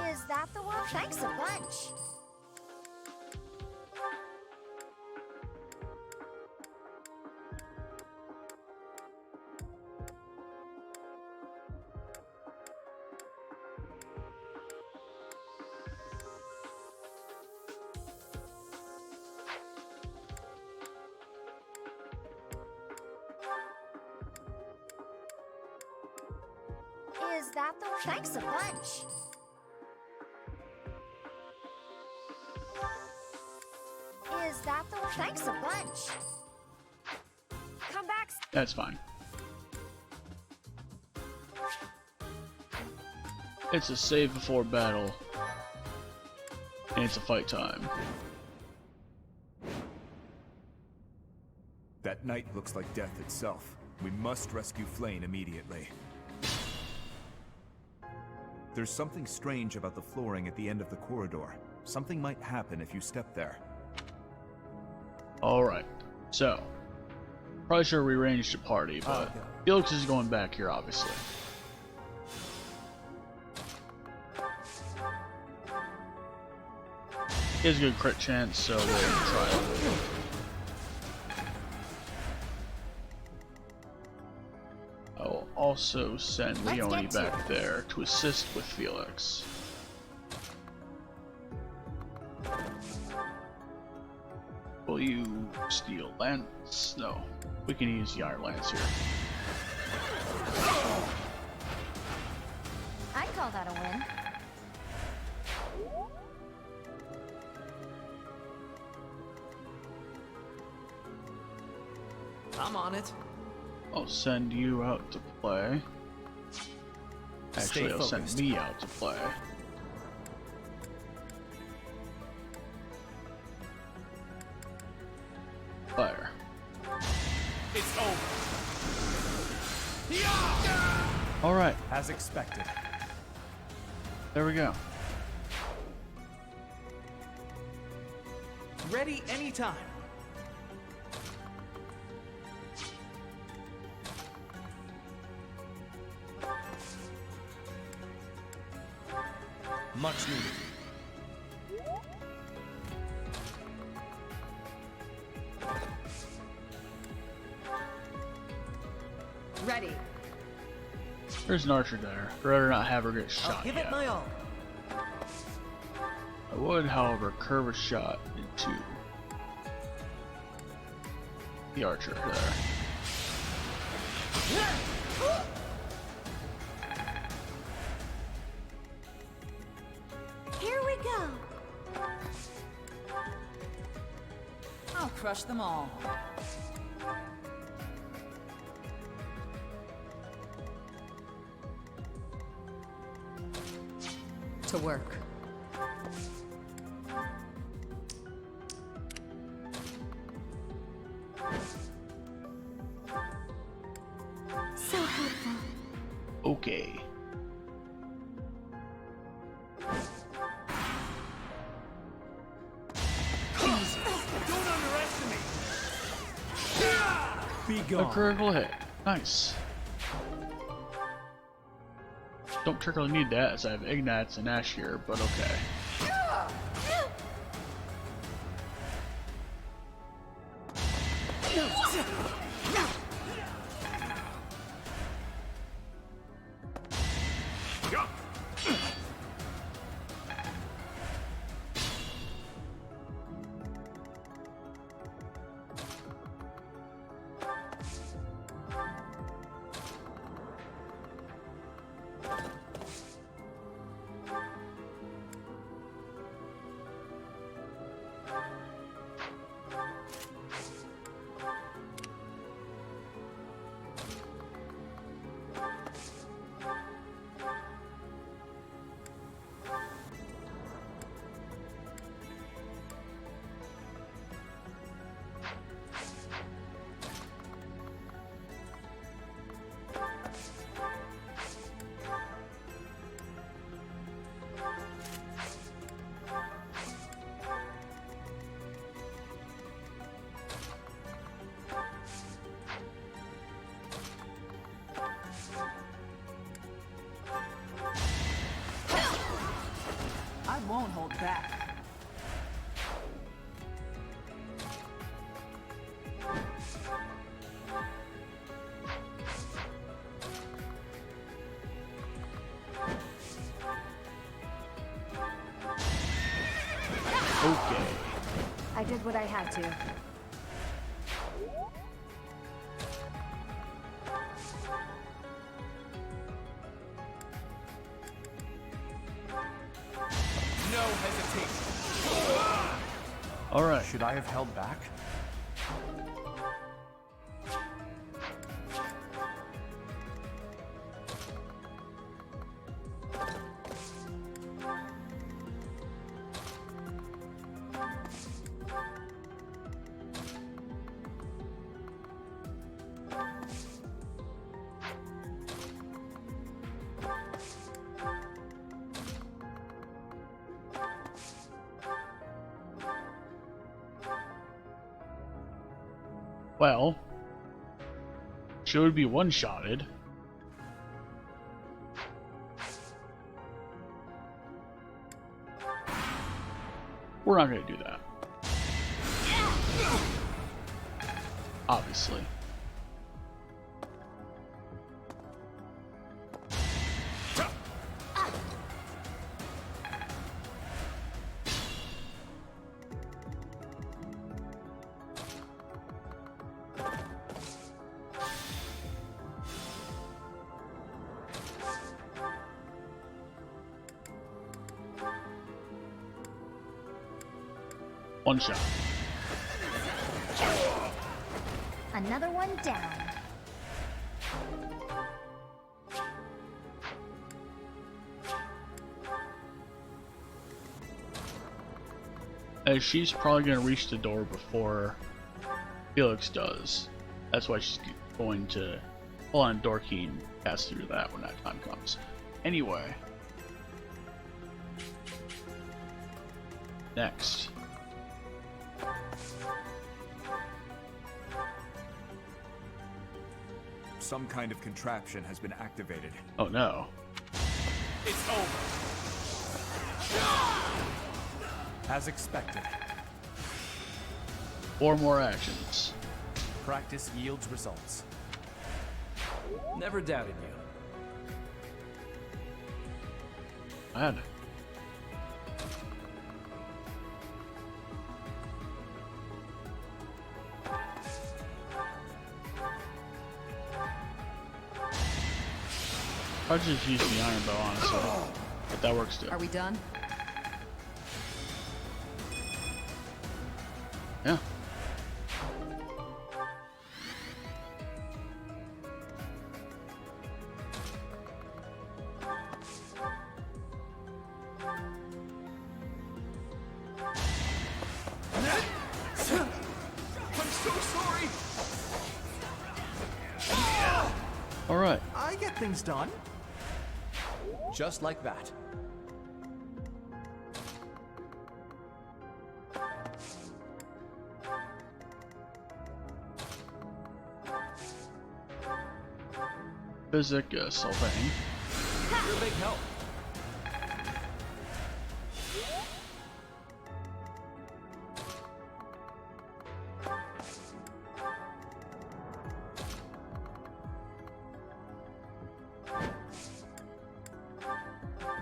S23: Is that the one? Thanks a bunch. Is that the one? Thanks a bunch. Is that the one? Thanks a bunch.
S17: Come back.
S1: That's fine. It's a save before battle. And it's a fight time.
S2: That night looks like death itself. We must rescue Flayn immediately. There's something strange about the flooring at the end of the corridor. Something might happen if you step there.
S1: Alright, so. Probably should have rearranged the party, but Felix is going back here, obviously. He has a good crit chance, so we'll try it. I will also send Leonie back there to assist with Felix. Will you steal lance? No, we can use the iron lance here.
S16: I'd call that a win.
S12: I'm on it.
S1: I'll send you out to play. Actually, I'll send me out to play. Fire.
S20: It's over.
S1: Alright.
S20: As expected.
S1: There we go.
S20: Ready anytime. Much needed.
S4: Ready.
S1: There's an archer there. I'd rather not have her get shot.
S8: I'll give
S1: yet.
S8: it my all.
S1: I would, however, curve a shot into the archer there.
S9: Here we go.
S14: I'll crush them all.
S4: To work.
S9: So helpful.
S1: Okay.
S6: Don't underestimate.
S20: Be
S1: A
S20: gone.
S1: critical hit. Nice. Don't particularly need that as I have Ignats and Ash here, but okay.
S14: I won't hold back.
S1: Okay.
S17: I did what I had to.
S20: No hesitation.
S1: Alright.
S20: Should I have held back?
S1: Well, she would be one-shotted. We're not going to do that. Obviously. One shot.
S23: Another one down.
S1: As she's probably going to reach the door before Felix does. That's why she's going to pull on a door key and pass through that when that time comes. Anyway. Next.
S2: Some kind of contraption has been activated.
S1: Oh no.
S20: It's over.
S10: As expected.
S1: 4 more actions.
S10: Practice yields results.
S12: Never doubted you.
S1: Bad. I'll just use the iron bow, honestly. But that works too.
S14: Are we done?
S1: Yeah.
S20: I'm so sorry.
S1: All right.
S10: I get things done. Just like that.
S1: Physic, Sylvain.
S12: You're a big help.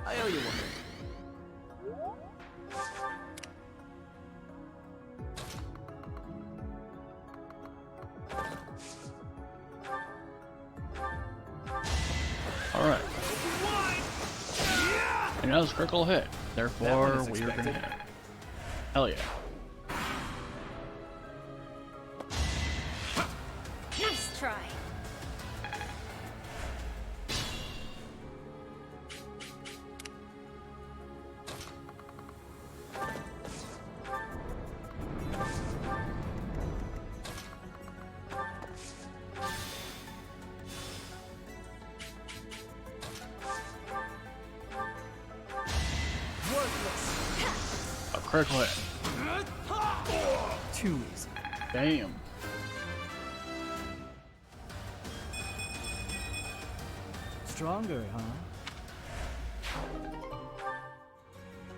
S12: I owe you one.
S1: All right. And that was a critical hit. Therefore, we are going to hit. Hell yeah.
S23: Nice try.
S1: A critical hit.
S10: Too easy.
S1: Damn.
S10: Stronger, huh?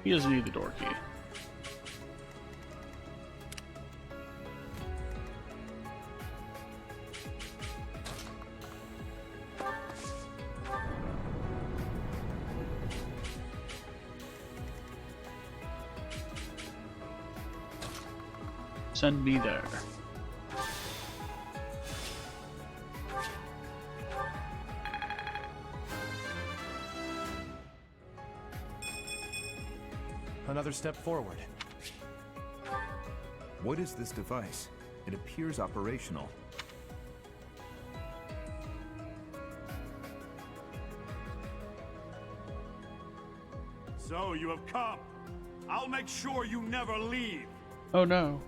S1: He doesn't need the door key. Send me there.
S3: Another step forward.
S2: What is this device? It appears operational.
S6: So you have come. I'll make sure you never leave.
S1: Oh no.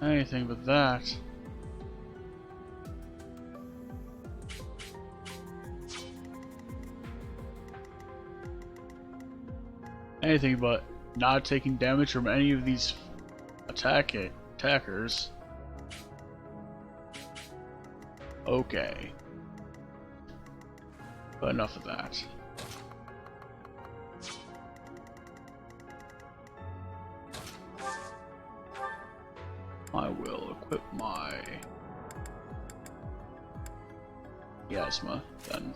S1: Anything but that. Anything but not taking damage from any of these attackers. Okay. But enough of that. I will equip my Miasma then.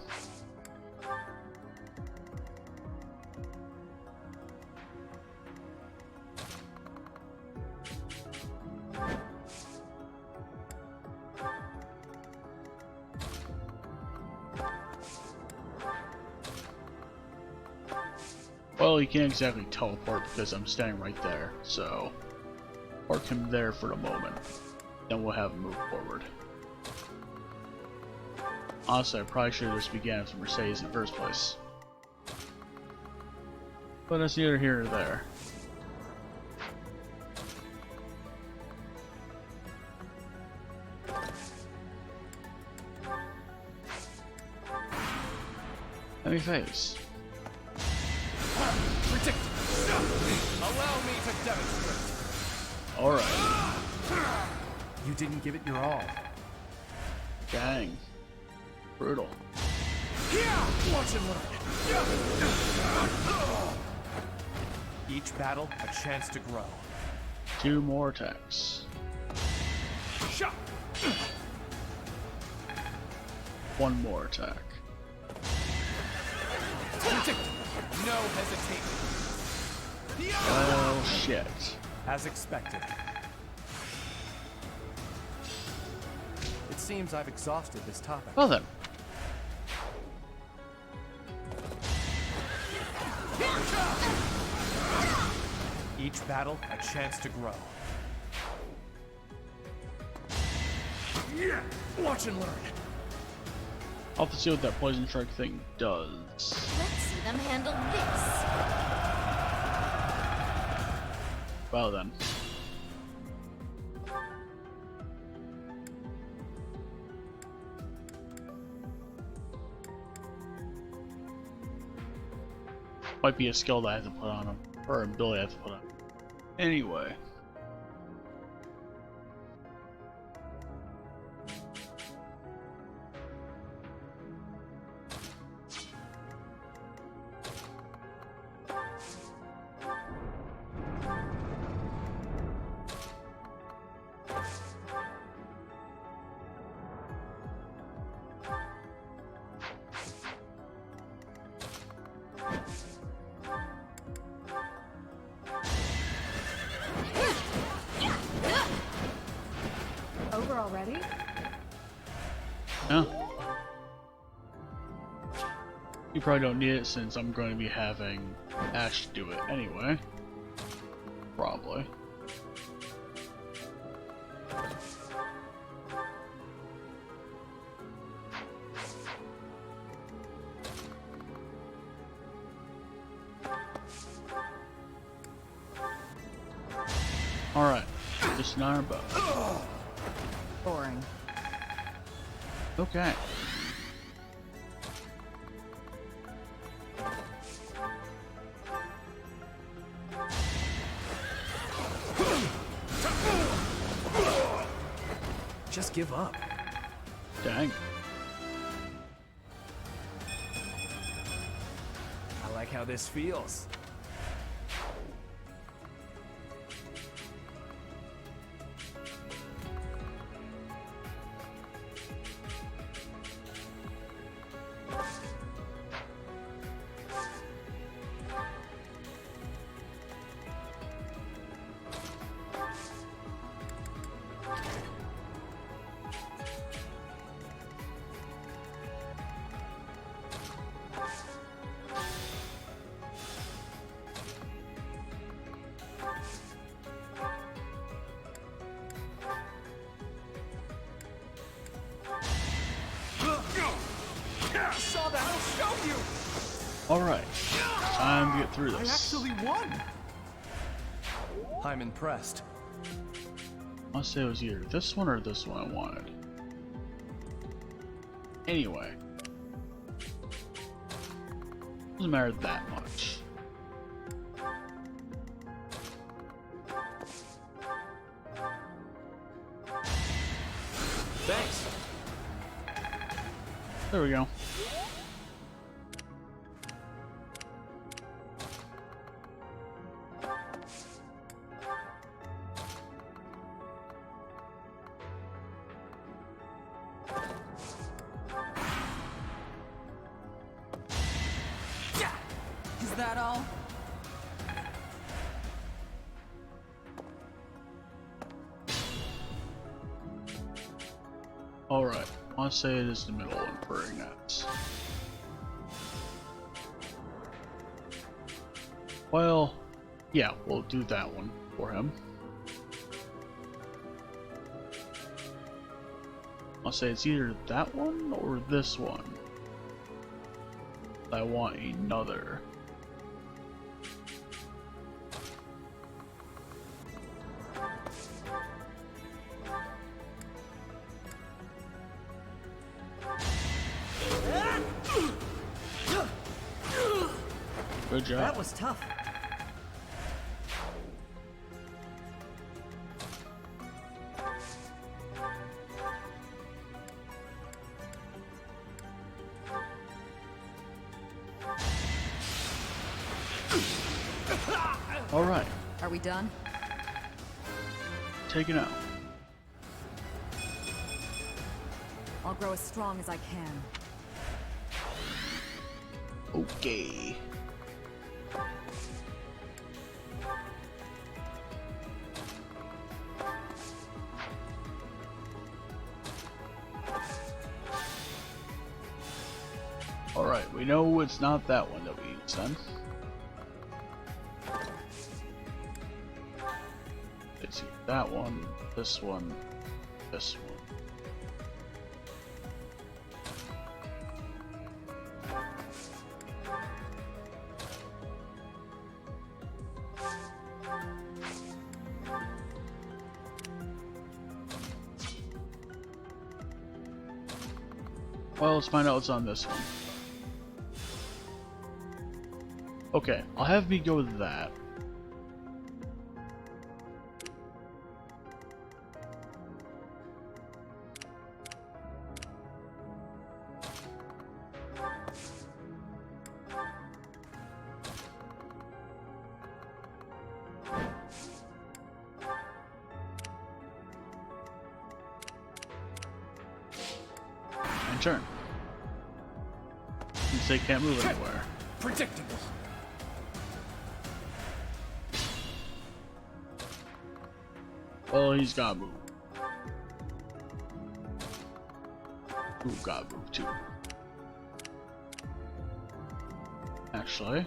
S1: Well, he can't exactly teleport because I'm standing right there, so park him there for the moment. Then we'll have him move forward. Honestly, I probably should have just began with Mercedes in the first place. But that's neither here nor there. Let me face.
S3: Allow me to demonstrate.
S1: Alright.
S3: You didn't give it your all.
S1: Dang. Brutal.
S3: Watch and learn. Each battle, a chance to grow.
S1: 2 more attacks.
S3: Shot.
S1: 1 more attack.
S3: No hesitation.
S1: Well, shit.
S3: As expected. It seems I've exhausted this topic.
S1: Well then.
S3: Each battle, a chance to grow. Yeah, watch and learn.
S1: I'll have to see what that poison strike thing does.
S16: Let's see them handle this.
S1: Well then. Might be a skill that I have to put on him, or an ability I have to put on him. Anyway.
S17: Over already?
S1: Yeah. You probably don't need it since I'm going to be having Ash do it anyway. Probably. Alright, just not our bow.
S14: Boring.
S1: Okay.
S3: Just give up.
S1: Dang.
S3: I like how this feels. Saw that. I'll show you.
S1: Alright. Time to get through
S3: I
S1: this.
S3: actually won. I'm impressed.
S1: I'll say it was either this one or this one I wanted. Anyway. Doesn't matter that much.
S3: Thanks.
S1: There we go.
S14: Is that all?
S1: Alright, I want to say it is the middle one for Ignatz. Well, yeah, we'll do that one for him. I'll say it's either that one or this one. I want another. Good job.
S8: That was tough.
S1: All right.
S14: Are we done?
S1: Take it out.
S14: I'll grow as strong as I can.
S1: Okay. Alright, we know it's not that one that we used then. It's that one, this one, this one. Well, let's find out what's on this one. Okay, I'll have me go with that. And turn. Since they can't move anywhere.
S20: Predictable.
S1: Well, he's got move. Ooh, got move too. Actually.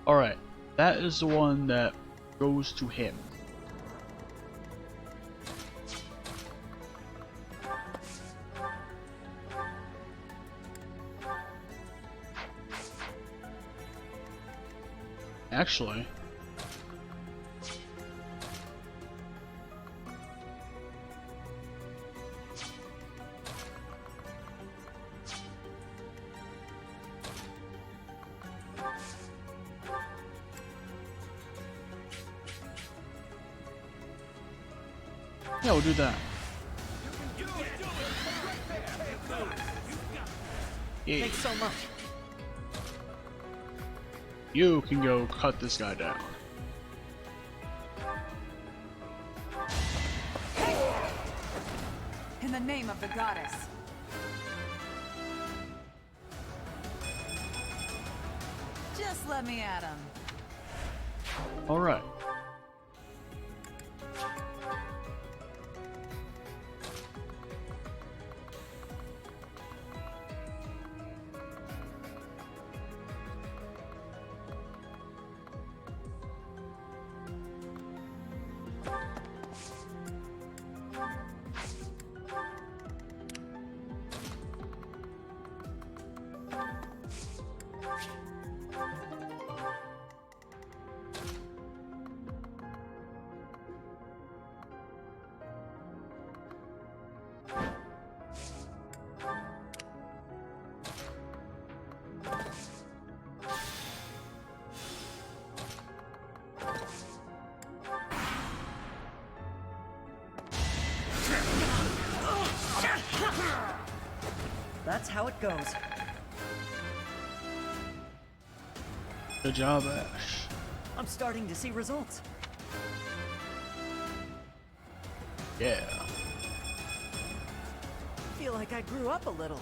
S1: Alright, that is the one that goes to him. Actually, yeah, we'll do that. Yeah.
S8: Thanks so much.
S1: You can go cut this guy down.
S14: In the name of the goddess. Just let me at him.
S1: Alright.
S8: That's how it goes.
S1: Good job, Ash.
S8: I'm starting to see results.
S1: Yeah.
S8: Feel like I grew up a little.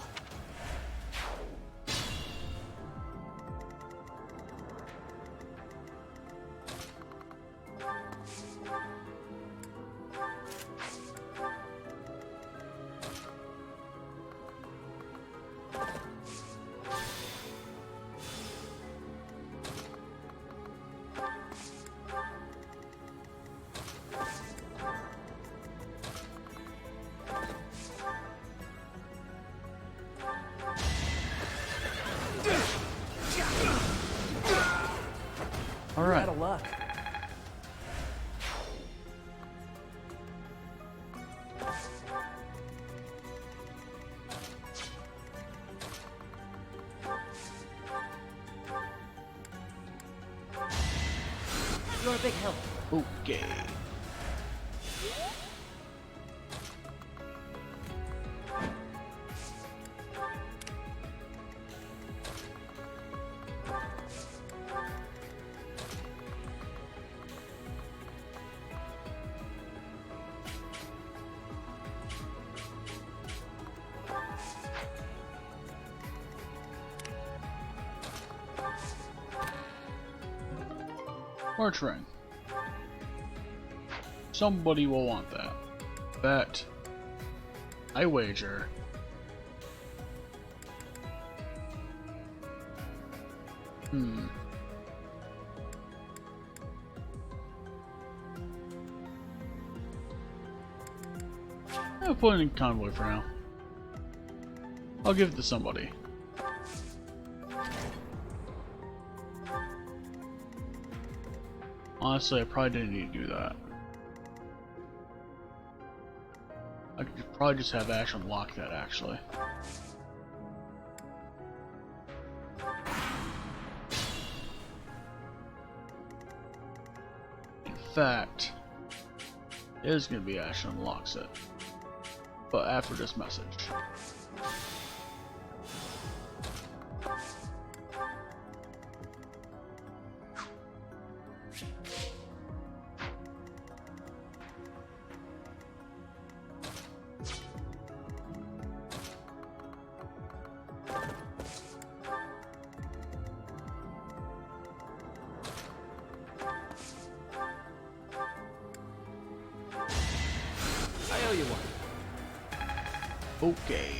S1: All right.
S8: Out of luck. You're a big help.
S1: Okay. March ring. Somebody will want that. Bet. I wager. I'll put it in convoy for now. I'll give it to somebody. Honestly, I probably didn't need to do that. I could probably just have Ash unlock that, actually. In fact, it is going to be Ash who unlocks it. But after this message.
S12: I owe you one.
S1: Okay.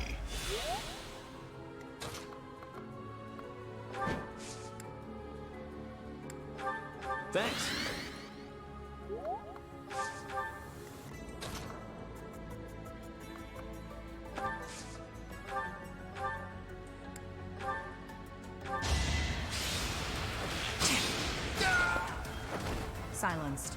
S12: Thanks.
S14: Silenced.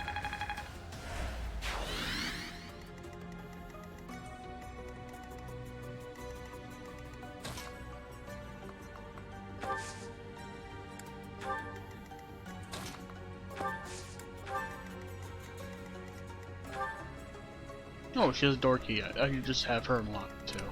S1: Oh, she has a door key. I could just have her unlock it too.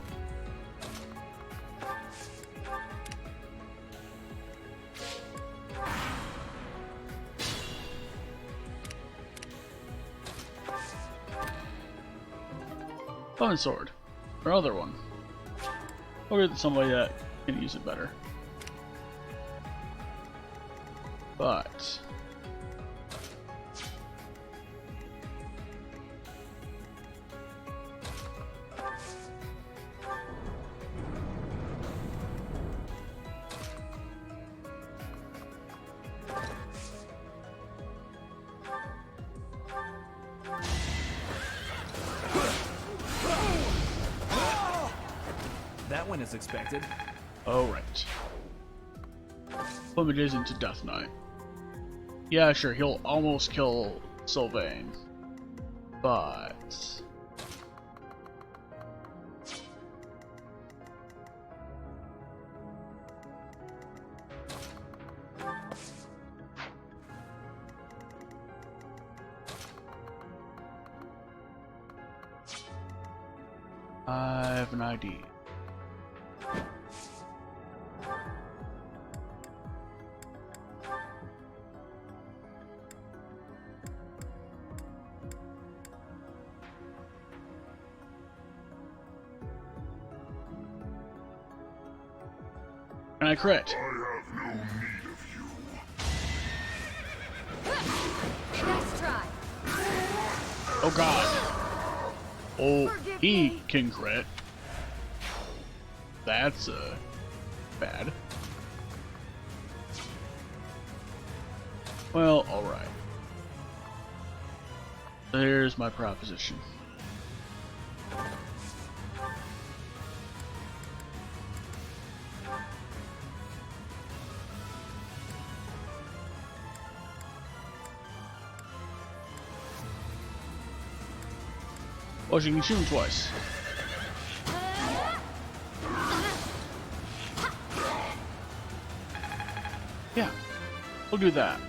S1: Fun sword. Or other one. Or get somebody that can use it better. But
S12: That one is expected.
S1: oh right. Plummages into Death Knight. Yeah, sure, he'll almost kill Sylvain. But I have an idea. And I crit.
S5: I have no need of you.
S16: Nice try.
S1: Oh god. Oh, he can crit. That's bad. Well, alright. There's my proposition. Oh, she can shoot him twice. Yeah, we'll do that.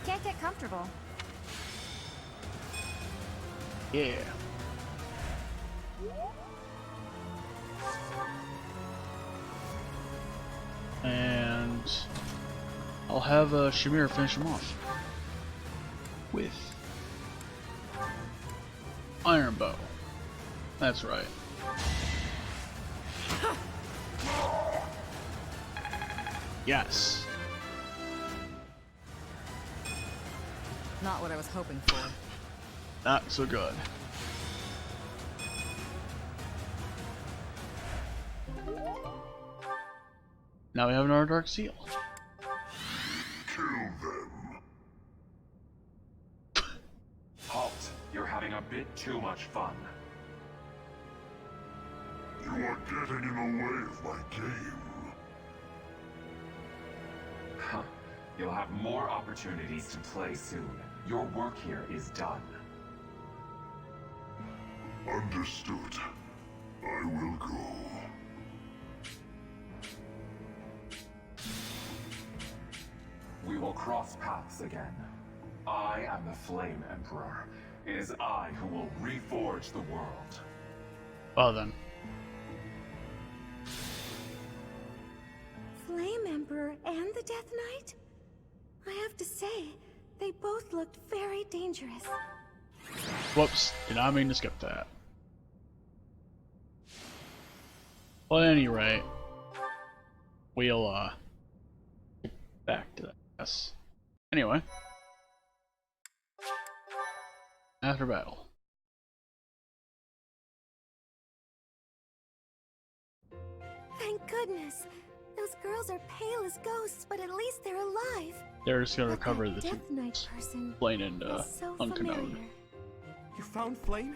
S16: Can't get comfortable.
S1: Yeah. And I'll have Shamir finish him off with Iron Bow. That's right. Yes.
S14: Not what I was hoping for.
S1: Not so good. Now we have another Dark Seal.
S5: Kill them.
S15: Halt. You're having a bit too much fun.
S5: You are getting in the way of my game.
S15: Huh. You'll have more opportunities to play soon. Your work here is done.
S5: Understood. I will go.
S15: We will cross paths again. I am the Flame Emperor. It is I who will reforge the world.
S1: Well then.
S9: Flame Emperor and the Death Knight? I have to say, they both looked very dangerous.
S1: Whoops, did not mean to skip that. Well, at any rate, we'll get back to that. Yes. Anyway, after battle.
S9: Thank goodness. Those girls are pale as ghosts, but at least they're alive.
S1: They're just gonna
S9: But
S1: recover
S9: that
S1: the
S9: Death Knight person
S1: Flayn and
S9: is so
S1: Unknown.
S9: familiar.
S3: You found Flayn?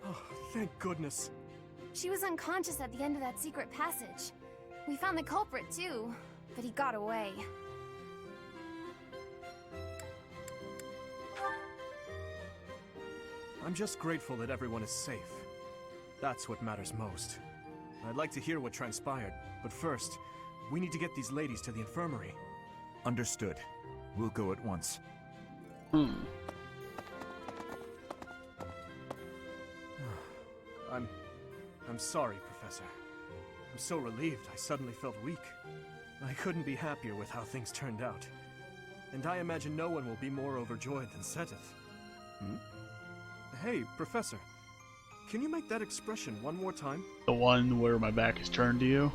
S3: Oh, thank goodness.
S16: She was unconscious at the end of that secret passage. We found the culprit too, but he got away.
S3: I'm just grateful that everyone is safe. That's what matters most. I'd like to hear what transpired, but first, we need to get these ladies to the infirmary.
S2: Understood. We'll go at once.
S3: I'm sorry, Professor. I'm so relieved I suddenly felt weak. I couldn't be happier with how things turned out. And I imagine no one will be more overjoyed than Seteth. Hey, Professor. Can you make that expression one more time?
S1: The one where my back is turned to you?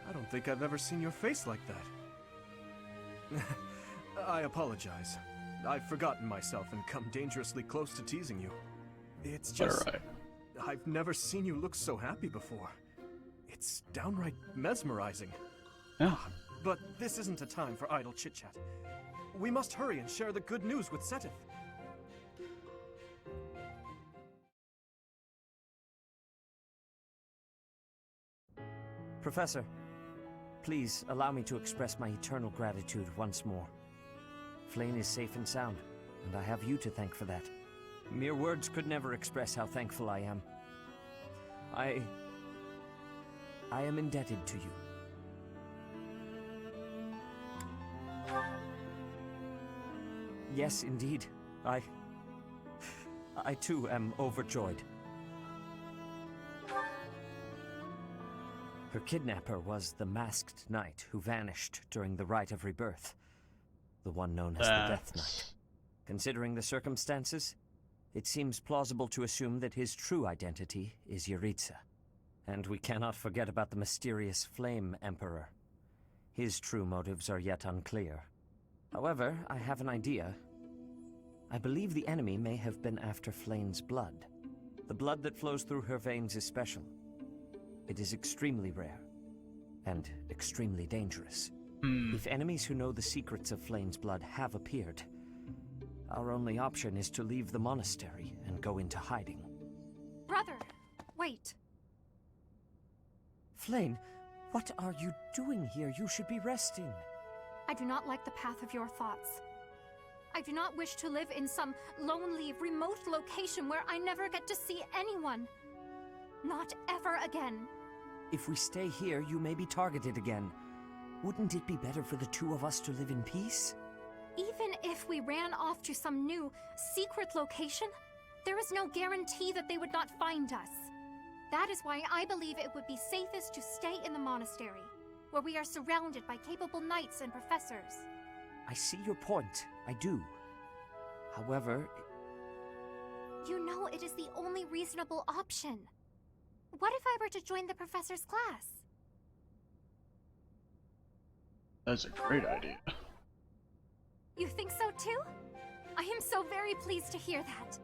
S3: I don't think I've ever seen your face like that. I apologize. I've forgotten myself and come dangerously close to teasing you. It's just...
S1: Alright.
S3: I've never seen you look so happy before. It's downright mesmerizing.
S1: Yeah.
S3: But this isn't a time for idle chit-chat. We must hurry and share the good news with Seteth.
S8: Professor, please allow me to express my eternal gratitude once more. Flayn is safe and sound, and I have you to thank for that. Mere words could never express how thankful I am. I am indebted to you. Yes, indeed. I too am overjoyed. Her kidnapper was the masked knight who vanished during the Rite of Rebirth. The one known as the Death Knight. Considering the circumstances,
S7: it seems plausible to assume that his true identity is Yuritsa. And we cannot forget about the mysterious Flame Emperor. His true motives are yet unclear. However, I have an idea. I believe the enemy may have been after Flayn's blood. The blood that flows through her veins is special. It is extremely rare, and extremely dangerous. If enemies who know the secrets of Flayn's blood have appeared, our only option is to leave the monastery and go into hiding.
S18: Brother, wait.
S7: Flayn, what are you doing here? You should be resting.
S18: I do not like the path of your thoughts. I do not wish to live in some lonely, remote location where I never get to see anyone. Not ever again.
S7: If we stay here, you may be targeted again. Wouldn't it be better for the two of us to live in peace?
S18: Even if we ran off to some new, secret location, there is no guarantee that they would not find us. That is why I believe it would be safest to stay in the monastery, where we are surrounded by capable knights and professors.
S7: I see your point. I do. However...
S18: You know it is the only reasonable option. What if I were to join the professor's class?
S1: That's a great idea.
S18: You think so too? I am so very pleased to hear that.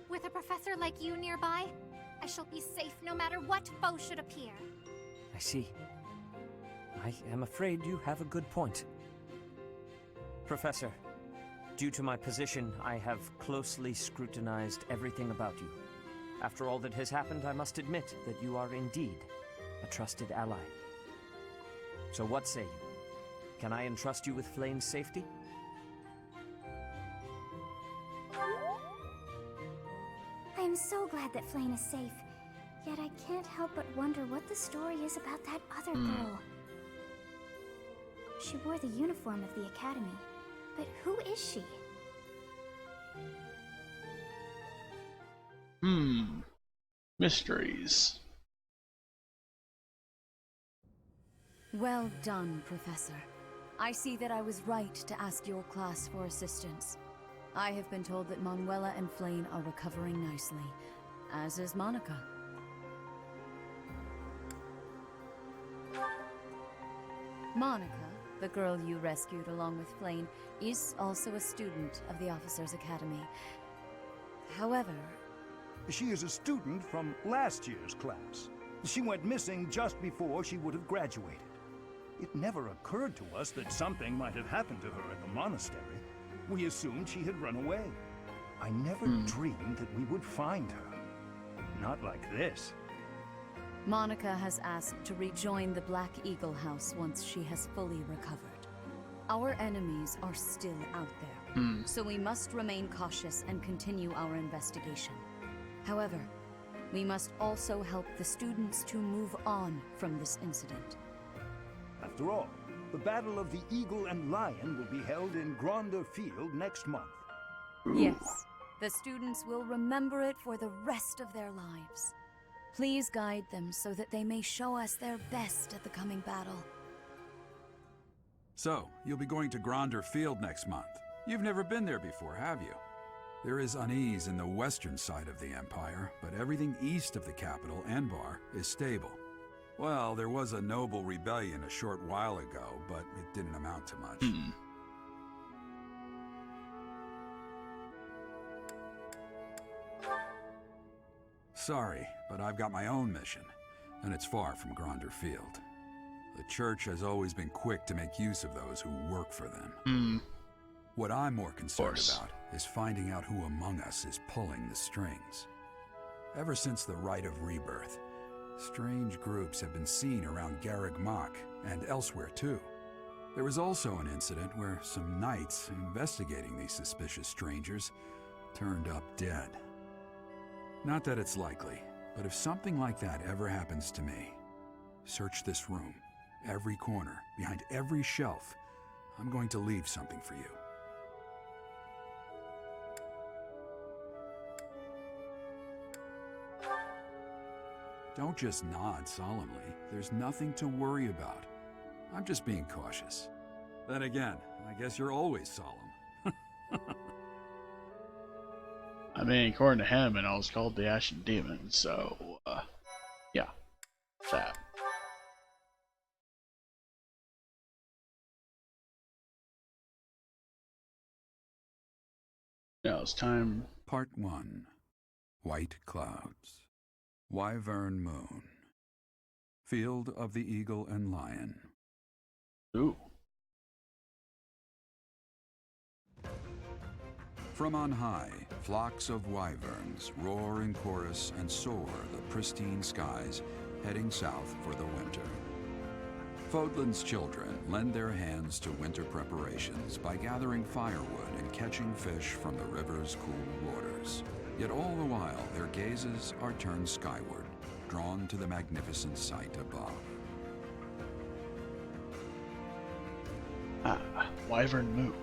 S18: With a professor like you nearby, I shall be safe no matter what foe should appear.
S7: I see. I am afraid you have a good point. Professor, due to my position, I have closely scrutinized everything about you. After all that has happened, I must admit that you are indeed a trusted ally. So what say you? Can I entrust you with Flayn's safety?
S23: I am so glad that Flayn is safe. Yet I can't help but wonder what the story is about that other girl. She wore the uniform of the academy. But who is she?
S1: Mysteries.
S4: Well done, Professor. I see that I was right to ask your class for assistance. I have been told that Manuela and Flayn are recovering nicely, as is Monica. Monica, the girl you rescued along with Flayn, is also a student of the Officers' Academy. However...
S6: She is a student from last year's class. She went missing just before she would have graduated. It never occurred to us that something might have happened to her at the monastery. We assumed she had run away. I never dreamed that we would find her. Not like this.
S4: Monica has asked to rejoin the Black Eagle House once she has fully recovered. Our enemies are still out there, so we must remain cautious and continue our investigation. However, we must also help the students to move on from this incident.
S6: After all, the Battle of the Eagle and Lion will be held in Gronder Field next month.
S4: Yes, the students will remember it for the rest of their lives. Please guide them so that they may show us their best at the coming battle.
S11: So, you'll be going to Gronder Field next month. You've never been there before, have you? There is unease in the western side of the Empire, but everything east of the capital, Enbar, is stable. Well, there was a noble rebellion a short while ago, but it didn't amount to much. Sorry, but I've got my own mission, and it's far from Gronder Field. The Church has always been quick to make use of those who work for them. What I'm more concerned about is finding out who among us is pulling the strings. Ever since the Rite of Rebirth, strange groups have been seen around Garreg Mach and elsewhere too. There was also an incident where some knights investigating these suspicious strangers turned up dead. Not that it's likely, but if something like that ever happens to me, search this room, every corner, behind every shelf. I'm going to leave something for you. Don't just nod solemnly. There's nothing to worry about. I'm just being cautious. Then again, I guess you're always solemn.
S1: I mean, according to him, and I was called the Ashen Demon, so, yeah, that. Now it's time.
S11: Part 1. White Clouds. Wyvern Moon. Field of the Eagle and Lion.
S1: Ooh.
S11: From on high, flocks of wyverns roar in chorus and soar the pristine skies, heading south for the winter. Fodlan's children lend their hands to winter preparations by gathering firewood and catching fish from the river's cool waters. Yet all the while, their gazes are turned skyward, drawn to the magnificent sight above.
S1: Wyvern Moon.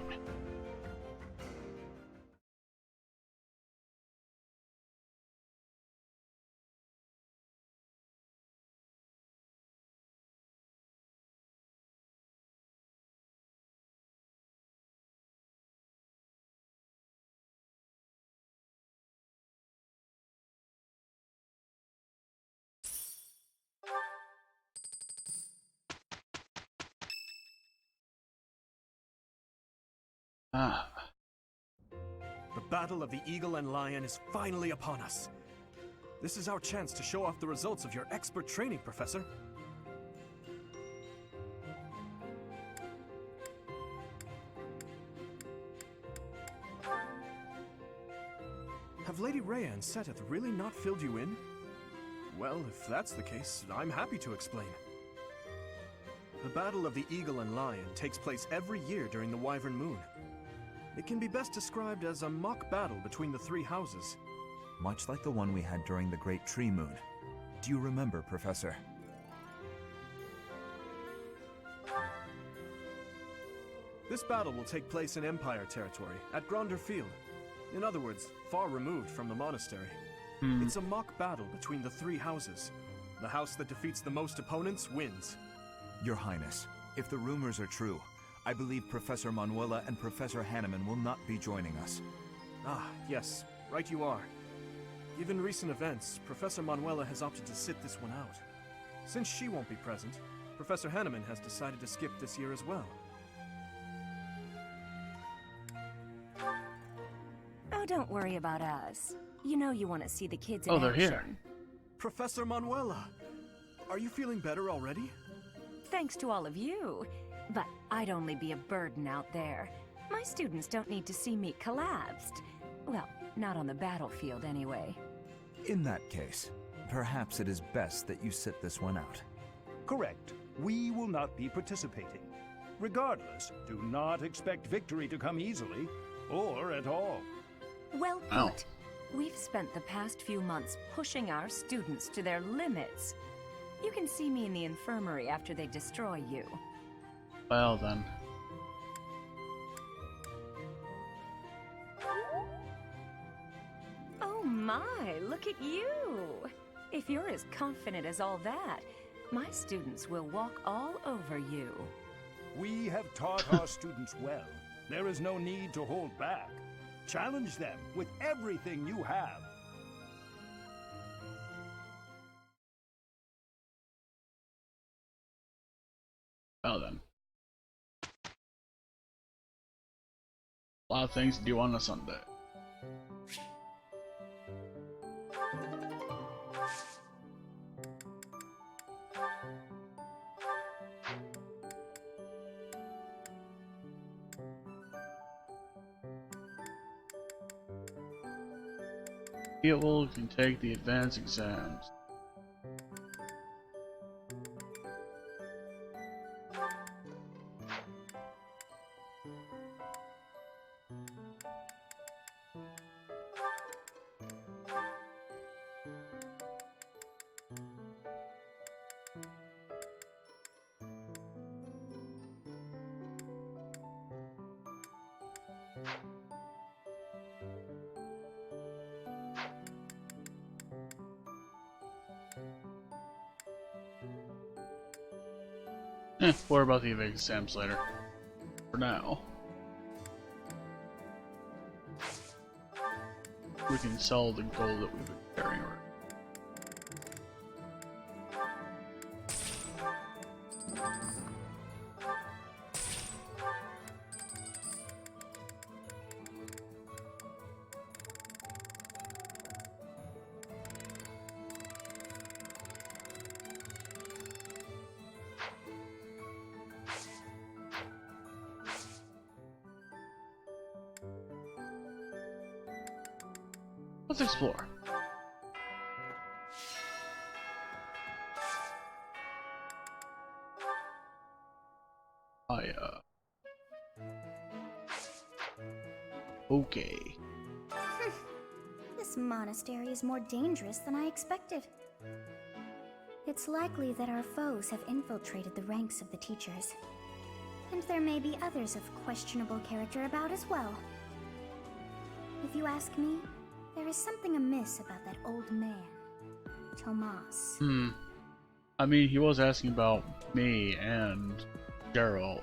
S3: The Battle of the Eagle and Lion is finally upon us. This is our chance to show off the results of your expert training, Professor. Have Lady Rhea and Seteth really not filled you in? Well, if that's the case, I'm happy to explain. The Battle of the Eagle and Lion takes place every year during the Wyvern Moon. It can be best described as a mock battle between the three houses.
S2: Much like the one we had during the Great Tree Moon. Do you remember, Professor?
S3: This battle will take place in Empire territory, at Gronder Field. In other words, far removed from the monastery. It's a mock battle between the three houses. The house that defeats the most opponents wins.
S2: Your Highness, if the rumors are true, I believe Professor Manuela and Professor Hanneman will not be joining us.
S3: Ah, yes, right you are. Given recent events, Professor Manuela has opted to sit this one out. Since she won't be present, Professor Hanneman has decided to skip this year as well.
S13: Oh, don't worry about us. You know you want to see the kids in
S1: they're
S13: action.
S1: here.
S3: Professor Manuela! Are you feeling better already?
S13: Thanks to all of you. But I'd only be a burden out there. My students don't need to see me collapsed. Well, not on the battlefield anyway.
S2: In that case, perhaps it is best that you sit this one out.
S6: Correct. We will not be participating. Regardless, do not expect victory to come easily, or at all.
S13: Well put. We've spent the past few months pushing our students to their limits. You can see me in the infirmary after they destroy you.
S1: Well then.
S13: Oh my, look at you! If you're as confident as all that, my students will walk all over you.
S6: We have taught our students well. There is no need to hold back. Challenge them with everything you have.
S1: Well then. A lot of things to do on a Sunday. People can take the advanced exams. Worry about the exams later. For now. we can sell the gold that we've been carrying around. Let's explore. Okay.
S16: This monastery is more dangerous than I expected. It's likely that our foes have infiltrated the ranks of the teachers. And there may be others of questionable character about as well. If you ask me, there is something amiss about that old man, Tomas.
S1: I mean, he was asking about me and Geralt,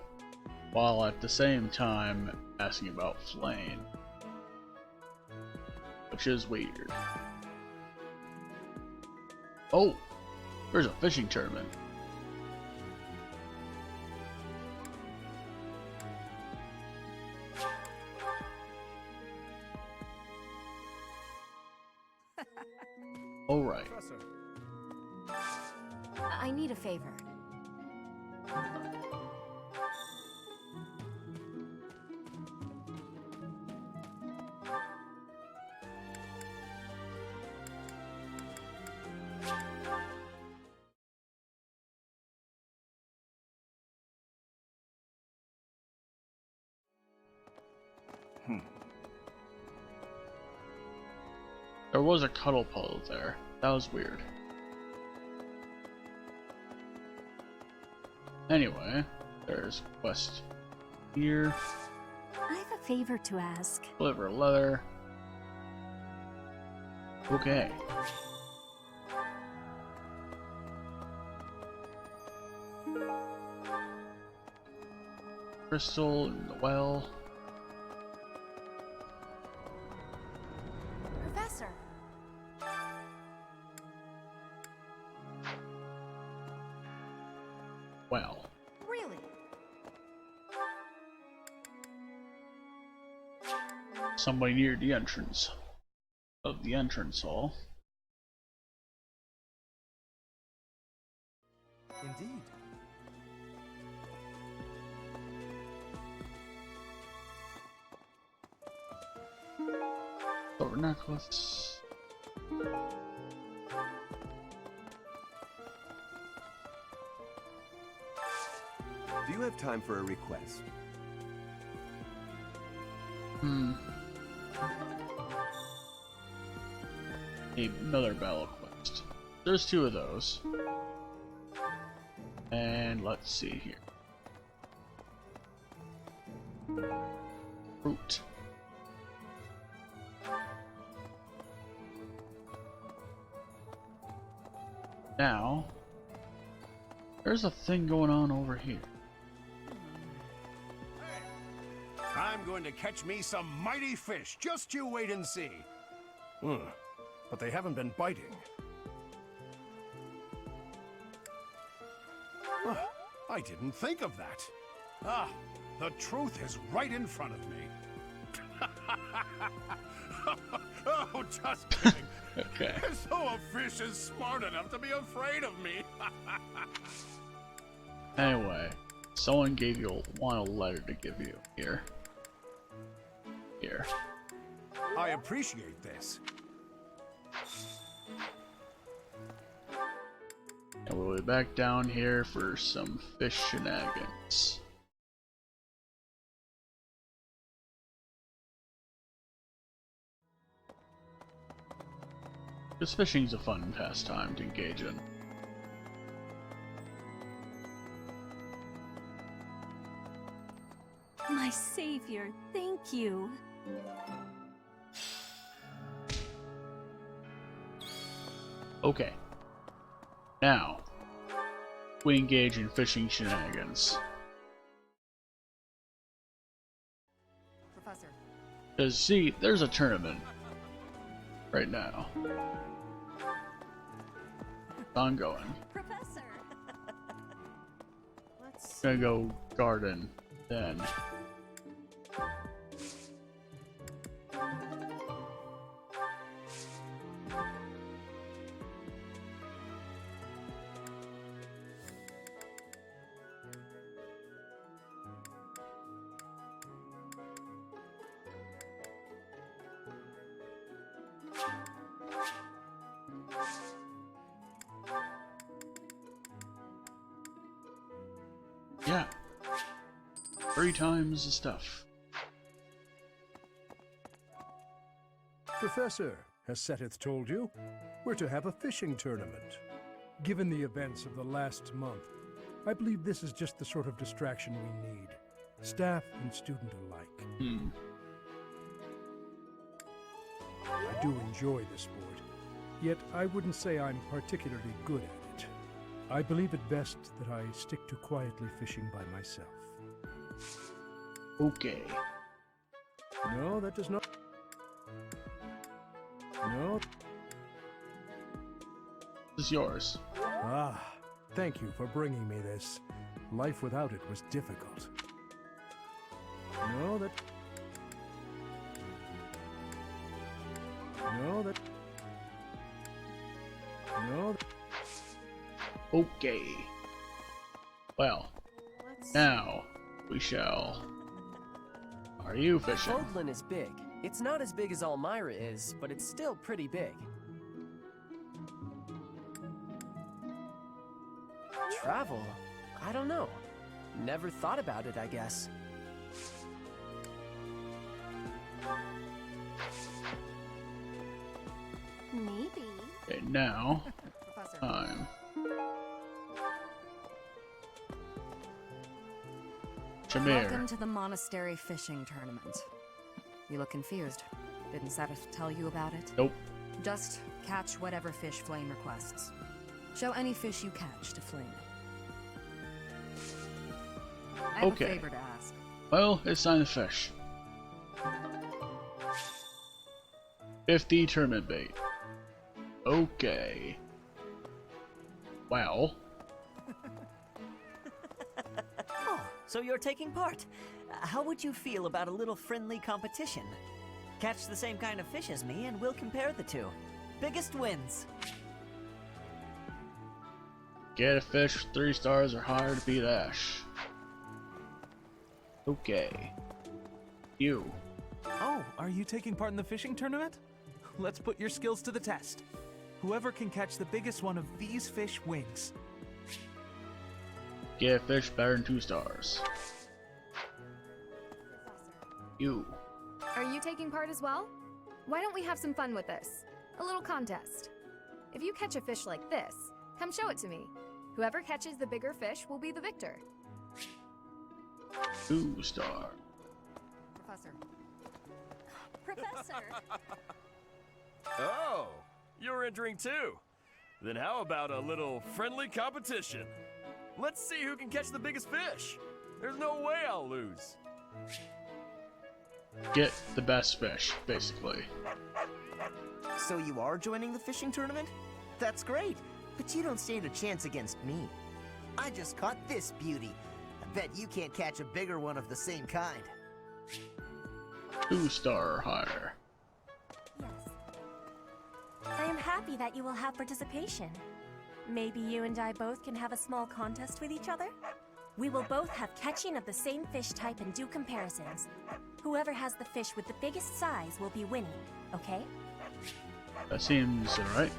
S1: while at the same time asking about Flayn. Which is weird. Oh! There's a fishing tournament. Alright.
S4: I need a favor.
S1: There was a cuddle puddle there. That was weird. Anyway, there's a quest here.
S13: I have a favor to ask.
S1: Deliver leather. Okay. Crystal in the well.
S4: Professor.
S1: Well.
S4: Really?
S1: Somebody near the entrance of the entrance hall.
S10: Indeed.
S1: Silver necklace.
S19: Do you have time for a request?
S1: Another battle quest. There's two of those. And let's see here. Fruit. Now, there's a thing going on over here.
S6: I'm going to catch me some mighty fish. Just you wait and see. But they haven't been biting. I didn't think of that. The truth is right in front of me. Oh, just kidding.
S1: Okay.
S6: So a fish is smart enough to be afraid of me.
S1: Anyway, someone gave you a letter to give you. Here. Here.
S6: I appreciate this.
S1: And we'll be back down here for some fish shenanigans. Because fishing's a fun pastime to engage in.
S13: My savior, thank you.
S1: Okay. Now, we engage in fishing shenanigans.
S14: Professor.
S1: Because, see, there's a tournament. right now. Ongoing.
S13: Professor.
S1: Gonna go garden then. Yeah. 3 times the stuff.
S17: Professor, has Seteth told you? We're to have a fishing tournament. Given the events of the last month, I believe this is just the sort of distraction we need. Staff and student alike. I do enjoy the sport, yet I wouldn't say I'm particularly good at it. I believe it best that I stick to quietly fishing by myself.
S1: Okay.
S17: No, that does not... No.
S1: This is yours.
S17: Ah, thank you for bringing me this. Life without it was difficult. No, that... No, that... No, that...
S1: Okay. Well, now we shall. Are you fishing?
S8: Fodlan is big. It's not as big as Almyra is, but it's still pretty big. Travel? I don't know. Never thought about it, I guess.
S16: Maybe.
S1: Okay, now time.
S4: Welcome to the monastery fishing tournament. You look confused. Didn't Seteth tell you about it?
S1: Nope.
S4: Just catch whatever fish Flayn requests. Show any fish you catch to Flayn. I have a favor to ask.
S1: Well, it's time to fish. 50 tournament bait. Okay. Well.
S21: Oh, so you're taking part. How would you feel about a little friendly competition? Catch the same kind of fish as me and we'll compare the two. Biggest wins.
S1: Get a fish with 3 stars or higher to beat Ash. Okay. You.
S12: Oh, are you taking part in the fishing tournament? Let's put your skills to the test. Whoever can catch the biggest one of these fish wins.
S1: Get a fish better than 2 stars. You.
S4: Are you taking part as well? Why don't we have some fun with this? A little contest. If you catch a fish like this, come show it to me. Whoever catches the bigger fish will be the victor.
S1: 2 star.
S4: Professor.
S13: Professor!
S22: Oh, you're entering too. Then how about a little friendly competition? Let's see who can catch the biggest fish. There's no way I'll lose.
S1: Get the best fish, basically.
S21: So you are joining the fishing tournament? That's great, but you don't stand a chance against me. I just caught this beauty. I bet you can't catch a bigger one of the same kind.
S1: 2 star or higher.
S24: Yes. I am happy that you will have participation. Maybe you and I both can have a small contest with each other? We will both have catching of the same fish type and do comparisons. Whoever has the fish with the biggest size will be winning, okay?
S1: That seems alright.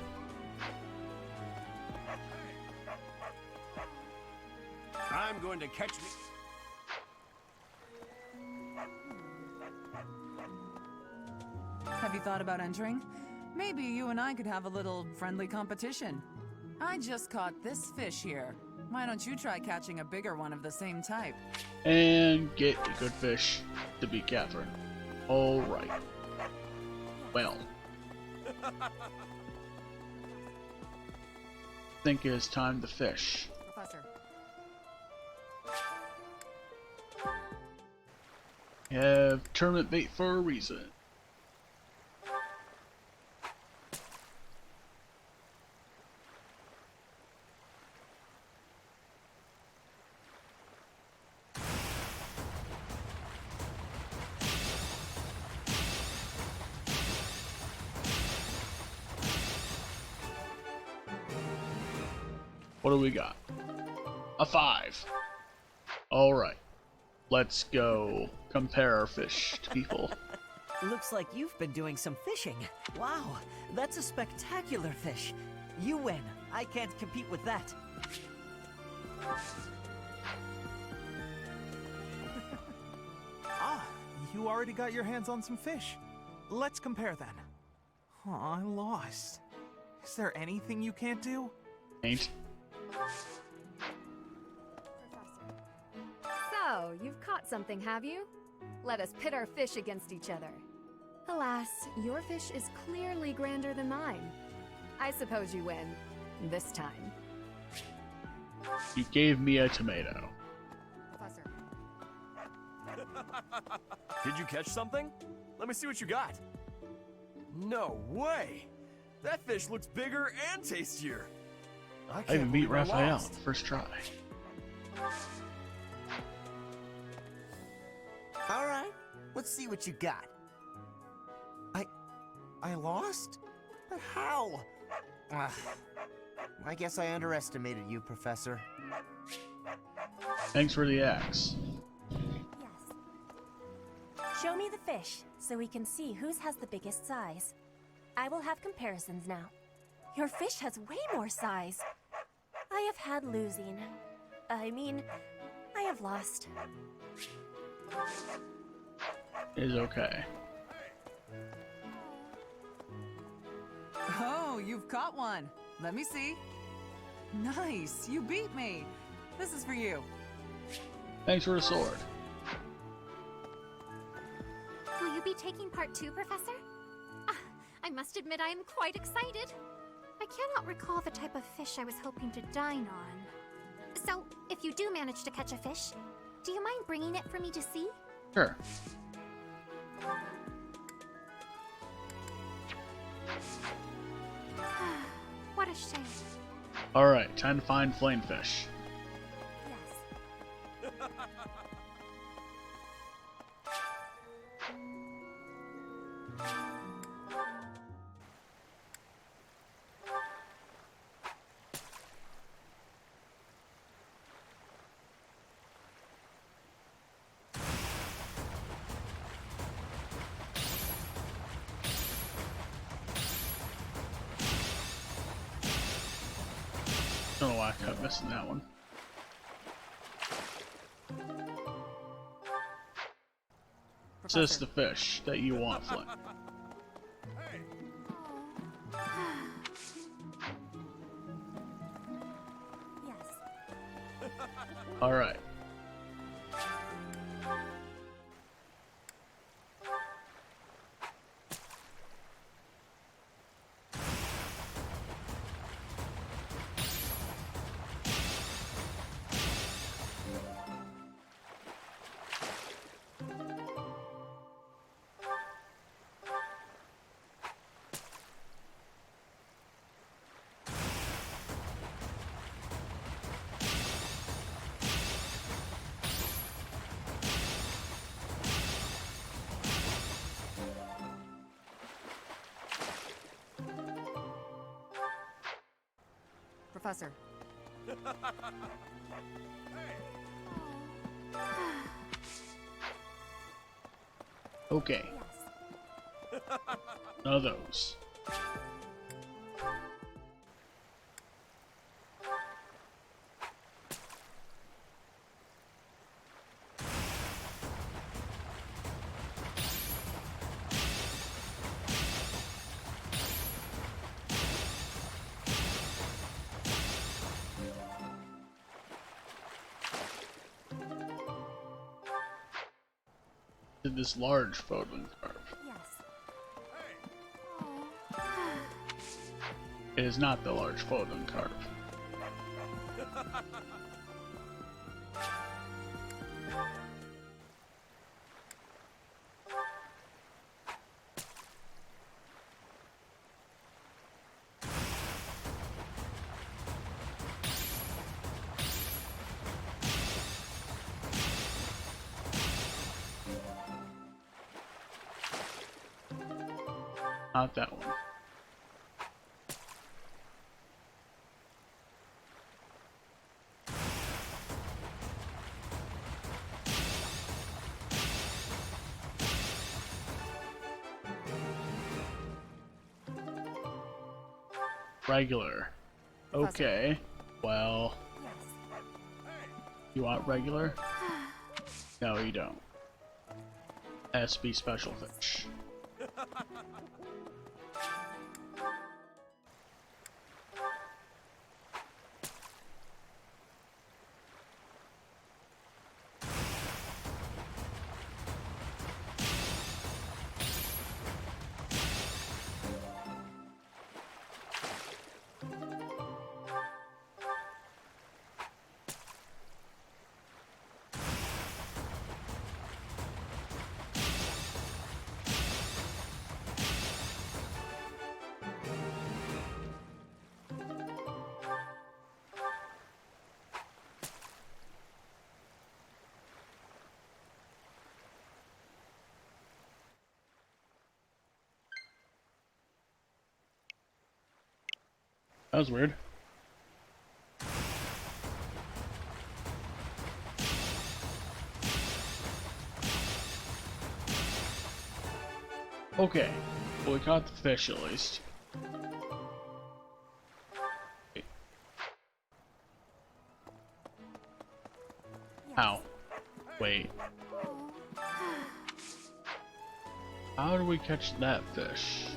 S22: I'm going to catch me.
S25: Have you thought about entering? Maybe you and I could have a little friendly competition. I just caught this fish here. Why don't you try catching a bigger one of the same type?
S1: And get a good fish to beat Catherine. Alright. Well. Think it's time to fish.
S4: Professor.
S1: Have tournament bait for a reason. What do we got? A 5. Alright. Let's go compare our fish to people.
S5: Looks like you've been doing some fishing. Wow, that's a spectacular fish. You win. I can't compete with that.
S9: Ah, you already got your hands on some fish. Let's compare then. Oh, I'm lost. Is there anything you can't do?
S1: Ain't.
S4: So, you've caught something, have you? Let us pit our fish against each other. Alas, your fish is clearly grander than mine. I suppose you win. This time.
S1: You gave me a tomato.
S4: Professor.
S22: Did you catch something? Let me see what you got. No way! That fish looks bigger and tastier.
S1: I even beat Raphael first try.
S21: Alright, let's see what you got. I lost? But how? Ugh. I guess I underestimated you, Professor.
S1: Thanks for the axe.
S24: Show me the fish, so we can see whose has the biggest size. I will have comparisons now. Your fish has way more size. I have had losing. I mean, I have lost.
S1: Is okay.
S25: Oh, you've caught one. Let me see. Nice, you beat me. This is for you.
S1: Thanks for the sword.
S16: Will you be taking part 2, Professor? I must admit I am quite excited. I cannot recall the type of fish I was hoping to dine on. So, if you do manage to catch a fish, do you mind bringing it for me to see?
S1: Sure.
S16: What a shame.
S1: Alright, time to find flame fish. Don't know why I kept missing that one. Is this the fish that you want, Flynn? Alright.
S4: Professor.
S1: Okay. None of those. This large Fodlan carp. It is not the large Fodlan carp. Not that one. Regular. Okay. Well. You want regular? No, you don't. Has to be special fish. That was weird. Okay, well, we caught the fish at least. Ow. Wait. How do we catch that fish?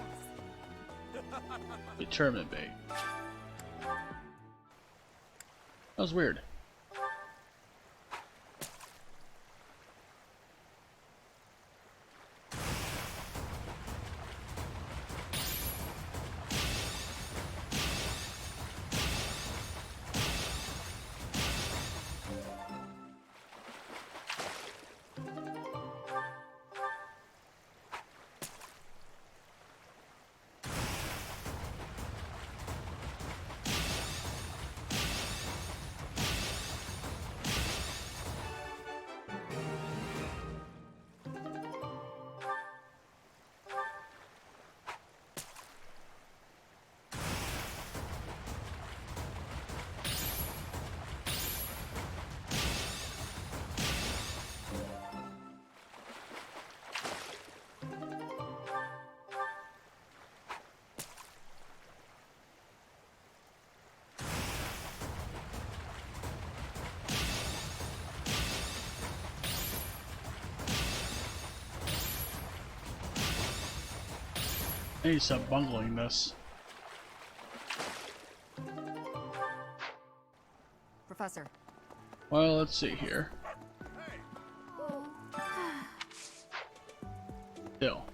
S1: The tournament bait. That was weird. I need to stop bungling this.
S4: Professor.
S1: Well, let's see here. Still.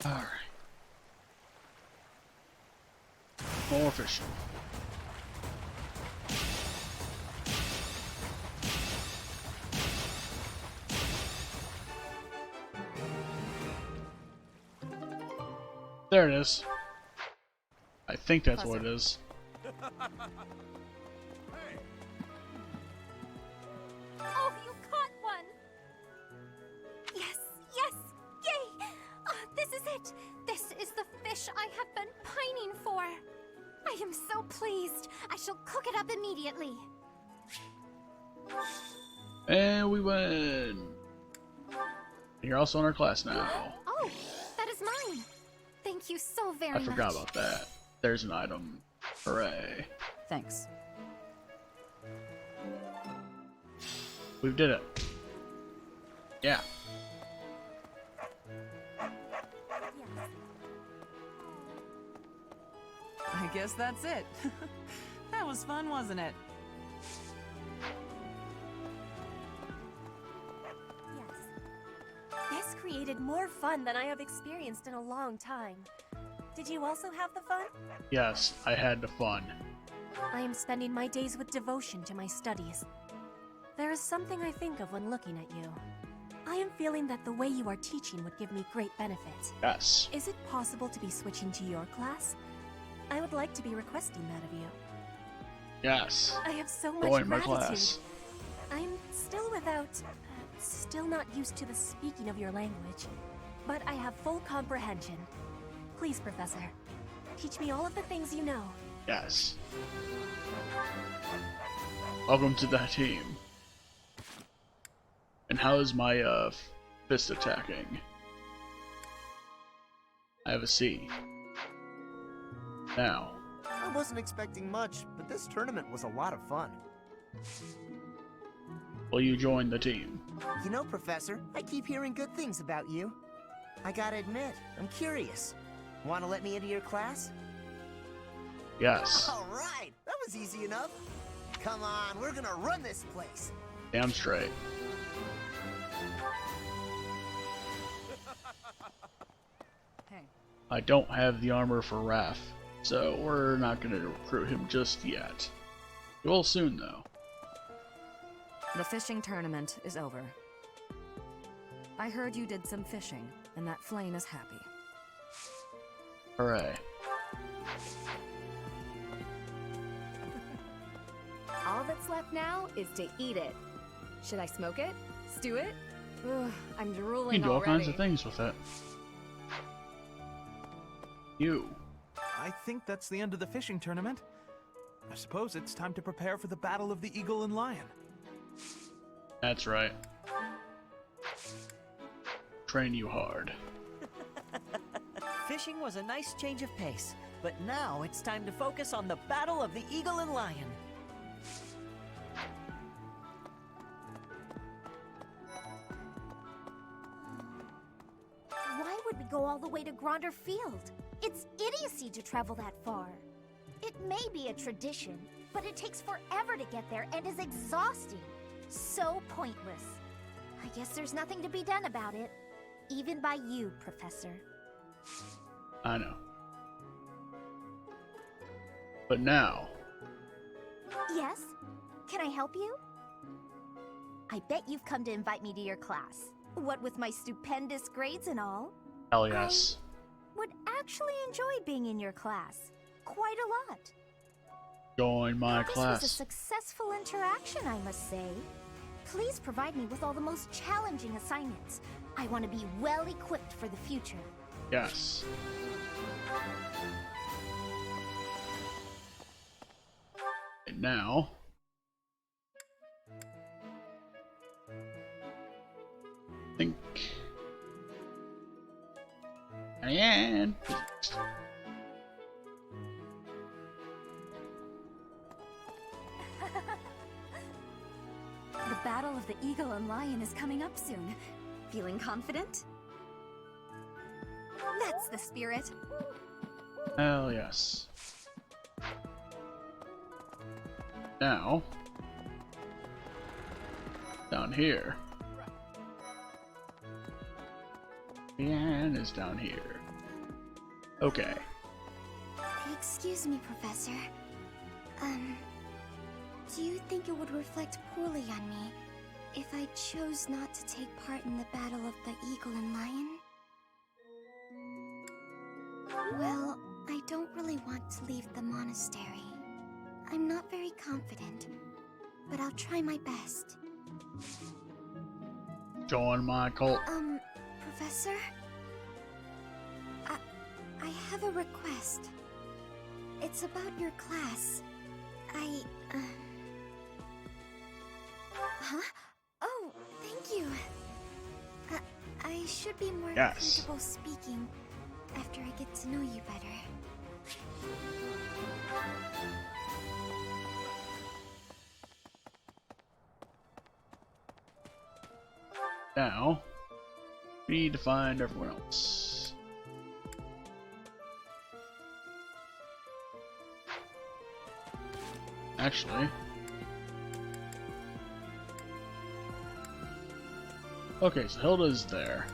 S1: Alright. More fishing. There it is. I think that's what it is.
S16: Oh, you caught one! Yes, yes! Yay! This is it! This is the fish I have been pining for! I am so pleased! I shall cook it up immediately!
S1: And we win! You're also in our class now.
S16: Oh, that is mine! Thank you so very
S1: I
S16: much.
S1: forgot about that. There's an item. Hooray.
S14: Thanks.
S1: We did it. Yeah.
S25: I guess that's it. That was fun, wasn't it?
S24: This created more fun than I have experienced in a long time. Did you also have the fun?
S1: Yes, I had the fun.
S24: I am spending my days with devotion to my studies. There is something I think of when looking at you. I am feeling that the way you are teaching would give me great benefit.
S1: Yes.
S24: Is it possible to be switching to your class? I would like to be requesting that of you.
S1: Yes.
S24: I have so much
S1: Join my
S24: gratitude.
S1: class.
S24: I'm still not used to the speaking of your language, but I have full comprehension. Please, Professor, teach me all of the things you know.
S1: Yes. Welcome to the team. And how is my fist attacking? I have a C. Now.
S21: I wasn't expecting much, but this tournament was a lot of fun.
S1: Will you join the team?
S21: You know, Professor, I keep hearing good things about you. I gotta admit, I'm curious. Wanna let me into your class?
S1: Yes.
S21: Alright, that was easy enough. Come on, we're gonna run this place.
S1: Damn straight.
S14: Hey.
S1: I don't have the armor for Raph, so we're not going to recruit him just yet. We will soon, though.
S4: The fishing tournament is over. I heard you did some fishing, and that Flayn is happy.
S1: Hooray.
S4: All that's left now is to eat it. Should I smoke it? Stew it? Ugh, I'm
S1: You
S4: drooling
S1: can do all
S4: already.
S1: kinds of things with it.
S9: I think that's the end of the fishing tournament. I suppose it's time to prepare for the battle of the eagle and lion.
S1: That's right. Train you hard.
S5: Fishing was a nice change of pace, but now it's time to focus on the battle of the eagle and lion.
S16: Why would we go all the way to Gronder Field? It's idiocy to travel that far. It may be a tradition, but it takes forever to get there and is exhausting. So pointless. I guess there's nothing to be done about it. Even by you, Professor.
S1: I know. But now,
S16: Yes? Can I help you? I bet you've come to invite me to your class. What with my stupendous grades and all.
S1: hell yes.
S16: Would actually enjoy being in your class. Quite a lot.
S1: Join my
S16: This was a
S1: class.
S16: successful interaction, I must say. Please provide me with all the most challenging assignments. I want to be well equipped for the future.
S1: Yes. And now, I think, and
S4: The battle of the eagle and lion is coming up soon. Feeling confident?
S16: That's the spirit.
S1: hell yes. Now, down here. Leanne is down here. Okay.
S16: Excuse me, Professor. Do you think it would reflect poorly on me if I chose not to take part in the battle of the eagle and lion? Well, I don't really want to leave the monastery. I'm not very confident, but I'll try my best.
S1: Join my cult.
S16: Professor? I have a request. It's about your class. Huh? Oh, thank you. I should be more
S1: Yes.
S16: comfortable speaking after I get to know you better.
S1: Now, we need to find everyone else. Actually, okay, so Hilda's there.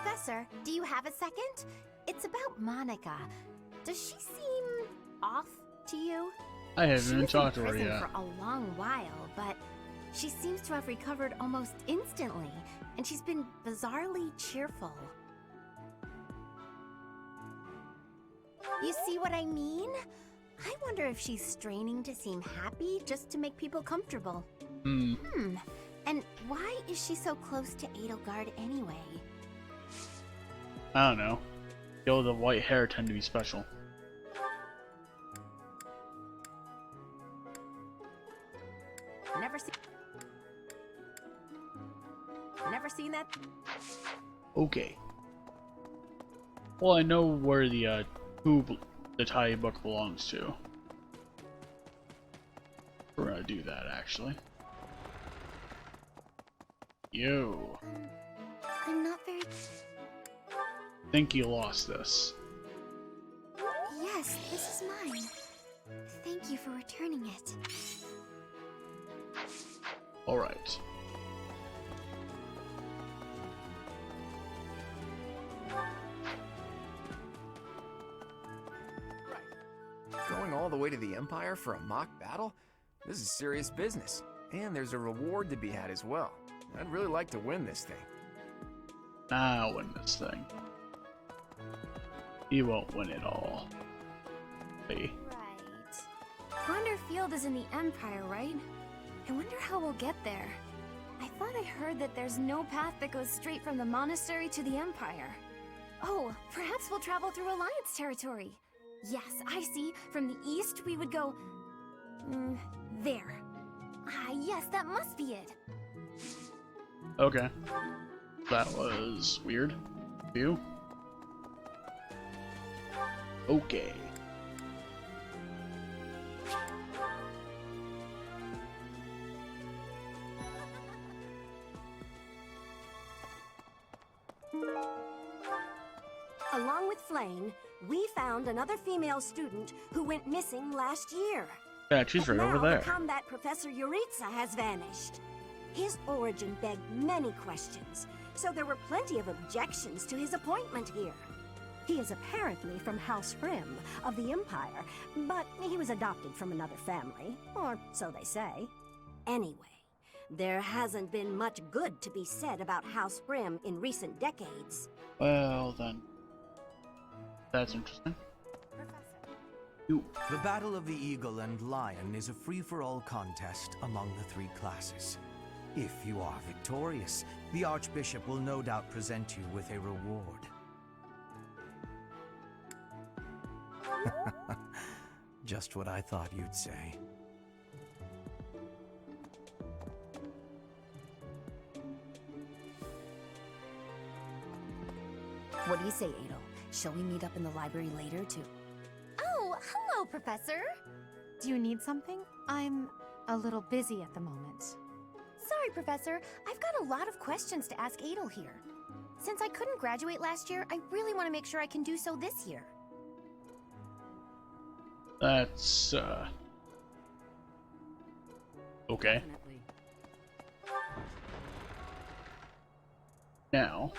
S16: Professor, do you have a second? It's about Monica. Does she seem off to you?
S1: I haven't
S16: She
S1: even
S16: was
S1: talked
S16: in
S1: to her
S16: prison
S1: yet.
S16: for a long while, but she seems to have recovered almost instantly, and she's been bizarrely cheerful. You see what I mean? I wonder if she's straining to seem happy just to make people comfortable. And why is she so close to Edelgard anyway?
S1: I don't know. Yo, the white hair tend to be special.
S24: Never seen that?
S1: Okay. Well, I know where the the tie book belongs to. We're gonna do that actually. Yo.
S16: I'm not very...
S1: Think you lost this.
S16: Yes, this is mine. Thank you for returning it.
S1: Alright.
S7: Going all the way to the Empire for a mock battle? This is serious business. And there's a reward to be had as well. I'd really like to win this thing.
S1: I'll win this thing. You won't win it all. Hey.
S16: Right. Gronder Field is in the Empire, right? I wonder how we'll get there. I thought I heard that there's no path that goes straight from the monastery to the Empire. Oh, perhaps we'll travel through Alliance territory. Yes, I see. From the east, we would go... there. Ah, yes, that must be it.
S1: Okay. That was weird. You? Okay.
S24: Along with Flayn, we found another female student who went missing last year.
S1: Yeah, she's right over there.
S24: Now the combat Professor Yuritsa has vanished. His origin begged many questions, so there were plenty of objections to his appointment here. He is apparently from House Rim of the Empire, but he was adopted from another family, or so they say. Anyway, there hasn't been much good to be said about House Rim in recent decades.
S1: Well then. That's interesting.
S2: The Battle of the Eagle and Lion is a free-for-all contest among the three classes. If you are victorious, the Archbishop will no doubt present you with a reward. Just what I thought you'd say.
S4: What do you say, Adel? Shall we meet up in the library later to...
S16: Oh, hello, Professor.
S14: Do you need something? I'm a little busy at the moment.
S16: Sorry, Professor. I've got a lot of questions to ask Adel here. Since I couldn't graduate last year, I really want to make sure I can do so this year.
S1: That's, okay.
S5: Definitely.
S1: Now...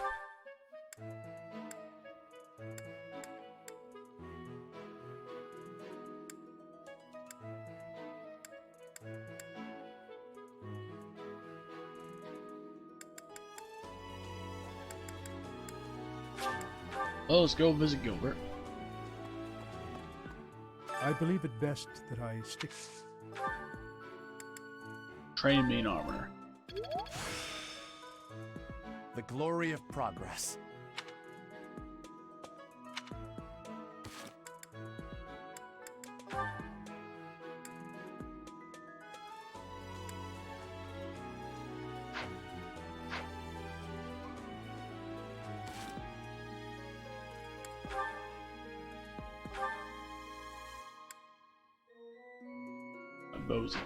S1: well, let's go visit Gilbert.
S17: I believe it best that I stick.
S1: Train main armor.
S10: The glory of progress.
S1: Bozy.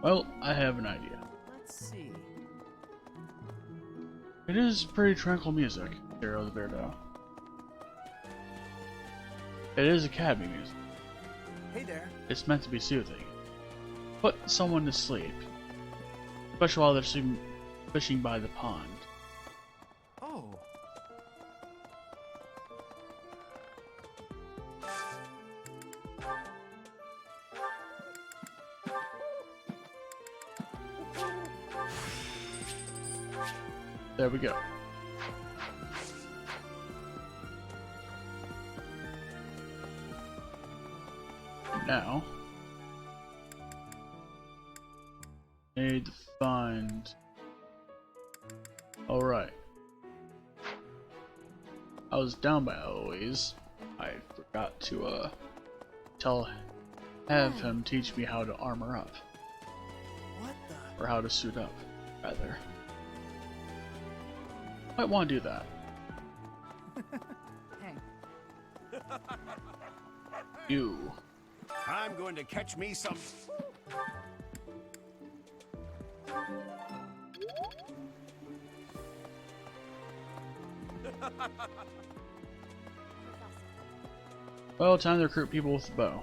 S1: Well, I have an idea.
S5: Let's see.
S1: It is pretty tranquil music, Hero the Beardo. It is academy music.
S10: Hey there.
S1: It's meant to be soothing. Put someone to sleep. Especially while they're fishing by the pond. There we go. Now, need to find. Alright. I was down by Eloise. I forgot to have him teach me how to armor up.
S8: What the?
S1: Or how to suit up, rather. Might want to do that.
S25: Hey.
S1: You.
S11: I'm going to catch me some.
S1: Well, time to recruit people with the bow.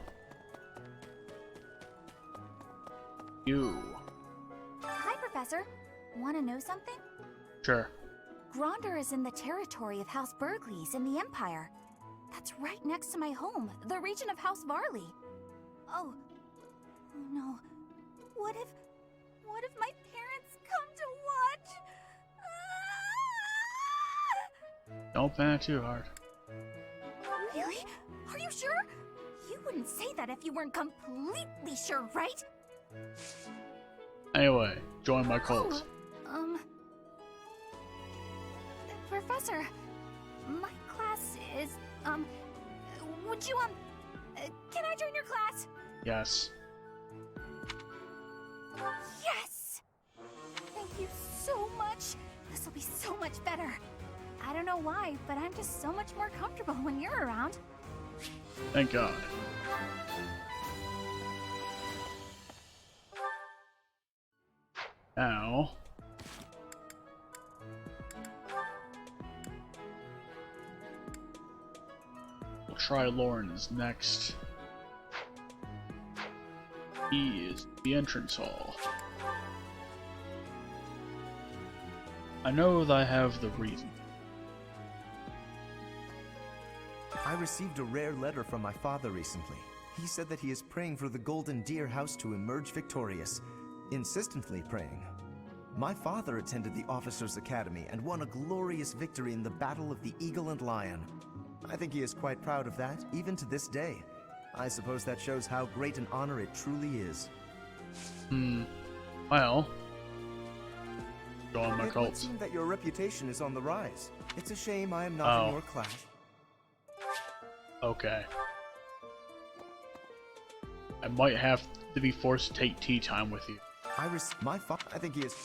S1: You.
S15: Hi, Professor. Want to know something?
S1: Sure.
S15: Gronder is in the territory of House Burgleys in the Empire. That's right next to my home, the region of House Varley. Oh no. What if my parents come to watch?
S1: Don't panic too hard.
S15: Really? Are you sure? You wouldn't say that if you weren't completely sure, right?
S1: Anyway, join my cult.
S15: Professor, my class is, would you, can I join your class?
S1: Yes.
S15: Yes! Thank you so much. This will be so much better. I don't know why, but I'm just so much more comfortable when you're around.
S1: Thank God. Now, we'll try Lauren's next. He is the entrance hall. I know that I have the reason.
S18: I received a rare letter from my father recently. He said that he is praying for the Golden Deer House to emerge victorious. Insistently praying. My father attended the Officers' Academy and won a glorious victory in the Battle of the Eagle and Lion. I think he is quite proud of that, even to this day. I suppose that shows how great an honor it truly is.
S1: Well, join my
S18: It would
S1: cult.
S18: seem that your reputation is on the rise. It's a shame I am not in your class.
S1: Okay. I might have to be forced to take tea time with you.
S18: I think he is.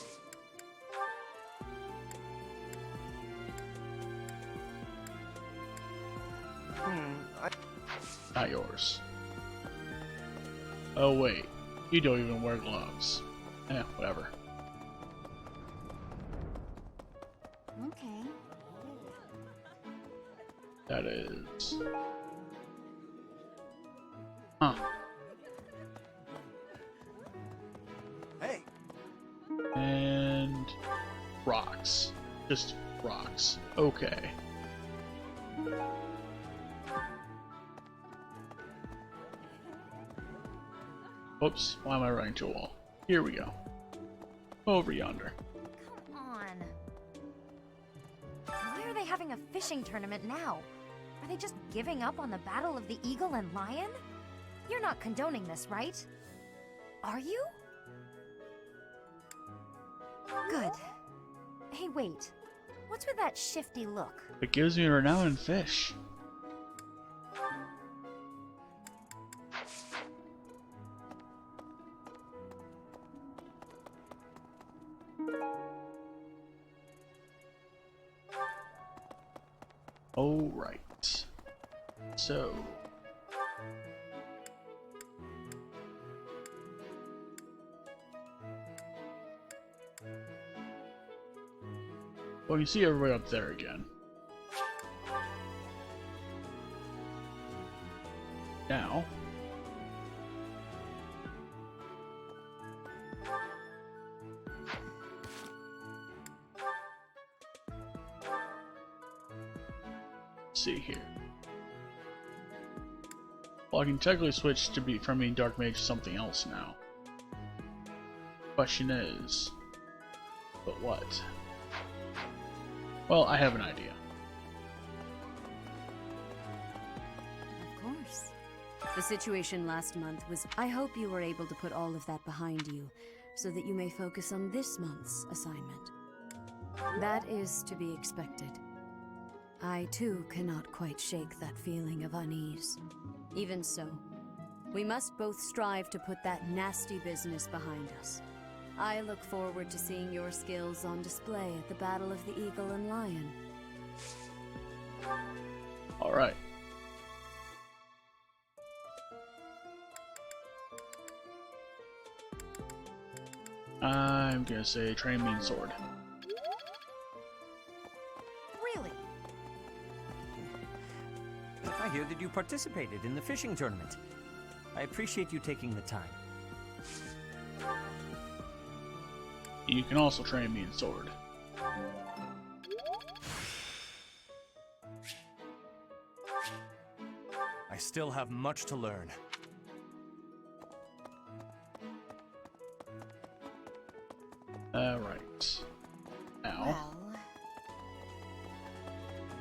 S1: Not yours. Oh wait, you don't even wear gloves. Whatever.
S15: Okay.
S1: That is... Huh.
S18: Hey.
S1: And... rocks. Just rocks. Okay. Oops, why am I running to a wall? Here we go. Over yonder.
S15: Come on. Why are they having a fishing tournament now? Are they just giving up on the Battle of the Eagle and Lion? You're not condoning this, right? Are you? Good. Hey, wait. What's with that shifty look?
S1: It gives me renown in fish. All right. So. Well, you see everybody up there again. Now. Let's see here. Well, I can technically switch to be from being Dark Mage to something else now. Question is, but what? Well, I have an idea.
S3: Of course. The situation last month was... I hope you were able to put all of that behind you, so that you may focus on this month's assignment. That is to be expected. I, too, cannot quite shake that feeling of unease. Even so, we must both strive to put that nasty business behind us. I look forward to seeing your skills on display at the Battle of the Eagle and Lion.
S1: Alright. I'm gonna say train mean sword.
S5: Really? I hear that you participated in the fishing tournament. I appreciate you taking the time.
S1: You can also train me in sword.
S11: I still have much to learn.
S1: Alright. Now.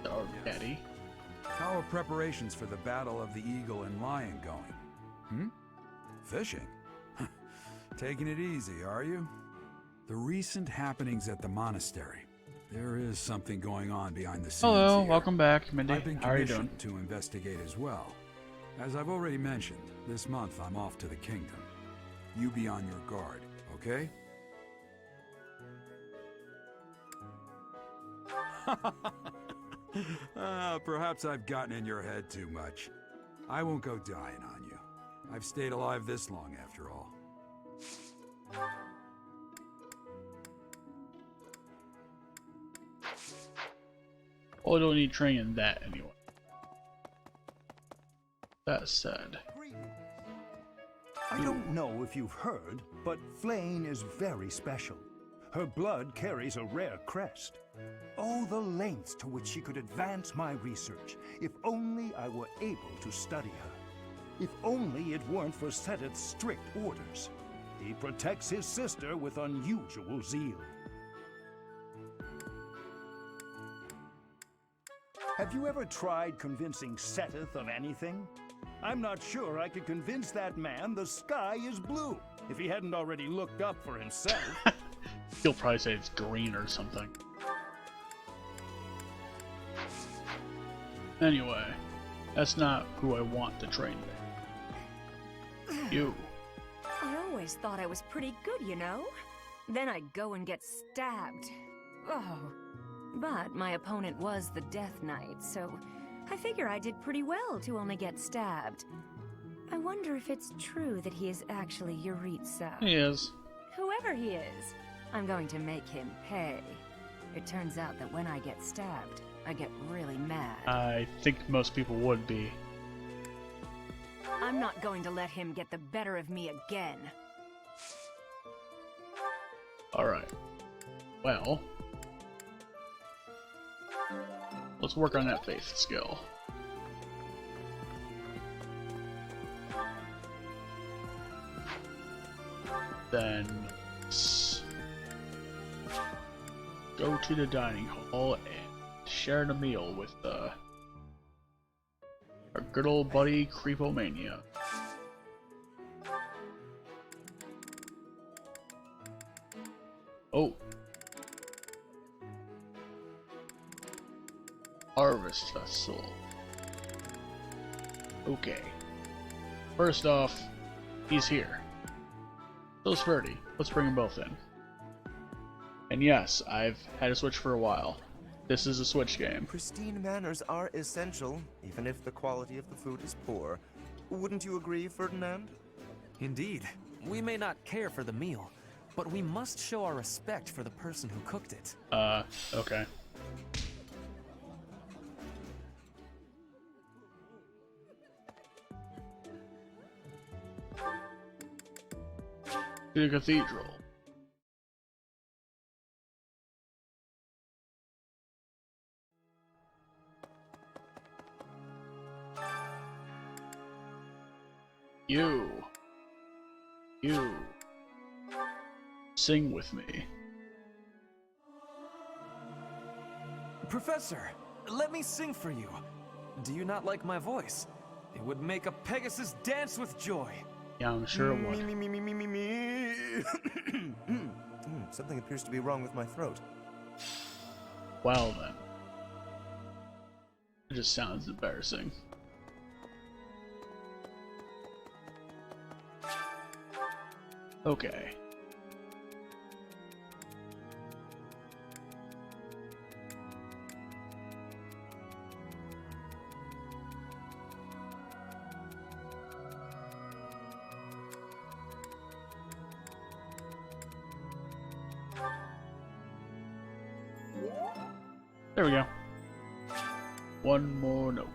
S1: Our daddy.
S6: How are preparations for the Battle of the Eagle and Lion going? Hmm? Fishing? Taking it easy, are you? The recent happenings at the monastery. There is something going on behind the scenes.
S1: Hello,
S6: here.
S1: welcome back, Mindy.
S6: I've been
S1: How are you doing?
S6: commissioned to investigate as well. As I've already mentioned, this month I'm off to the kingdom. You be on your guard, okay? Perhaps I've gotten in your head too much. I won't go dying on you. I've stayed alive this long after all.
S1: Well, I don't need training that anyway. That said,
S19: I don't know if you've heard, but Flayn is very special. Her blood carries a rare crest. Oh, the lengths to which she could advance my research, if only I were able to study her. If only it weren't for Seteth's strict orders. He protects his sister with unusual zeal. Have you ever tried convincing Seteth of anything? I'm not sure I could convince that man the sky is blue, if he hadn't already looked up for himself.
S1: he'll probably say it's green or something. Anyway, that's not who I want to train with. You.
S13: I always thought I was pretty good, you know? Then I'd go and get stabbed. Oh. But my opponent was the Death Knight, so I figure I did pretty well to only get stabbed. I wonder if it's true that he is actually Yuritsa.
S1: He is.
S13: Whoever he is, I'm going to make him pay. It turns out that when I get stabbed, I get really mad.
S1: I think most people would be.
S13: I'm not going to let him get the better of me again.
S1: Alright. Well, let's work on that faith skill. Then let's go to the dining hall and share a meal with our good old buddy Creepomania. Oh. Harvest Vessel. Okay. First off, he's here. So Sverdi, let's bring them both in. And yes, I've had a Switch for a while. This is a Switch game.
S18: Pristine manners are essential, even if the quality of the food is poor. Wouldn't you agree, Ferdinand?
S12: Indeed. We may not care for the meal, but we must show our respect for the person who cooked it.
S1: Okay. To the cathedral. You sing with me.
S12: Professor, let me sing for you. Do you not like my voice? It would make a Pegasus dance with joy.
S1: Yeah, I'm sure it would.
S18: Something appears to be wrong with my throat.
S1: Well then. It just sounds embarrassing. Okay. There we go. One more note.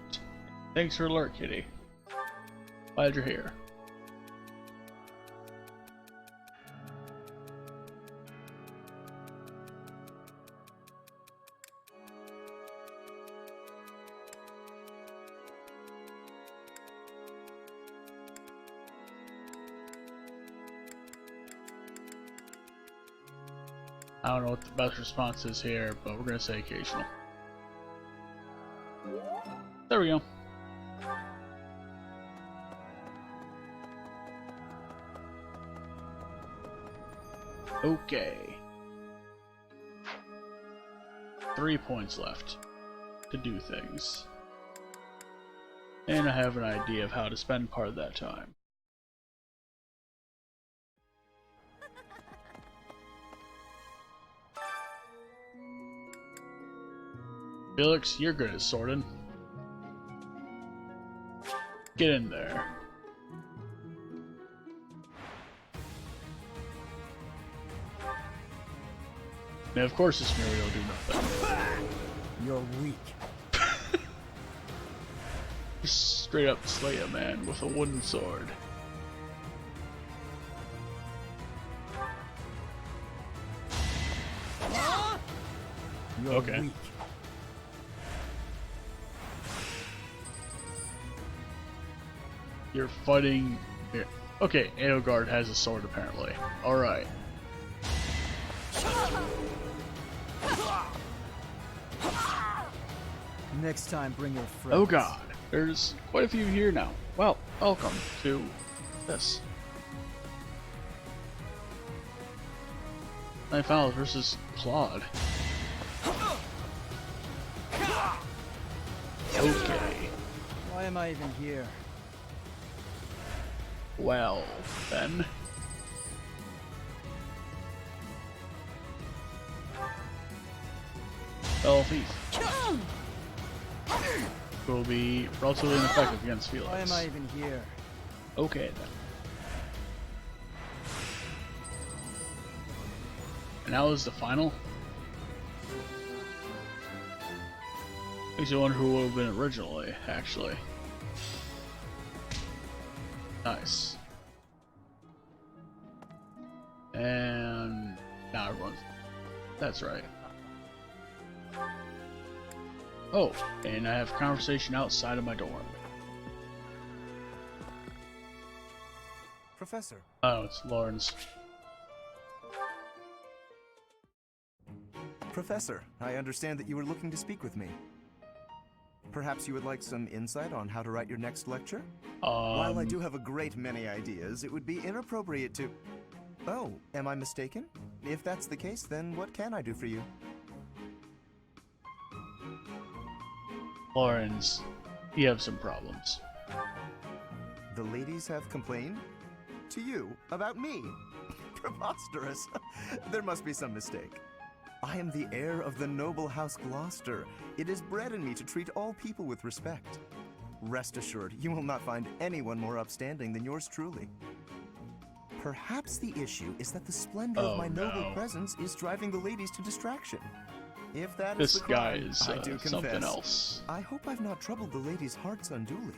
S1: Thanks for alert, kitty. Glad you're here. I don't know what the best response is here, but we're gonna say occasional. There we go. Okay. 3 points left to do things. And I have an idea of how to spend part of that time. Felix, you're good at sorting. Get in there. And of course this Miri will do nothing.
S10: You're weak.
S1: Just straight up slay a man with a wooden sword.
S10: You're
S1: okay.
S10: Weak.
S1: You're fighting... Okay, Eogard has a sword apparently. Alright.
S10: Next time, bring your friends.
S1: Oh god, there's quite a few here now. Well, welcome to this. Night Fowls versus Claude. Okay.
S10: Why am I even here?
S1: Well, then. Fell Thief will be relatively ineffective against Felix.
S10: Why am I even here?
S1: Okay then. And now is the final. Makes you wonder who would have been originally, actually. Nice. And now everyone's... That's right. Oh, and I have conversation outside of my dorm.
S18: Professor.
S1: Oh, it's Lawrence.
S18: Professor, I understand that you were looking to speak with me. Perhaps you would like some insight on how to write your next lecture? While I do have a great many ideas, it would be inappropriate to... Oh, am I mistaken? If that's the case, then what can I do for you?
S1: Lawrence, you have some problems.
S18: The ladies have complained? To you? About me? Preposterous. There must be some mistake. I am the heir of the noble House Gloucester. It is bred in me to treat all people with respect. Rest assured, you will not find anyone more upstanding than yours truly. Perhaps the issue is that the splendor of my noble presence is driving the ladies to distraction. If that is the crime,
S1: This
S18: I
S1: guy
S18: do
S1: is
S18: confess.
S1: something else.
S18: I hope I've not troubled the ladies' hearts unduly.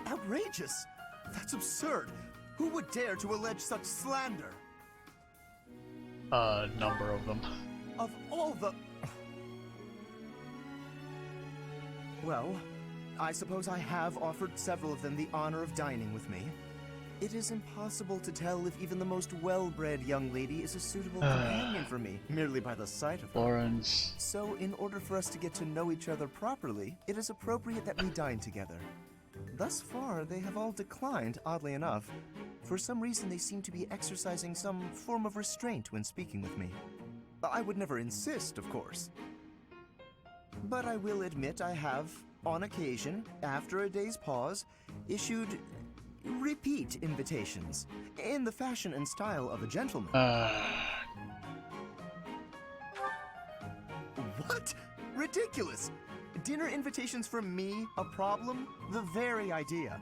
S18: Outrageous! That's absurd! Who would dare to allege such slander?
S1: A number of them.
S18: Of all the... Well, I suppose I have offered several of them the honor of dining with me. It is impossible to tell if even the most well-bred young lady is a suitable companion for me, merely by the sight of her.
S1: Lawrence.
S18: So, in order for us to get to know each other properly, it is appropriate that we dine together. Thus far, they have all declined, oddly enough. For some reason, they seem to be exercising some form of restraint when speaking with me. I would never insist, of course. But I will admit I have, on occasion, after a day's pause, issued repeat invitations, in the fashion and style of a gentleman. What? Ridiculous! Dinner invitations from me a problem? The very idea.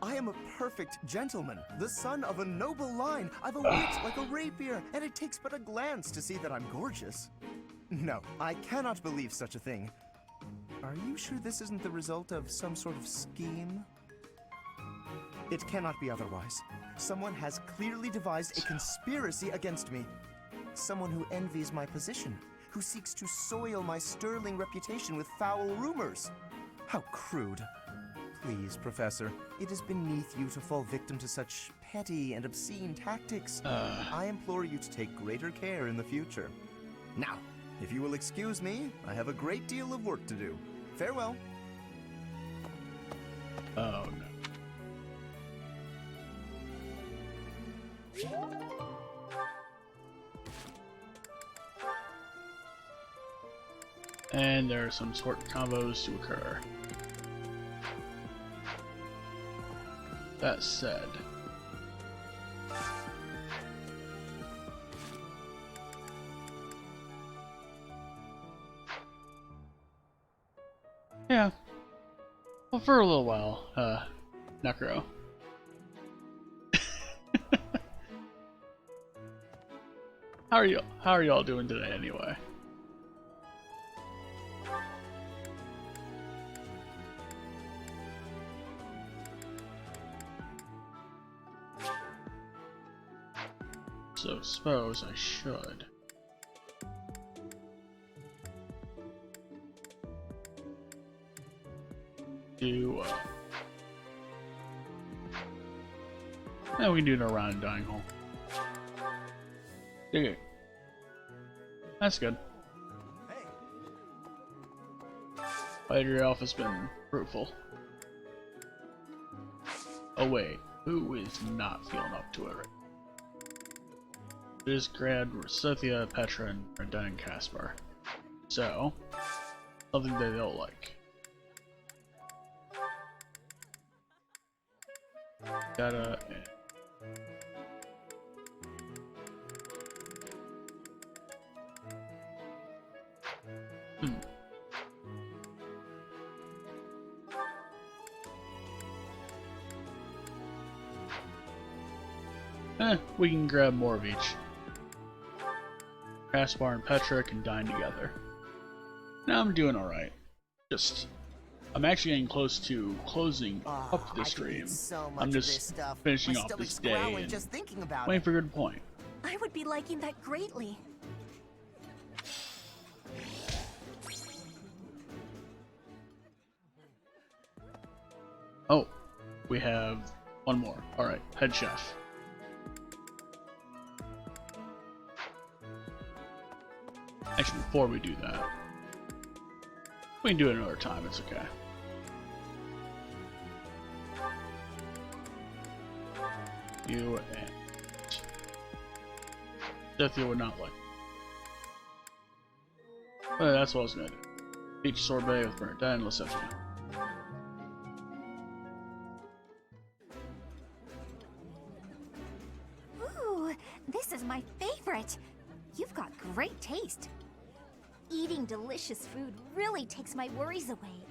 S18: I am a perfect gentleman, the son of a noble line. I've a wit like a rapier, and it takes but a glance to see that I'm gorgeous. No, I cannot believe such a thing. Are you sure this isn't the result of some sort of scheme? It cannot be otherwise. Someone has clearly devised a conspiracy against me. Someone who envies my position, who seeks to soil my sterling reputation with foul rumors. How crude. Please, Professor, it is beneath you to fall victim to such petty and obscene tactics. I implore you to take greater care in the future. Now, if you will excuse me, I have a great deal of work to do. Farewell.
S1: Oh, no. And there are some sort of combos to occur. That said, yeah. Well, for a little while, Necro. How are y'all doing today anyway? So suppose I should do yeah, we can do it around Dying Hole. Okay. That's good. Fighter Alpha has been fruitful. Oh wait, who is not feeling up to it right? This grad were Cynthia, Petra, and Brenda and Caspar. So, something they don't like. Gotta. We can grab more of each. Caspar and Petra can dine together. Now I'm doing alright. I'm actually getting close to closing up the stream. I'm just finishing off this day and waiting for a good point.
S24: I would be liking that greatly.
S1: Oh, we have one more. Alright, head chef. Actually, before we do that, we can do it another time, it's okay. You and Cynthia would not like. But that's what I was gonna do. Peach sorbet with Bernadette and Cynthia.
S15: Ooh, this is my favorite. You've got great taste. Eating delicious food really takes my worries away.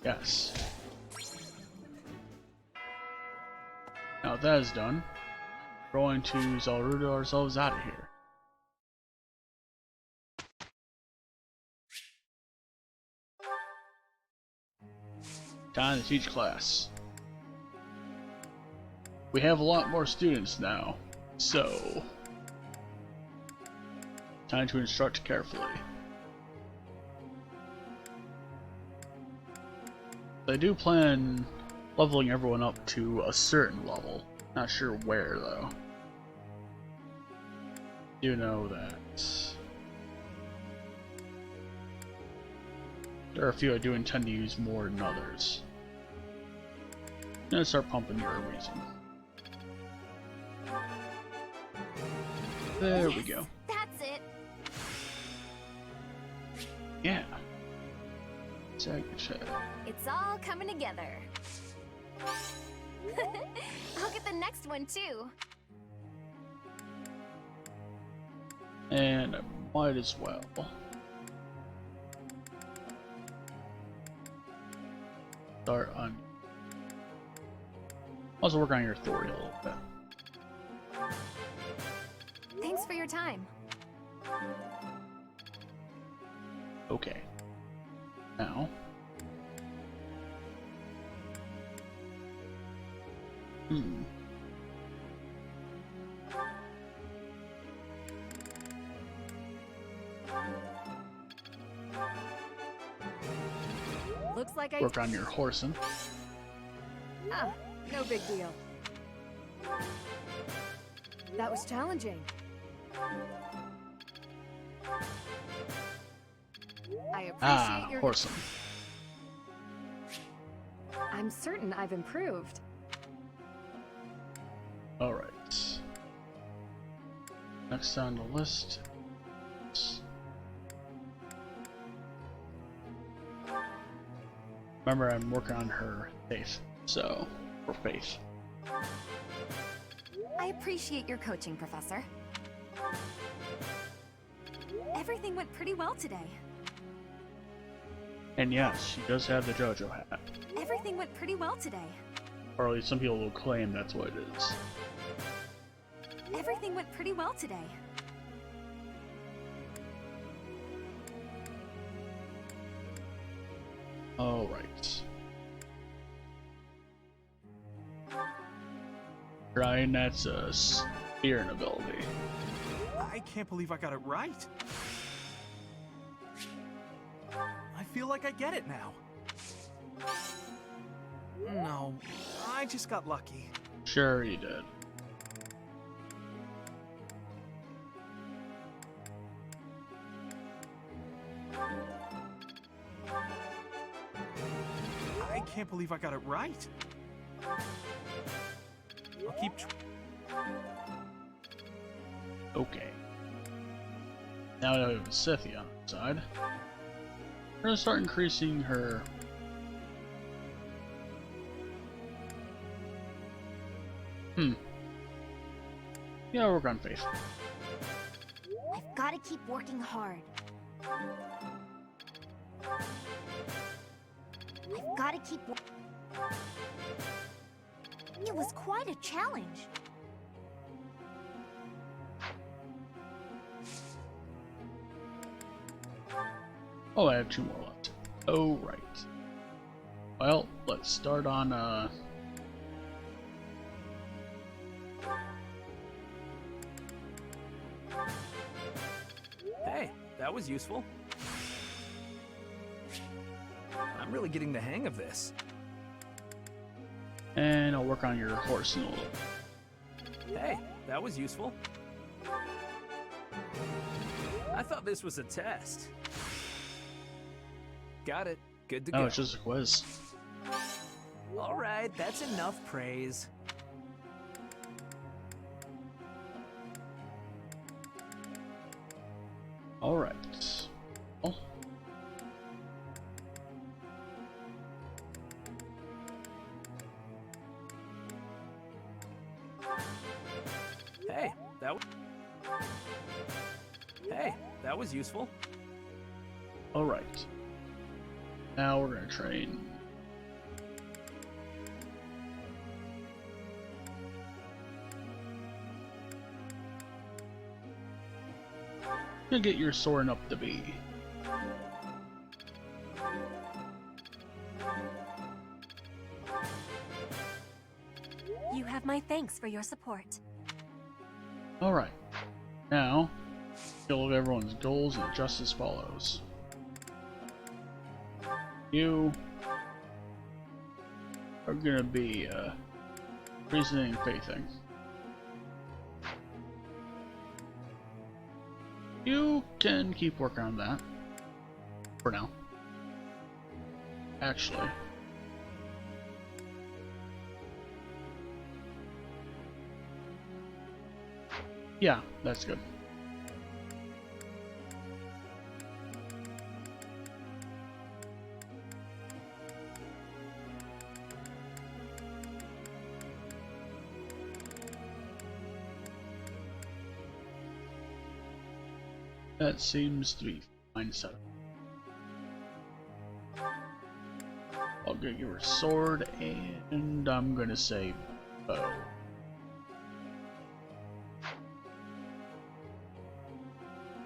S1: Yes. Now that is done, we're going to Zalruda ourselves out of here. Time to teach class. We have a lot more students now, so time to instruct carefully. I do plan leveling everyone up to a certain level. Not sure where though. You know that there are a few I do intend to use more than others. I'm gonna start pumping your reason. There we go.
S16: That's it.
S1: Yeah. Check.
S16: It's all coming together. I'll get the next one too.
S1: And I might as well. Start on. Also work on your authority a little bit.
S16: Thanks for your time.
S1: Okay. Now.
S4: Looks like
S1: Work on your horsing.
S4: Ah, no big deal. That was challenging. I appreciate your
S1: horsing.
S4: I'm certain I've improved.
S1: Alright. Next on the list. Remember, I'm working on her faith. So, for faith.
S15: I appreciate your coaching, Professor. Everything went pretty well today.
S1: And yes, she does have the JoJo hat.
S15: Everything went pretty well today.
S1: Or at least some people will claim that's what it is.
S15: Everything went pretty well today.
S1: Alright. Ryan, that's a spearing ability.
S11: I can't believe I got it right. I feel like I get it now. No, I just got lucky.
S1: Sure you did.
S11: I can't believe I got it right. I'll keep.
S1: Okay. Now that we have Scythia on our side, we're gonna start increasing her. Yeah, work on faith.
S16: I've got to keep working hard. I've got to keep. It was quite a challenge.
S1: Oh, I have 2 more left. Oh, right. Well, let's start on,
S12: Hey, that was useful. I'm really getting the hang of this.
S1: And I'll work on your horse in a little.
S12: Hey, that was useful. I thought this was a test. Got it. Good to go.
S1: No, it's just a quiz.
S12: All right, that's enough praise.
S1: All right. Oh.
S12: Hey, that was useful.
S1: All right. Now we're gonna train. Gonna get your soaring up to be.
S24: You have my thanks for your support.
S1: All right. Now, you'll look at everyone's goals and adjust as follows. are gonna be reasoning and faithing. You can keep working on that for now. Actually, yeah, that's good. That seems to be fine set. I'll go give her a sword, and I'm gonna say bow.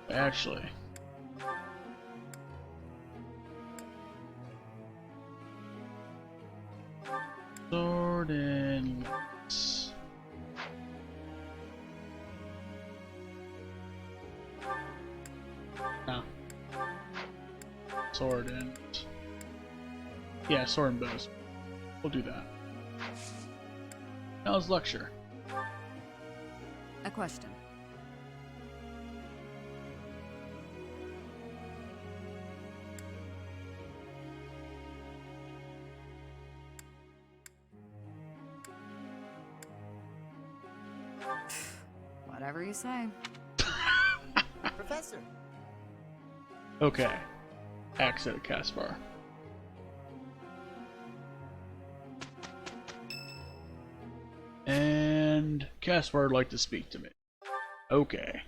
S1: Actually, sword and lance. No. Sword and... yeah, sword and bows. We'll do that. Now it's lecture.
S4: A question. Whatever you say.
S7: Professor!
S1: Okay. Axe at Caspar. And Caspar would like to speak to me. Okay.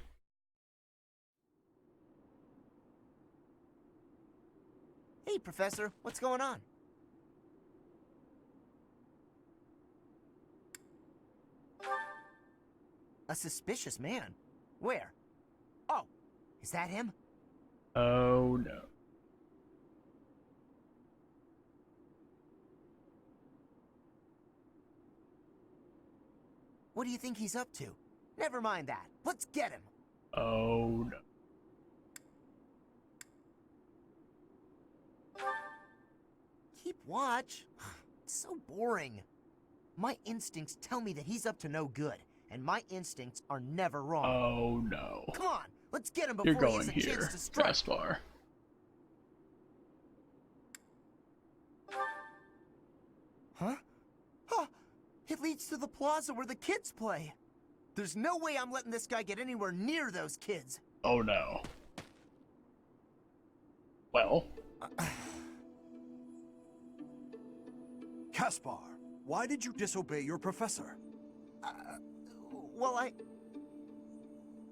S7: Hey, Professor, what's going on? A suspicious man? Where? Oh, is that him?
S1: Oh no.
S7: What do you think he's up to? Never mind that. Let's get him.
S1: Oh no.
S7: Keep watch. It's so boring. My instincts tell me that he's up to no good, and my instincts are never wrong.
S1: Oh no.
S7: Come on, let's get him
S1: You're
S7: before he
S1: going
S7: has a chance
S1: here,
S7: to strike.
S1: Caspar.
S7: Huh? Huh! It leads to the plaza where the kids play. There's no way I'm letting this guy get anywhere near those kids.
S1: Oh no. Well.
S19: Caspar, why did you disobey your professor?
S7: Well,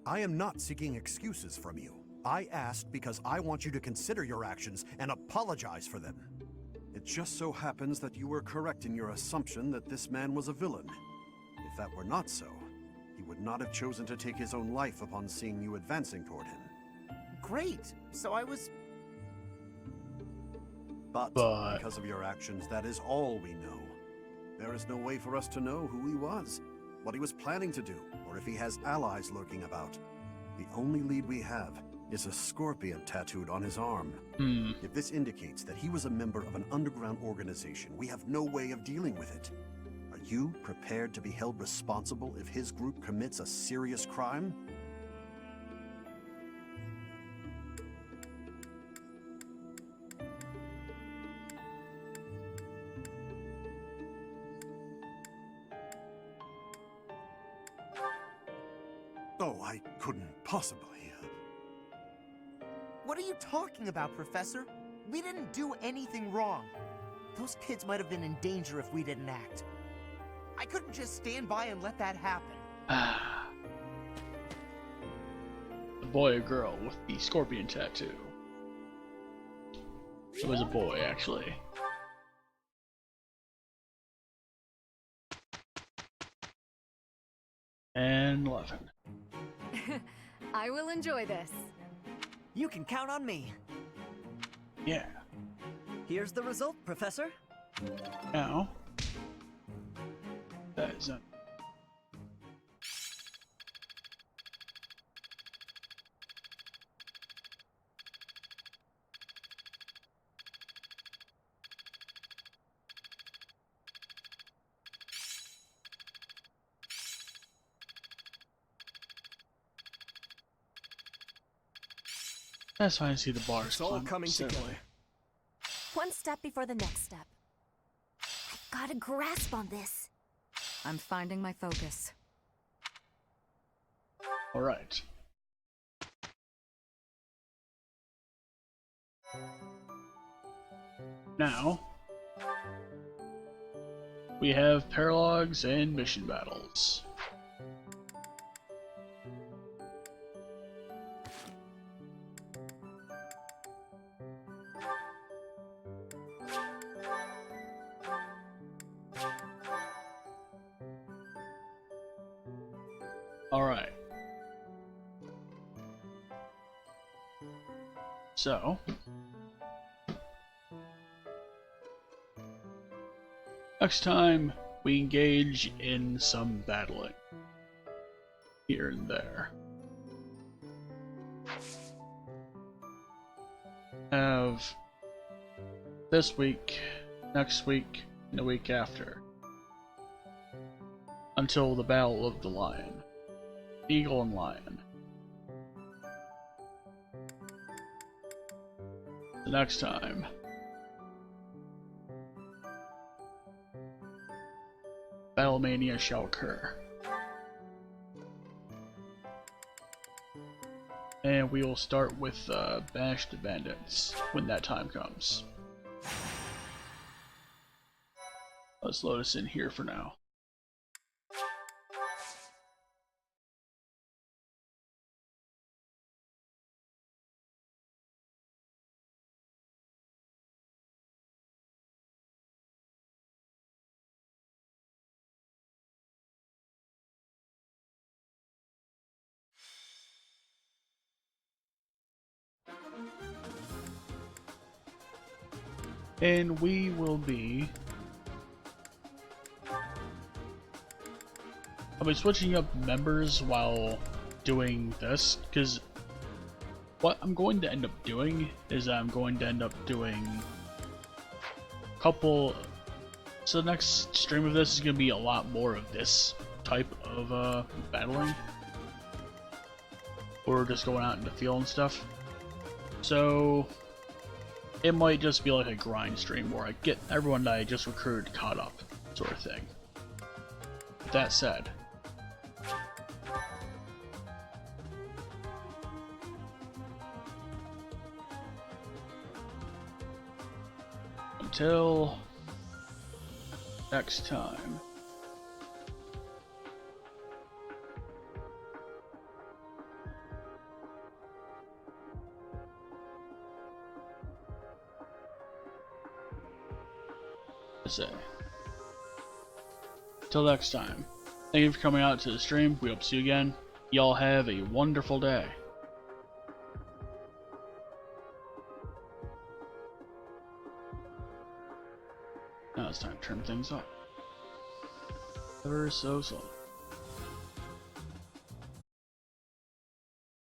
S19: I am not seeking excuses from you. I asked because I want you to consider your actions and apologize for them. It just so happens that you were correct in your assumption that this man was a villain. If that were not so, he would not have chosen to take his own life upon seeing you advancing toward him.
S7: Great. So I was...
S19: But because of your actions, that is all we know. There is no way for us to know who he was, what he was planning to do, or if he has allies lurking about. The only lead we have is a scorpion tattooed on his arm. If this indicates that he was a member of an underground organization, we have no way of dealing with it. Are you prepared to be held responsible if his group commits a serious crime? Oh, I couldn't possibly.
S7: What are you talking about, Professor? We didn't do anything wrong. Those kids might have been in danger if we didn't act. I couldn't just stand by and let that happen.
S1: The boy or girl with the scorpion tattoo. It was a boy, actually. And 11.
S4: I will enjoy this.
S5: You can count on me.
S1: Yeah.
S5: Here's the result, Professor.
S1: Now, that is That's why I see the bars.
S8: It's all coming together.
S24: One step before the next step.
S15: I've got a grasp on this.
S4: I'm finding my focus.
S1: Alright. Now, we have paralogs and mission battles. Alright. So, next time we engage in some battling here and there. Have this week, next week, and the week after, until the Battle of the Lion. Eagle and Lion. The next time, Battlemania shall occur. And we will start with Bash the Bandits when that time comes. Let's load us in here for now. And we will be... I'll be switching up members while doing this, because what I'm going to end up doing is I'm going to end up doing a couple... So the next stream of this is going to be a lot more of this type of battling. Or just going out in the field and stuff. So it might just be like a grind stream where I get everyone that I just recruited caught up, sort of thing. With that said, until next time. Say. Till next time, thank you for coming out to the stream. We hope to see you again. Y'all have a wonderful day. Now it's time to turn things up. Ever so slowly.